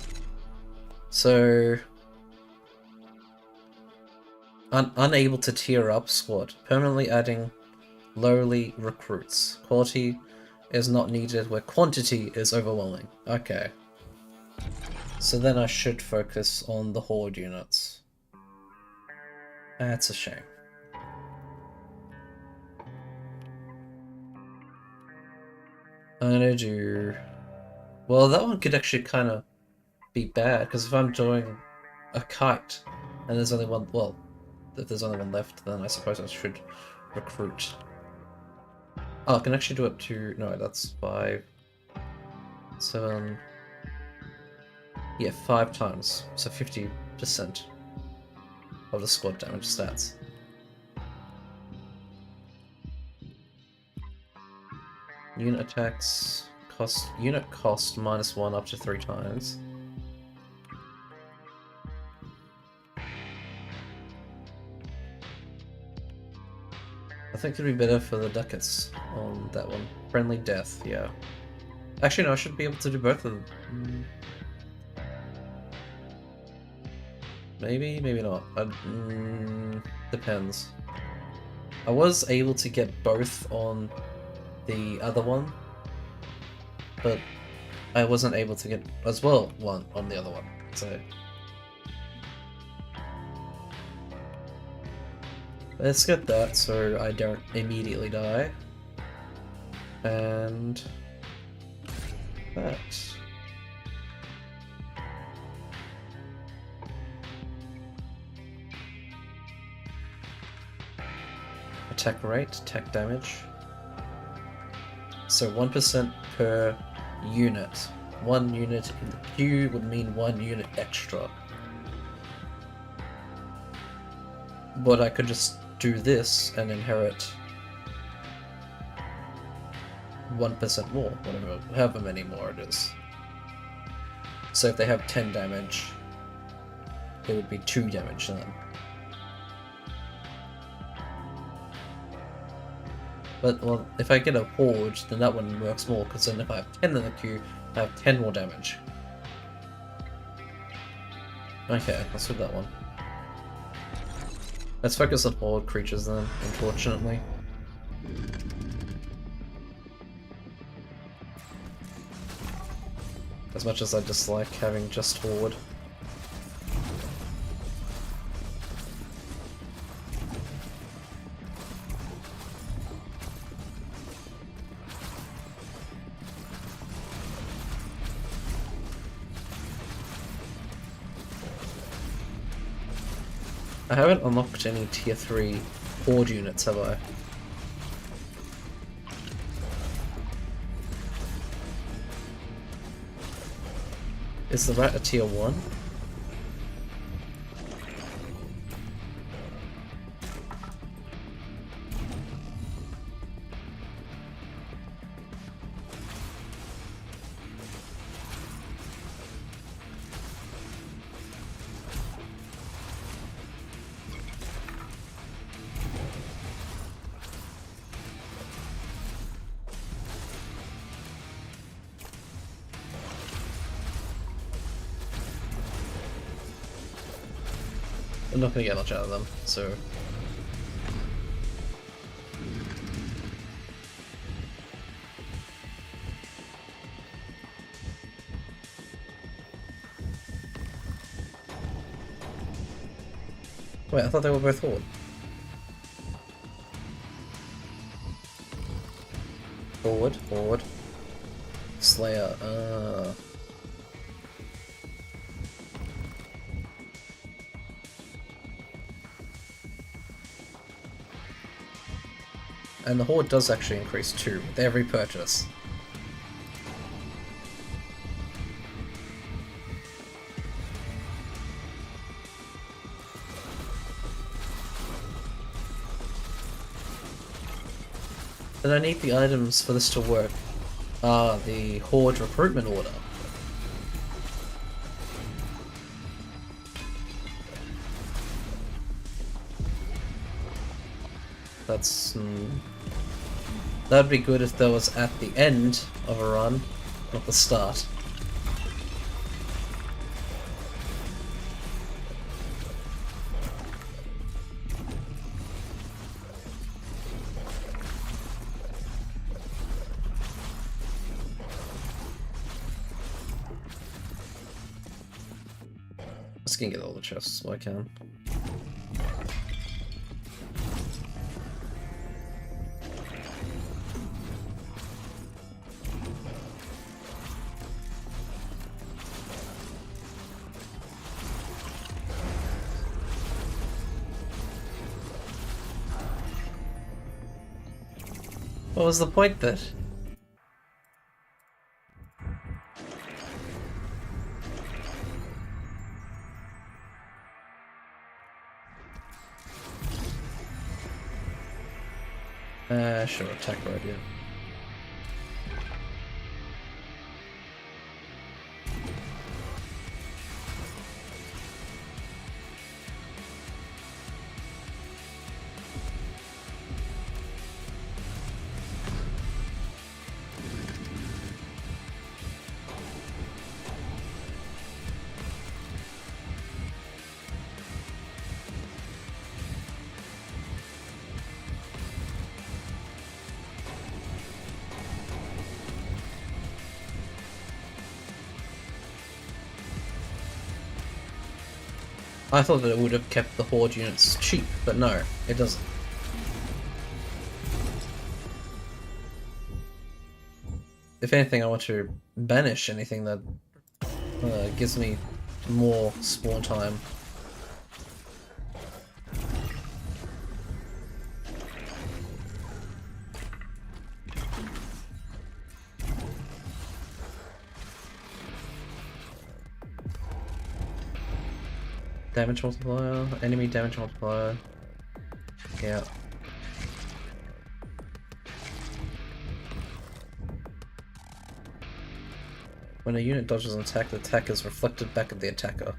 Speaker 1: so unable to tier up squad, permanently adding lowly recruits. Quality is not needed where quantity is overwhelming. Okay. So then I should focus on the Horde units. That's a shame. I'm gonna do... Well, that one could actually kind of be bad, because if I'm doing a kite, and there's only one... Well, if there's only one left, then I suppose I should recruit. Oh, I can actually do it to... No, that's 5... 7... Yeah, 5 times, so 50% of the squad damage stats. Unit attacks cost -1 up to 3 times. I think it'd be better for the ducats on that one. Friendly death, yeah. Actually, no, I should be able to do both of them. Maybe, maybe not. Depends. I was able to get both on the other one, but I wasn't able to get as well one on the other one, so... Let's get that so I don't immediately die. And... that. Attack rate, attack damage. So 1% per unit. 1 unit in the queue would mean 1 unit extra. But I could just do this and inherit 1% more, whatever, however many more it is. So if they have 10 damage, it would be 2 damage then. But, well, if I get a Horde, then that one works more, because then if I have 10 in the queue, I have 10 more damage. Okay, let's do that one. Let's focus on Horde creatures then, unfortunately. As much as I dislike having just Horde. I haven't unlocked any tier 3 Horde units, have I? Is the rat a tier 1? I'm not gonna get much out of them, so... Wait, I thought they were both Horde. Forward, forward. Slayer, And the Horde does actually increase too, with every purchase. And I need the items for this to work. The Horde recruitment order. That's... that'd be good if that was at the end of a run, not the start. Just gonna get all the chests so I can. What was the point then? Sure, attack right, yeah. I thought that it would have kept the Horde units cheap, but no, it doesn't. If anything, I want to banish anything that gives me more spawn time. Damage multiplier, enemy damage multiplier. Yeah. When a unit dodges an attack, the attack is reflected back at the attacker.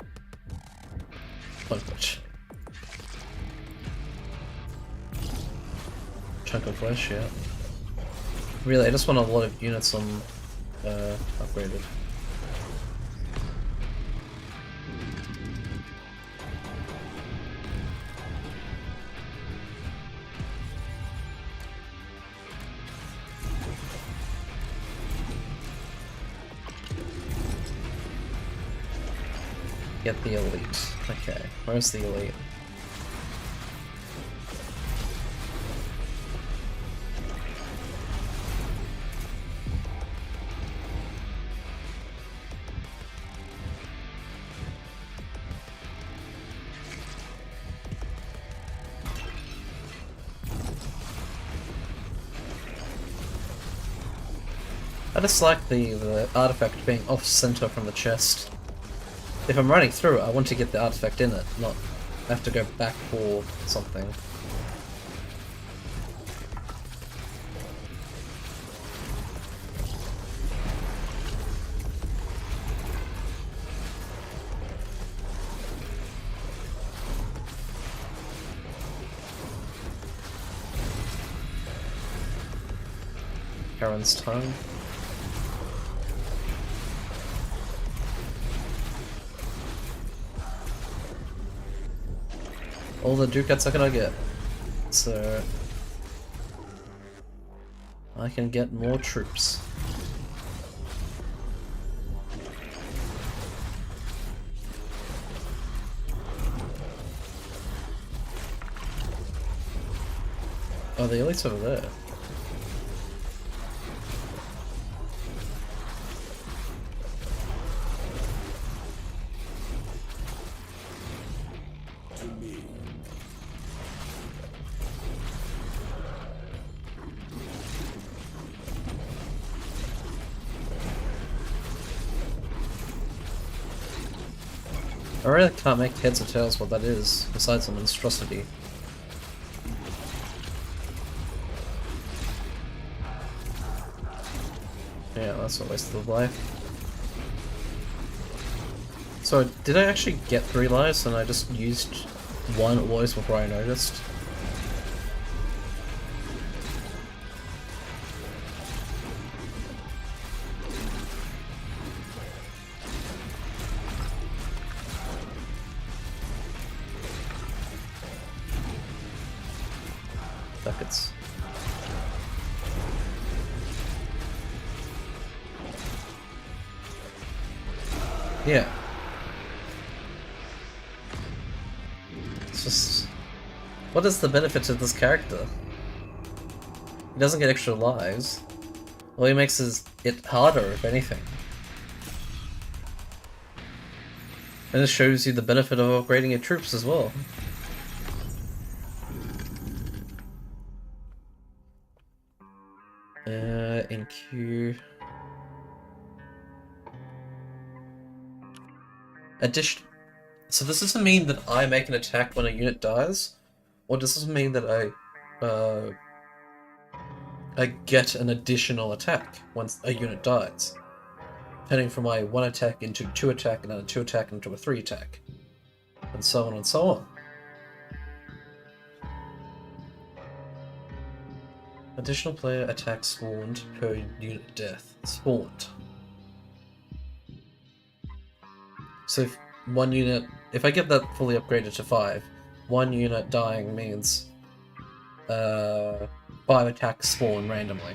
Speaker 1: Point which. Chunk of flesh, yeah. Really, I just want a lot of units on upgraded. Get the elite. Okay, where's the elite? I just like the artifact being off-center from the chest. If I'm running through it, I want to get the artifact in it, not have to go back for something. Karen's tongue. All the ducats I can get, so I can get more troops. Oh, the elite's over there. I really can't make heads or tails what that is, besides a monstrosity. Yeah, that's a waste of life. So, did I actually get 3 lives and I just used 1 always before I noticed? Buckets. Yeah. It's just... what is the benefit to this character? He doesn't get extra lives. All he makes is it harder, if anything. And it shows you the benefit of upgrading your troops as well. In queue... addition... so does this mean that I make an attack when a unit dies? Or does this mean that I get an additional attack once a unit dies? Turning from my 1 attack into 2 attack, and then a 2 attack into a 3 attack. And so on and so on. Additional player attack spawned per unit death. Spawned. So if 1 unit... if I get that fully upgraded to 5, 1 unit dying means 5 attacks spawn randomly.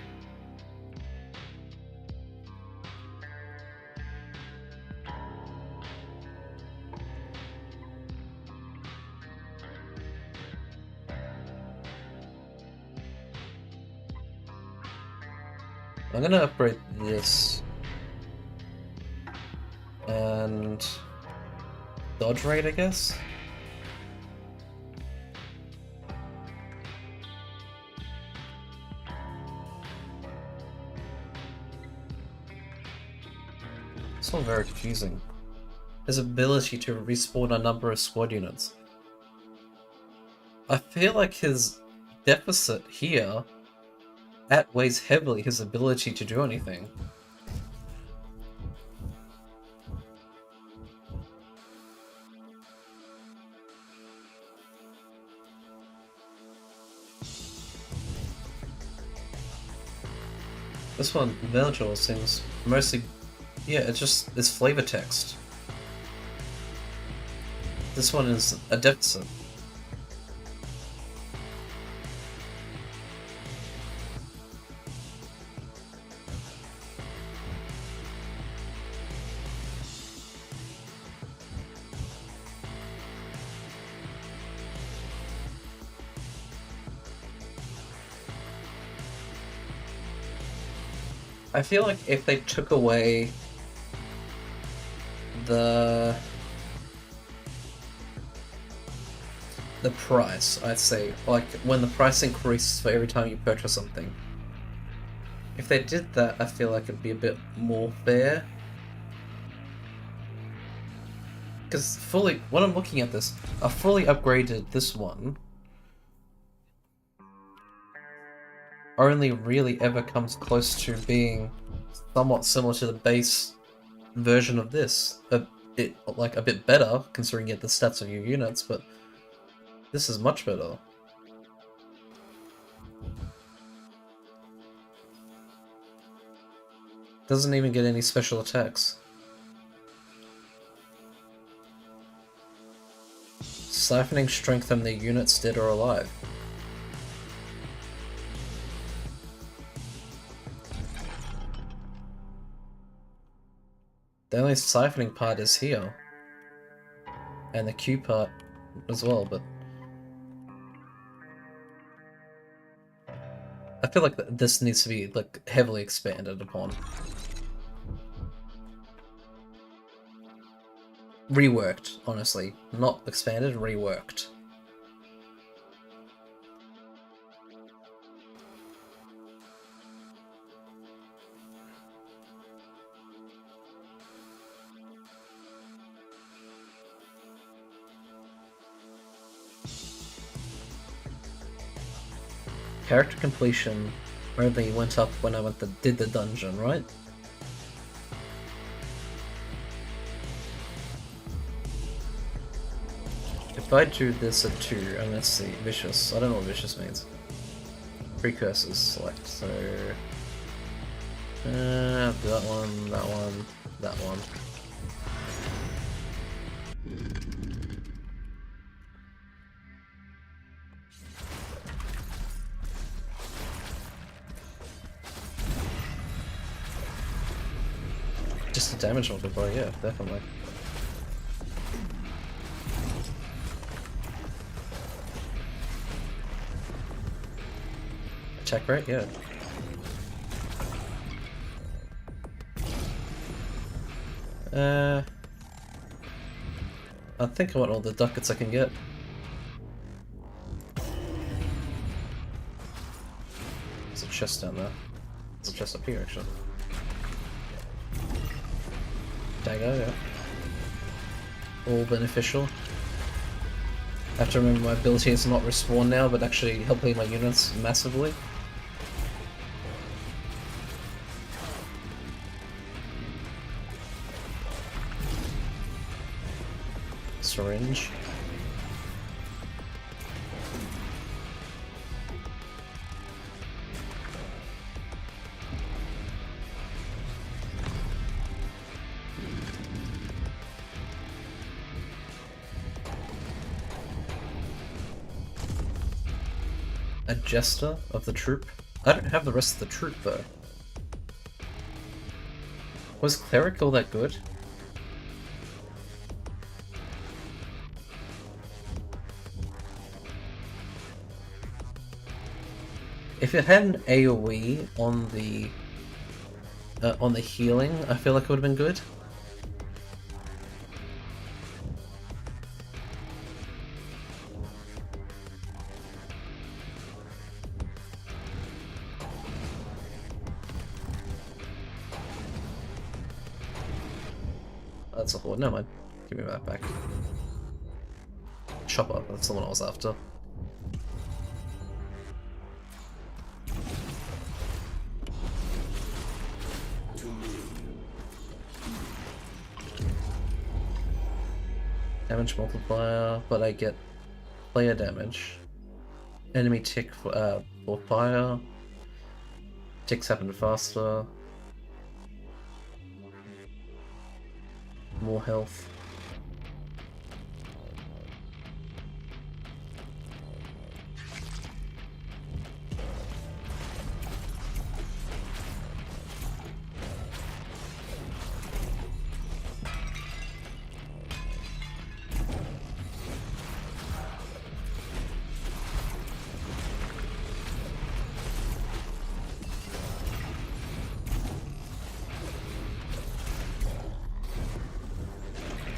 Speaker 1: I'm gonna upgrade this. And... dodge rate, I guess? It's all very confusing. His ability to respawn a number of squad units. I feel like his deficit here outweighs heavily his ability to do anything. This one, Virgil, seems mostly... yeah, it's flavor text. This one is a deficit. I feel like if they took away the price, I'd say, like when the price increases for every time you purchase something. If they did that, I feel like it'd be a bit more fair. Because when I'm looking at this, I fully upgraded this one. Only really ever comes close to being somewhat similar to the base version of this. Like a bit better, considering you get the stats of your units, but this is much better. Doesn't even get any special attacks. Siphoning strength from their units dead or alive. The only siphoning part is here. And the Q part as well, but... I feel like this needs to be like heavily expanded upon. Reworked, honestly. Not expanded, reworked. character completion only went up when I did the dungeon, right? If I do this at 2, I'm gonna see vicious. I don't know what vicious means. Precursors select, so that one, that one, that one. Just a damage multiplier, yeah, definitely. Attack rate, yeah. I think I want all the ducats I can get. There's a chest down there. There's a chest up here, actually. Dagger, yeah. All beneficial. I have to remember my ability is not respawn now, but actually helping my units massively. Syringe. A jester of the troop? I don't have the rest of the troop though. Was cleric all that good? If it had an AoE on the healing, I feel like it would have been good. That's a horde. Never mind. Give me that back. Chopper. That's the one I was after. Damage multiplier, but I get player damage. Enemy tick for fire. Ticks happen faster. More health.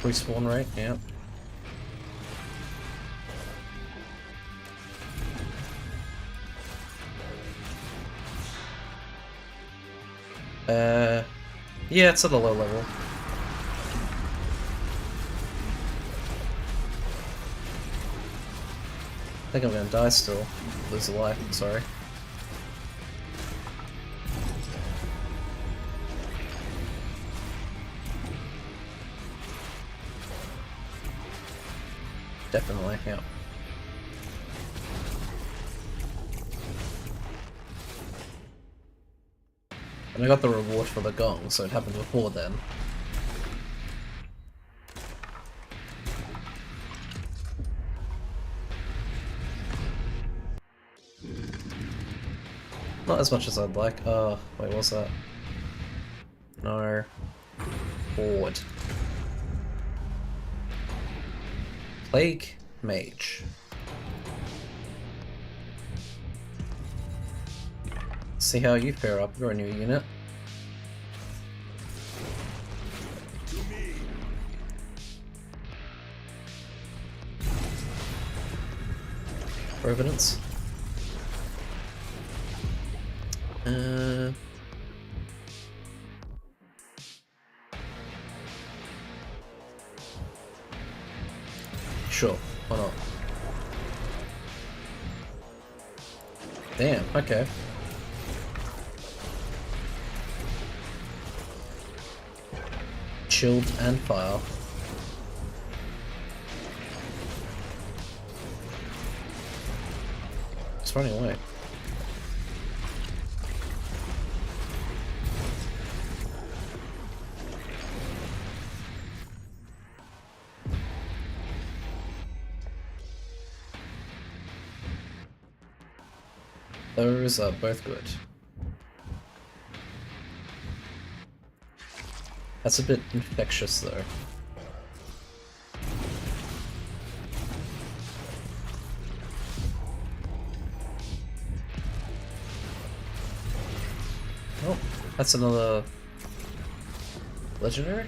Speaker 1: Respawn rate, yeah. Yeah, it's at a low level. I think I'm gonna die still. Lose a life, I'm sorry. Definitely, yeah. And I got the reward for the gong, so it happened before then. Not as much as I'd like. Wait, what's that? No. Horde. Plague Mage. See how you pair up. You're a new unit. Providence. Sure, why not? Damn, okay. Chilled and fire. It's running away. Those are both good. That's a bit infectious though. Oh, that's another legendary?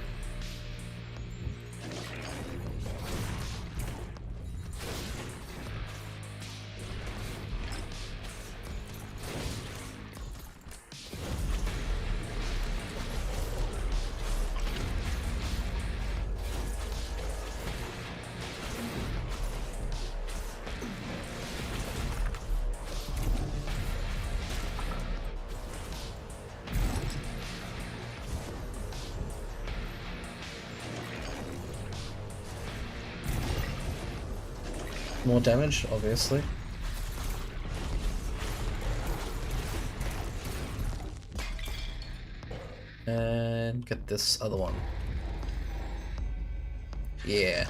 Speaker 1: More damage, obviously. And get this other one. Yeah.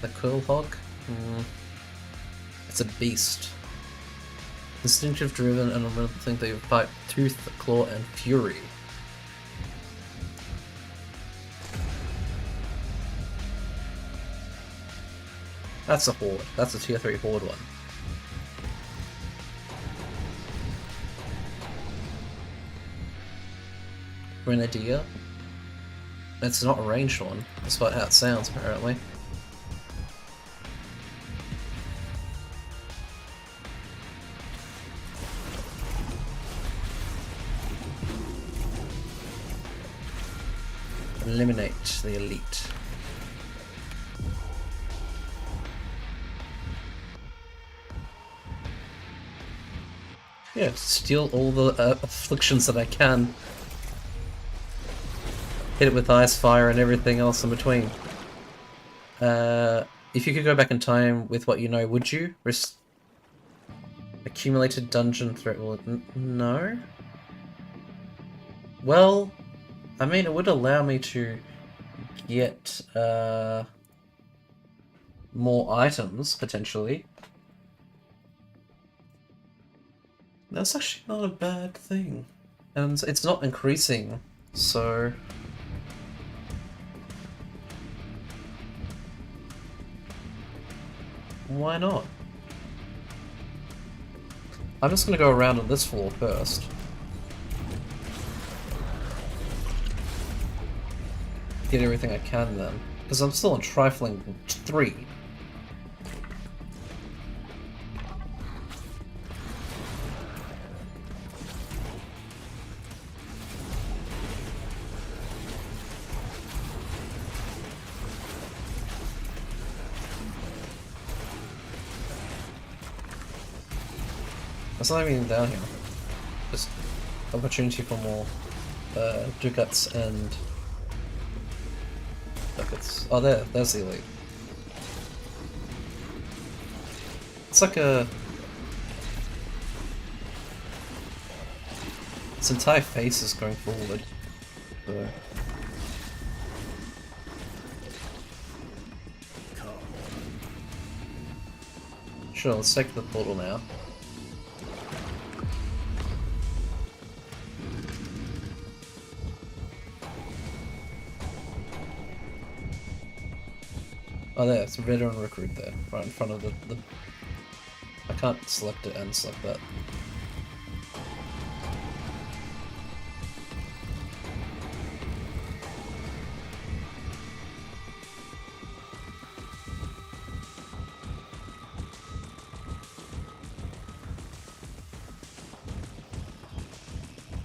Speaker 1: The Coil Hog? It's a beast. Instinctive driven, and I think they fight Tooth, Claw, and Fury. That's a Horde. That's a tier 3 Horde one. Grenadier? It's not a ranged one, despite how it sounds apparently. Eliminate the elite. Yeah, steal all the afflictions that I can. Hit it with ice, fire, and everything else in between. If you could go back in time with what you know, would you? Accumulated dungeon threat will... No? Well... I mean, it would allow me to get more items, potentially. That's actually not a bad thing. And it's not increasing, so... why not? I'm just gonna go around on this floor first. Get everything I can then, because I'm still on Trifling 3. That's not even down here. Just opportunity for more ducats and buckets. Oh, there's the elite. It's like a... its entire face is going forward. So. Sure, let's take the portal now. Oh, there, it's a veteran recruit there, right in front of the... I can't select it and select that.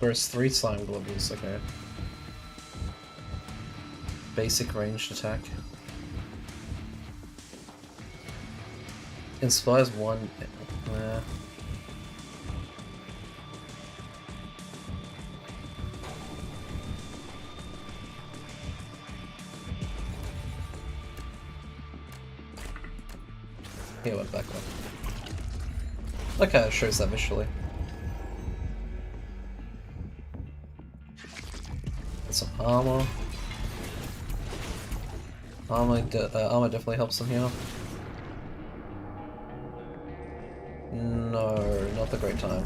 Speaker 1: Whereas 3 slime globals, okay. Basic ranged attack. Inspires 1. He went back up. Okay, it shows that visually. Get some armor. Armor definitely helps him here. No, not the great time.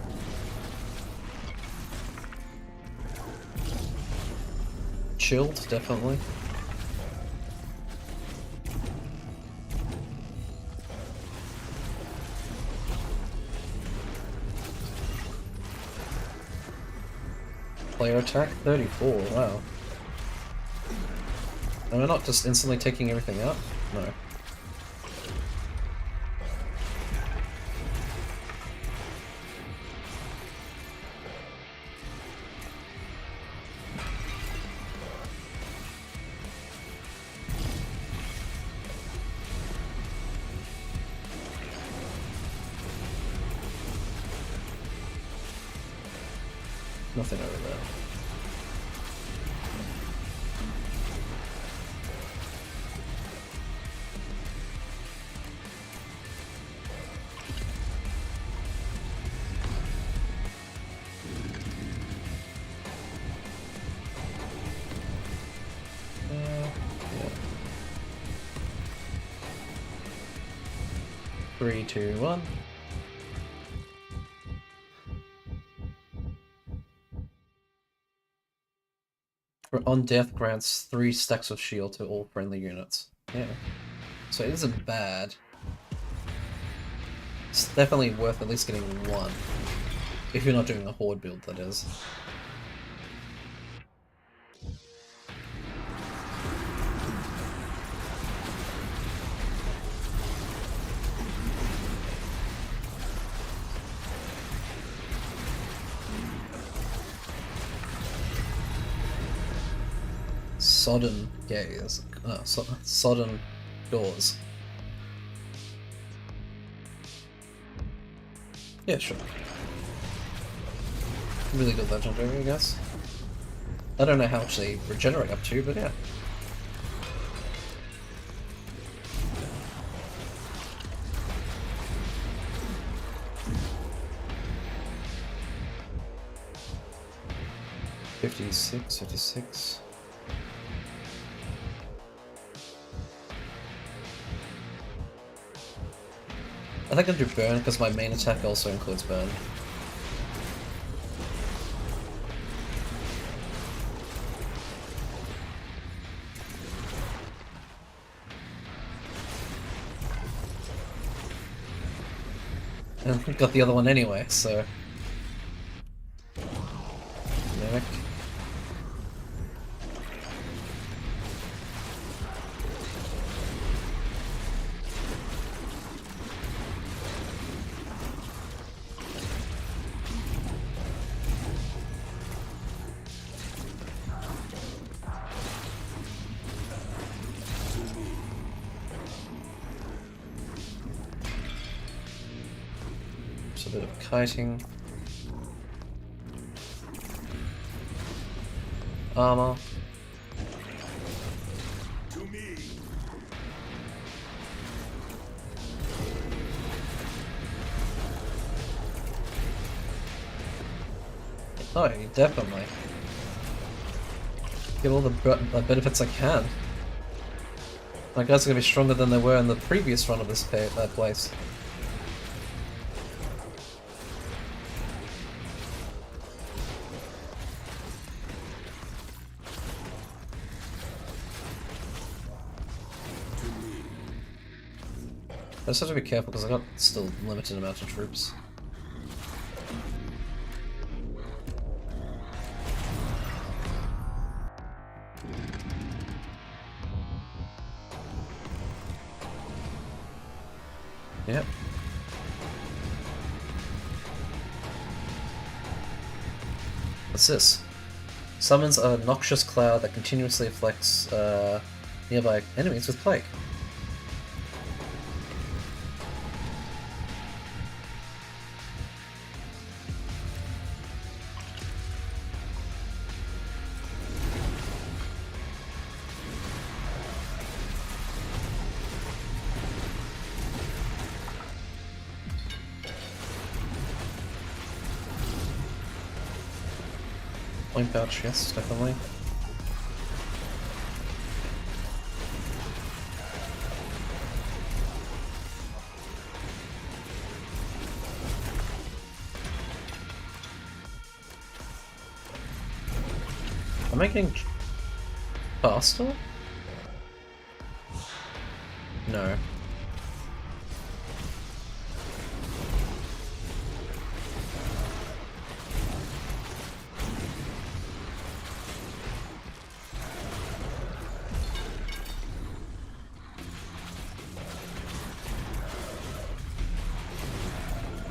Speaker 1: Chilled, definitely. Player attack 34, wow. Am I not just instantly taking everything out? No. Nothing over there. Yeah. 3, 2, 1. On death grants 3 stacks of shield to all friendly units. Yeah. So it isn't bad. It's definitely worth at least getting 1. If you're not doing a horde build, that is. Sodden gaze. Sodden doors. Yeah, sure. Really good legendary, I guess. I don't know how much they regenerate up to, but yeah. $56. I think I'll do burn because my main attack also includes burn. And I got the other one anyway, so... Mimic. A bit of kiting. Armor.
Speaker 2: To me.
Speaker 1: Oh, definitely. Get all the benefits I can. My guys are gonna be stronger than they were in the previous run of this place. I just have to be careful because I got still limited amount of troops. Yep. What's this? Summons a noxious cloud that continuously afflicts nearby enemies with plague. Point pouch, yes, definitely. Am I getting faster? No.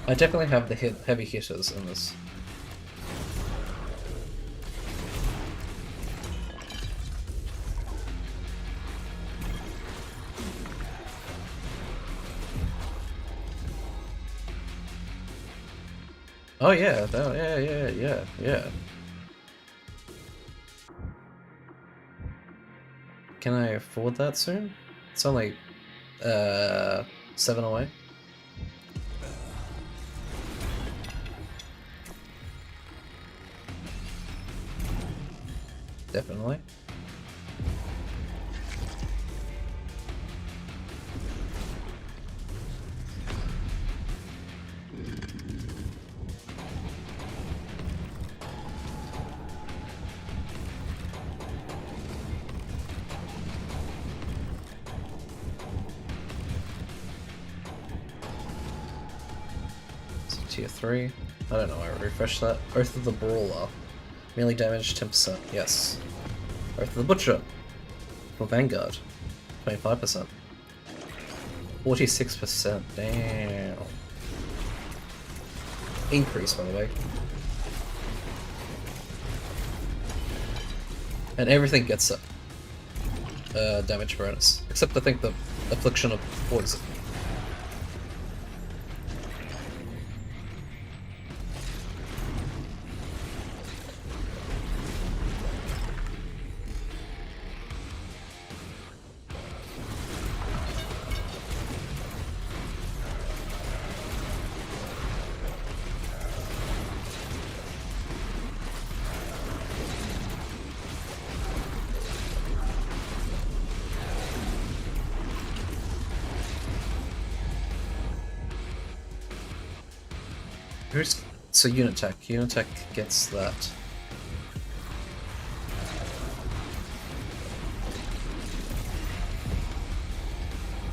Speaker 1: I definitely have the heavy hitters in this. Oh yeah, yeah. Can I afford that soon? It's only 7 away. Definitely. So tier 3. I don't know, I refreshed that. Oath of the Brawler. Melee damage 10%, yes. Oath of the Butcher. For Vanguard. 25%. 46%, damn. Increase, by the way. And everything gets a damage bonus. Except I think the Affliction of Poison. So unit tech. Unit tech gets that.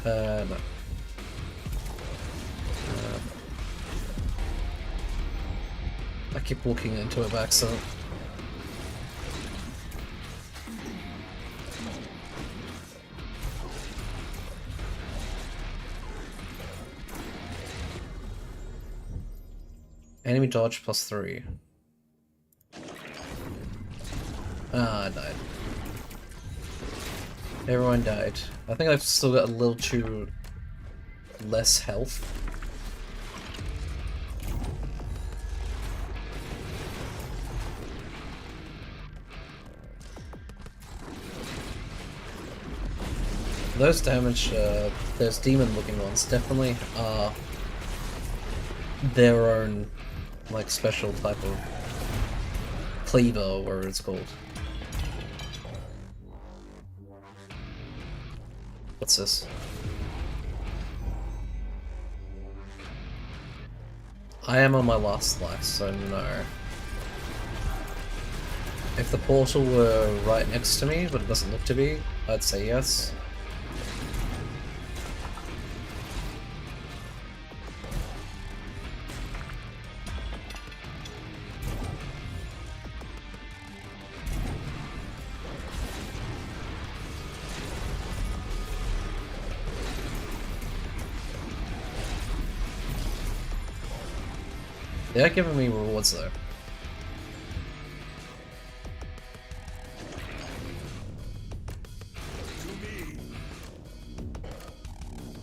Speaker 1: No. I keep walking into it by accident. Enemy dodge +3. Ah, I died. Everyone died. I think I've still got a little too less health. Those damage, those demon-looking ones definitely are their own, like, special type of cleaver, or whatever it's called. What's this? I am on my last life, so no. If the portal were right next to me, but it doesn't look to be, I'd say yes. They are giving me rewards though.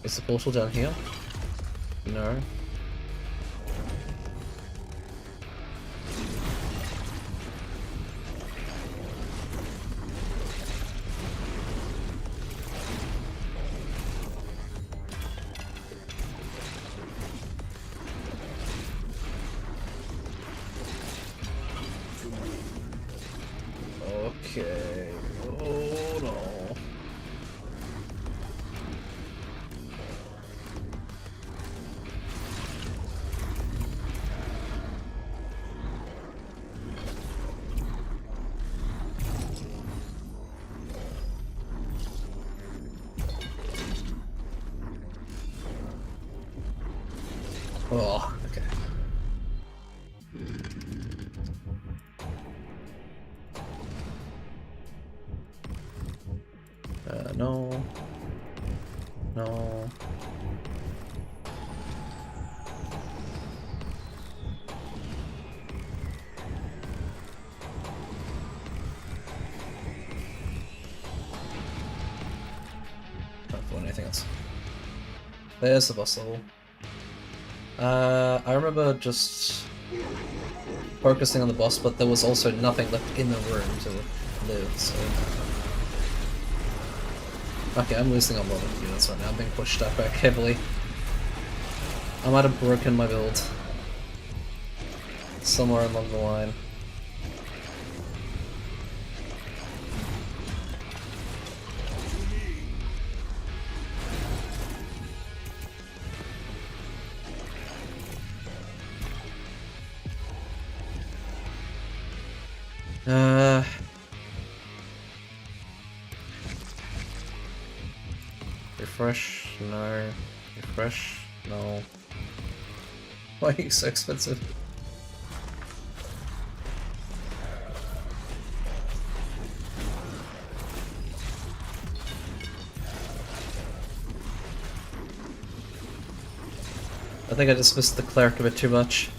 Speaker 1: Is the portal down here? No. Okay. Oh no. Oh, okay. No. No. Not for anything else. There's the boss level. I remember just focusing on the boss, but there was also nothing left in the room to live, so... Okay, I'm losing a lot of units right now. I'm being pushed back heavily. I might have broken my build. Somewhere along the line. Refresh, no. Refresh, no. Why are you so expensive? I think I dismissed the cleric a bit too much.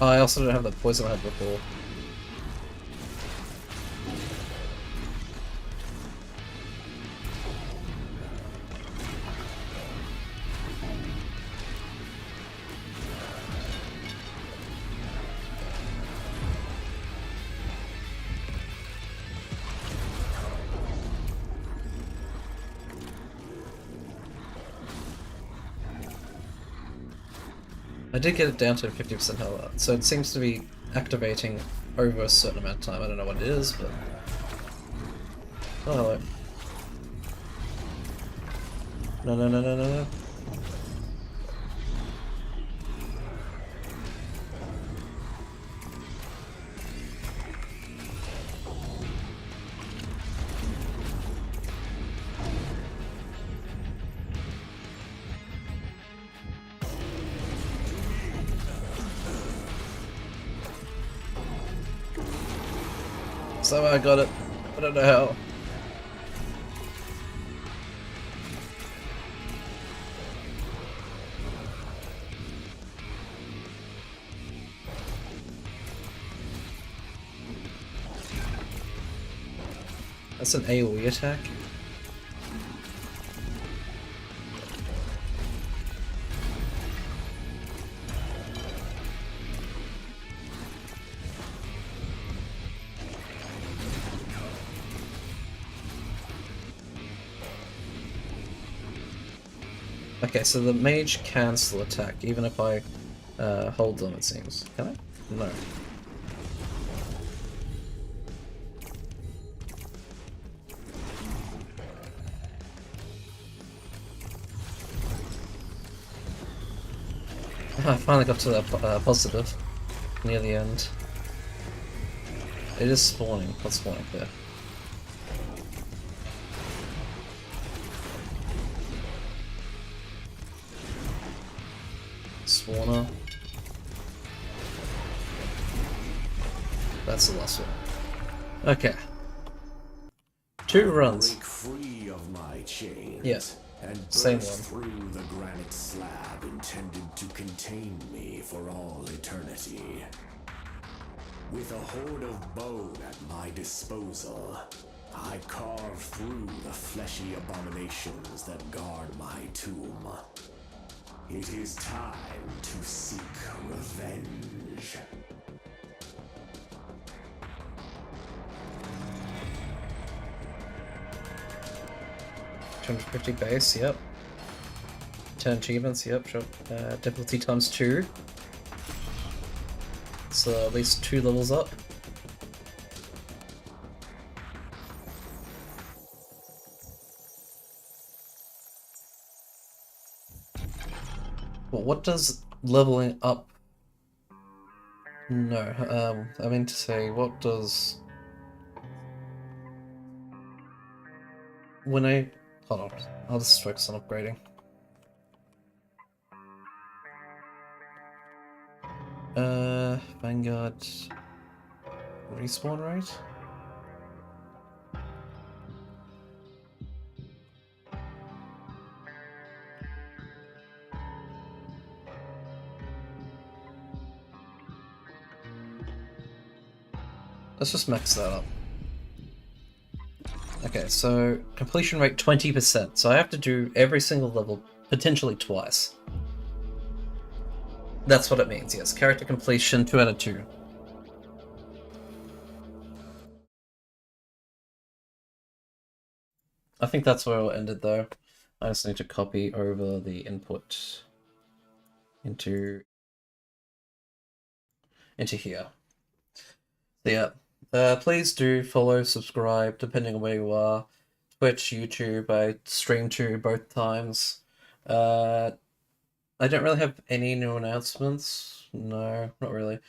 Speaker 1: Oh, I also don't have the poison I had before. I did get it down to 50% health, so it seems to be activating over a certain amount of time. I don't know what it is, but... Oh, hello. No, no, no, no, no, no. Somehow I got it. I don't know how. That's an AoE attack? Okay, so the mage can still attack, even if I hold them, it seems. Can I? No. I finally got to that positive near the end. It is spawning. What's spawning there? spawner. That's the last one. Okay. 2 runs.
Speaker 2: Break free of my chains.
Speaker 1: Yeah.
Speaker 2: And
Speaker 1: Same
Speaker 2: burst
Speaker 1: one.
Speaker 2: through the granite slab intended to contain me for all eternity. With a horde of bone at my disposal, I carve through the fleshy abominations that guard my tomb. It is time to seek revenge.
Speaker 1: 250 base, yep. 10 achievements, yep, sure. Difficulty times 2. So at least 2 levels up. But what does leveling up... No, I mean to say, what does... When I... Hold on, I'll just focus on upgrading. Vanguard... Respawn rate? Let's just max that up. Okay, so completion rate 20%, so I have to do every single level potentially twice. That's what it means, yes. Character completion 2 out of 2. I think that's where I'll end it though. I just need to copy over the input into here. So yeah, please do follow, subscribe, depending on where you are. Twitch, YouTube, I stream to both times. I don't really have any new announcements. No, not really.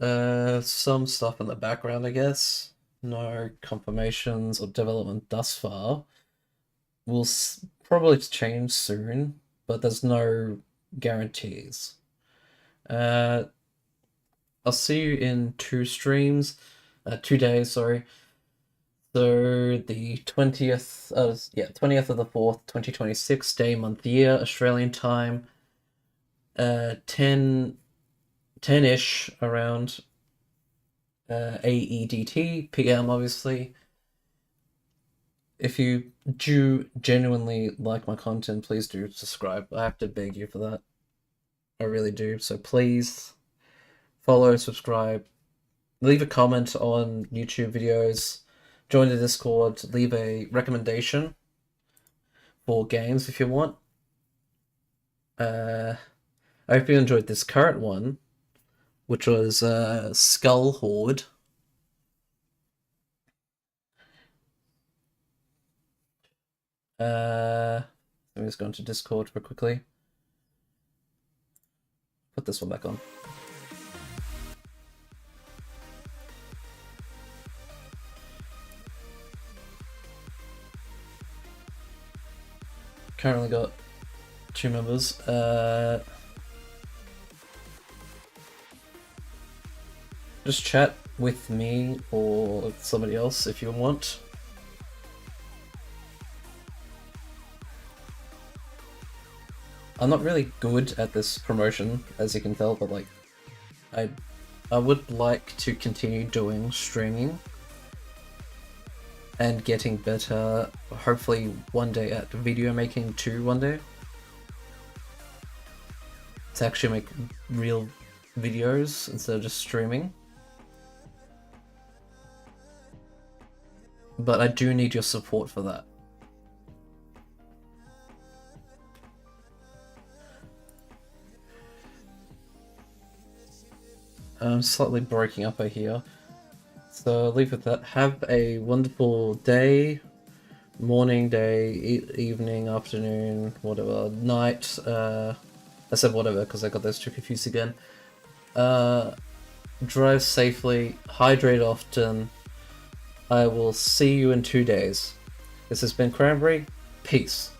Speaker 1: Some stuff in the background, I guess. No confirmations or development thus far. Will probably change soon, but there's no guarantees. I'll see you in 2 streams, 2 days, sorry. So the 20th, 20th of the 4th, 2026, day, month, year, Australian time, 10-ish around, AEDT, PM obviously. If you do genuinely like my content, please do subscribe. I have to beg you for that. I really do, so please follow, subscribe, leave a comment on YouTube videos, join the Discord, leave a recommendation for games if you want. I hope you enjoyed this current one, which was Skull Horde. Let me just go into Discord real quickly. Put this one back on. Currently got 2 members. Just chat with me or somebody else if you want. I'm not really good at this promotion, as you can tell, but like, I would like to continue doing streaming and getting better, hopefully one day at video making too one day. To actually make real videos instead of just streaming. But I do need your support for that. I'm slightly breaking up over here. So I'll leave with that. Have a wonderful day, morning, day, evening, afternoon, whatever, night. I said whatever because I got those 2 confused again. Drive safely, hydrate often. I will see you in 2 days. This has been Cranberry. Peace.